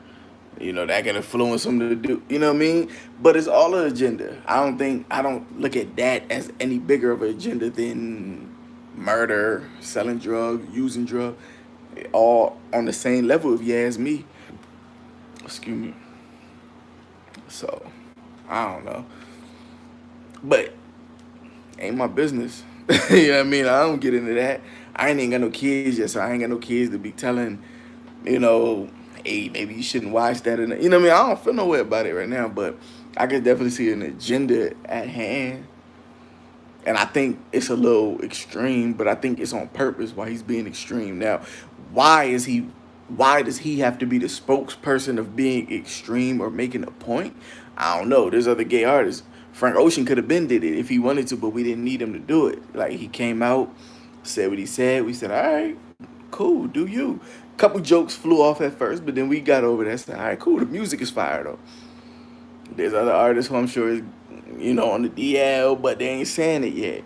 you know that can influence them to do, you know what I mean? But it's all an agenda. I don't look at that as any bigger of an agenda than murder, selling drugs, using drugs, all on the same level if you ask me. Excuse me. So I don't know, but ain't my business. You know what I mean? I don't get into that. I ain't got no kids yet, so I ain't got no kids to be telling, you know, hey, maybe you shouldn't watch that. And you know what I mean? I don't feel no way about it right now, but I can definitely see an agenda at hand. And I think it's a little extreme, but I think it's on purpose why he's being extreme. Now, why is he why does he have to be the spokesperson of being extreme or making a point? I don't know. There's other gay artists. Frank Ocean could have been did it if he wanted to, but we didn't need him to do it. Like he came out, said what he said. We said, all right, cool, do you. Couple jokes flew off at first, but then we got over that. Said, all right, cool. The music is fire though. There's other artists who I'm sure is, on the DL, but they ain't saying it yet.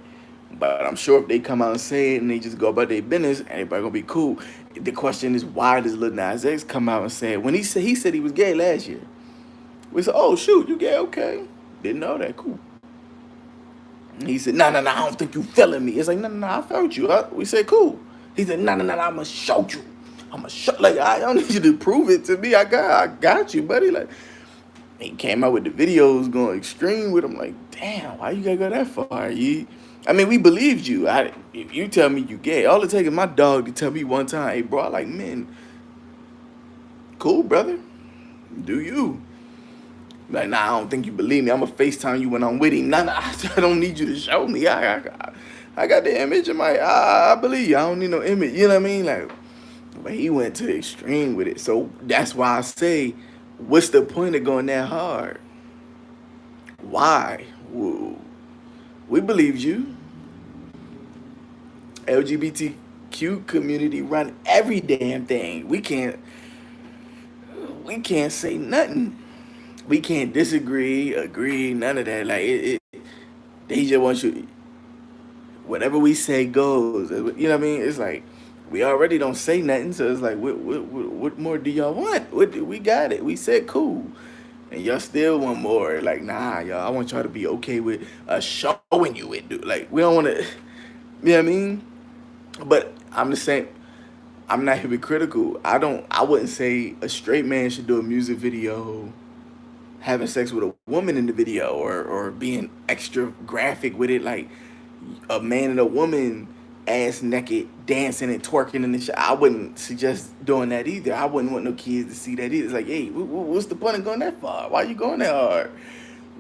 But I'm sure if they come out and say it and they just go about their business, everybody gonna be cool. The question is, why does Lil Nas X come out and say it? When he said he was gay last year, we said, oh shoot, you gay? Okay, didn't know that. Cool. And he said, no, no, no, I don't think you feeling me. It's like, no, no, no, I felt you. We said, cool. He said, no, no, no, I'm gonna show you. I'm gonna show. Like I don't need you to prove it to me. I got you, buddy. Like he came out with the videos going extreme with him. Like, damn, why you gotta go that far? I mean, we believed you. If you tell me you gay, all it takes is my dog to tell me one time, hey, bro, I like men. Cool, brother. Do you? Like, nah, I don't think you believe me. I'm going to FaceTime you when I'm with him. Nah, nah, I don't need you to show me. I got the image in my, I believe you. I don't need no image. You know what I mean? Like, but he went to the extreme with it. So that's why I say, what's the point of going that hard? Why? Whoa. We believed you. LGBTQ community run every damn thing. We can't say nothing. We can't disagree, agree, none of that. Like they just want you. Whatever we say goes. You know what I mean? It's like we already don't say nothing, so it's like what more do y'all want? We got it. We said cool, and y'all still want more. Like nah, y'all. I want y'all to be okay with us showing you it, dude. Like we don't want to. You know what I mean? But I'm the same. I'm not hypocritical. I wouldn't say a straight man should do a music video having sex with a woman in the video or being extra graphic with it, like a man and a woman ass naked dancing and twerking in the shot. I wouldn't suggest doing that either. I wouldn't want no kids to see that either. It's like, hey, what's the point of going that far? Why you going that hard?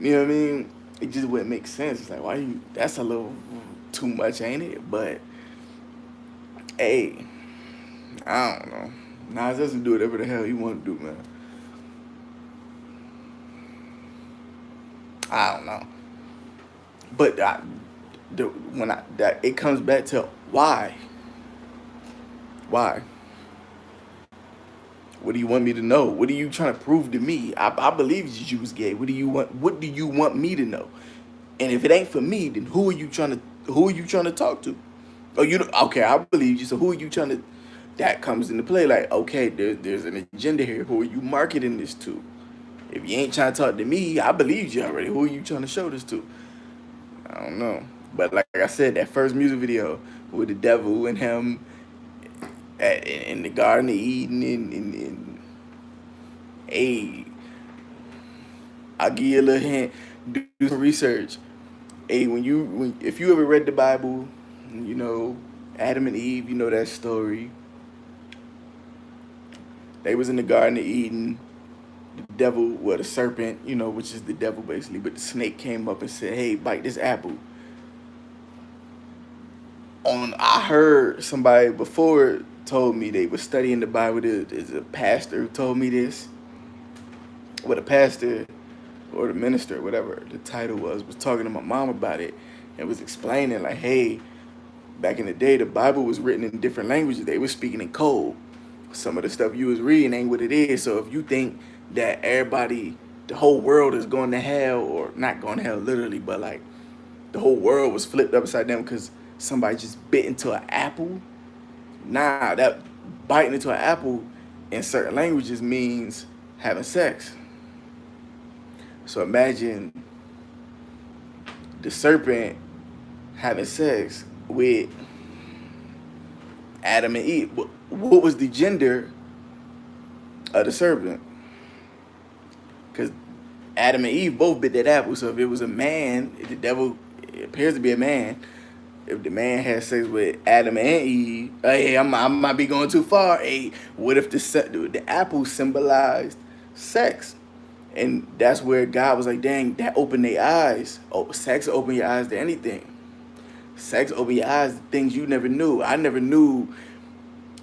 You know what I mean? It just wouldn't make sense. It's like, why you? That's a little too much, ain't it? But hey, I don't know. Nas doesn't do whatever the hell he want to do, man. I don't know. But it comes back to why? Why? What do you want me to know? What are you trying to prove to me? I believe you was gay. What do you want? What do you want me to know? And if it ain't for me, then who are you trying to talk to? Oh, okay? I believe you. So who are you trying to? That comes into play. Like, okay, there's an agenda here. Who are you marketing this to? If you ain't trying to talk to me, I believe you already. Who are you trying to show this to? I don't know. But like I said, that first music video with the devil and him in the Garden of Eden and hey, I'll give you a little hint. Do some research. Hey, if you ever read the Bible, you know, Adam and Eve, you know that story. They was in the Garden of Eden. The devil, well, the serpent, which is the devil basically, but the snake came up and said, hey, bite this apple. I heard somebody before told me they were studying the Bible. There's a pastor who told me this. What a pastor or the minister, whatever the title was talking to my mom about it and was explaining like, hey, back in the day, the Bible was written in different languages. They were speaking in code. Some of the stuff you was reading ain't what it is. So if you think that everybody, the whole world is going to hell, or not going to hell literally, but like the whole world was flipped upside down because somebody just bit into an apple. Nah, that biting into an apple in certain languages means having sex. So imagine the serpent having sex with Adam and Eve. What was the gender of the serpent? Because Adam and Eve both bit that apple. So if it was a man, the devil, it appears to be a man. if the man had sex with Adam and Eve, hey, I might be going too far. Hey, what if the apple symbolized sex? And that's where God was like, dang, that opened their eyes. Oh, sex opened your eyes to anything. Sex opened your eyes to things you never knew. I never knew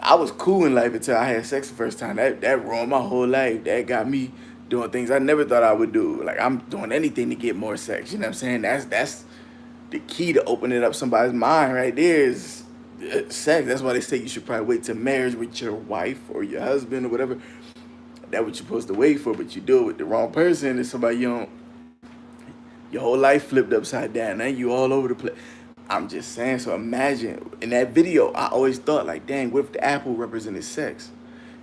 I was cool in life until I had sex the first time. That ruined my whole life. That got me doing things I never thought I would do. Like I'm doing anything to get more sex. You know what I'm saying? That's the key to opening up somebody's mind right there is sex. That's why they say you should probably wait till marriage with your wife or your husband or whatever. That's what you're supposed to wait for, but you do it with the wrong person. It's somebody you don't. Your whole life flipped upside down. Now you all over the place. I'm just saying. So imagine in that video, I always thought like, dang, what if the apple represented sex,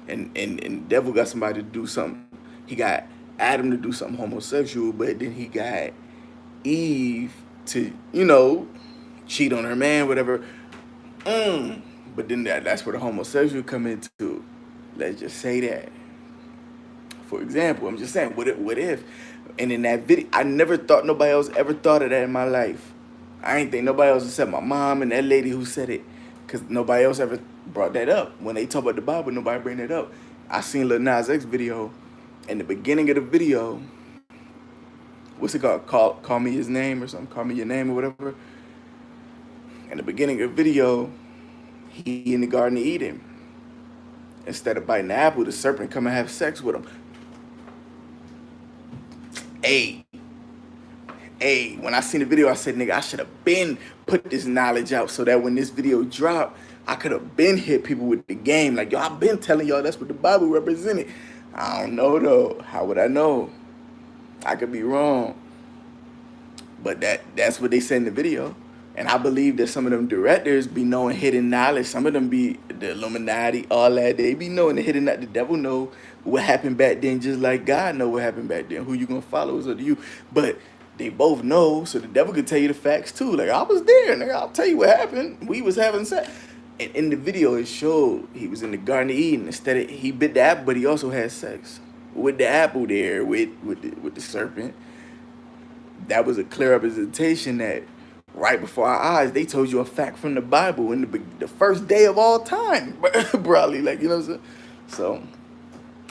and the devil got somebody to do something. He got Adam to do something homosexual, but then he got Eve to, cheat on her man, whatever. But then that's where the homosexual come into. Let's just say that. For example, I'm just saying, what if? And in that video, I never thought nobody else ever thought of that in my life. I ain't think nobody else except my mom and that lady who said it. Because nobody else ever brought that up. When they talk about the Bible, nobody bring that up. I seen Lil Nas X video. In the beginning of the video, what's it called? Call Me His Name or something. Call Me Your Name or whatever. In the beginning of the video, he in the Garden of Eden. Instead of biting the apple, the serpent come and have sex with him. Hey, when I seen the video, I said, nigga, I should have been put this knowledge out so that when this video dropped, I could have been hit people with the game. Like, yo, I've been telling y'all that's what the Bible represented. I don't know, though. How would I know? I could be wrong. But that's what they said in the video. And I believe that some of them directors be knowing hidden knowledge. Some of them be the Illuminati, all that. They be knowing the hidden knowledge. The devil know what happened back then, just like God know what happened back then. Who you gonna follow is up to you. But they both know, so the devil could tell you the facts too. Like, I was there, nigga. I'll tell you what happened. We was having sex. And in the video, it showed he was in the Garden of Eden. Instead of, he bit the apple, but he also had sex with the apple there, with the serpent. That was a clear representation that right before our eyes, they told you a fact from the Bible in the first day of all time, probably, like, you know what I'm saying? So,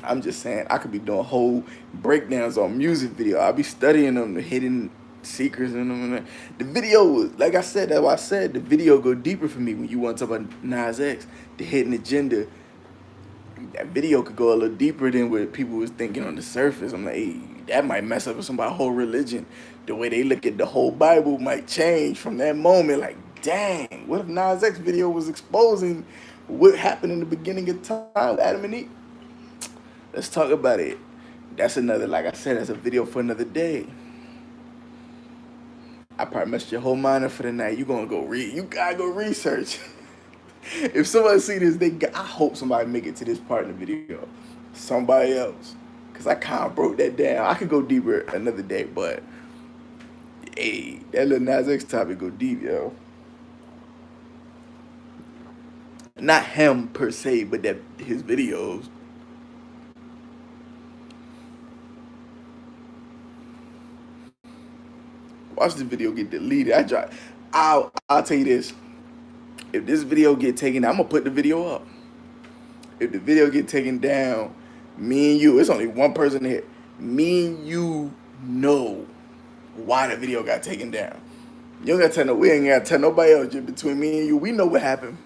I'm just saying, I could be doing whole breakdowns on music video. I'll be studying them, the hidden secrets in them. And the video was, like I said, that's why I said the video go deeper for me when you want to talk about Nas X, the hidden agenda. That video could go a little deeper than what people was thinking on the surface. I'm like, hey, that might mess up with somebody's whole religion. The way they look at the whole Bible might change from that moment. Like, dang, what if Nas X video was exposing what happened in the beginning of time with Adam and Eve? Let's talk about it. That's another, like I said, that's a video for another day. I probably messed your whole mind up for the night. You gonna go read. You gotta go research. If somebody see this, I hope somebody make it to this part in the video. Somebody else. Because I kind of broke that down. I could go deeper another day, but hey, that little Nas X topic go deep, yo. Not him per se, but that his videos. Watch this video get deleted. I'll tell you this. If this video get taken down, I'm gonna put the video up. If the video get taken down, me and you, it's only one person here. Me and you know why the video got taken down. You don't gotta tell we ain't gotta tell nobody else. Just between me and you, we know what happened.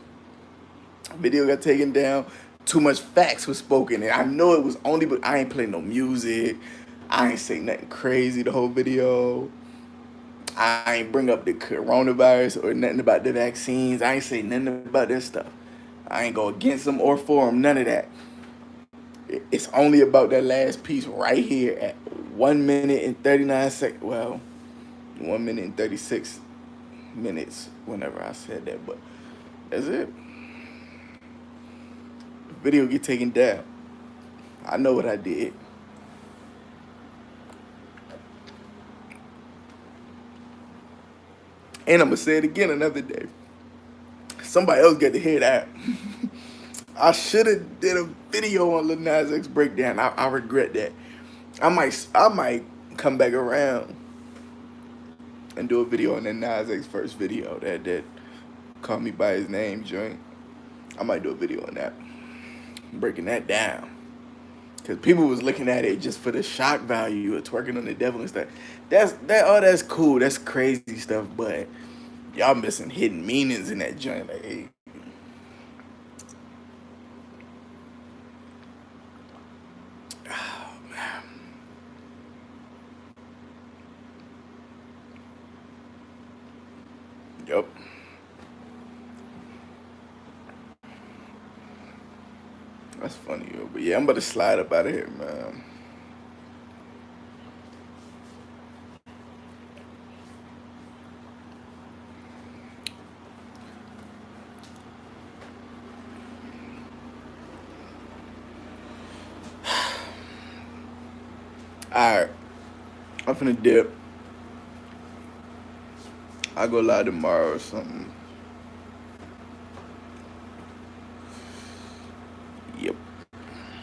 Video got taken down. Too much facts was spoken, and I know it was only, but I ain't playing no music. I ain't say nothing crazy the whole video. I ain't bring up the coronavirus or nothing about the vaccines. I ain't say nothing about that stuff. I ain't go against them or for them, none of that. It's only about that last piece right here at 1 minute and 39 seconds. Well, 1 minute and 36 minutes whenever I said that, but that's it. The video get taken down. I know what I did. And I'm going to say it again another day. Somebody else got to hear that. I should have did a video on Lil Nas X breakdown. I regret that. I might come back around and do a video on that Nas X first video. Call Me by His Name joint. I might do a video on that, breaking that down. Cause people was looking at it just for the shock value of twerking on the devil and stuff. That's cool. That's crazy stuff. But y'all missing hidden meanings in that joint. Like, hey, yep. That's funny, yo. But yeah, I'm about to slide up out of here, man. Alright. I'm finna dip. I'll go live tomorrow or something.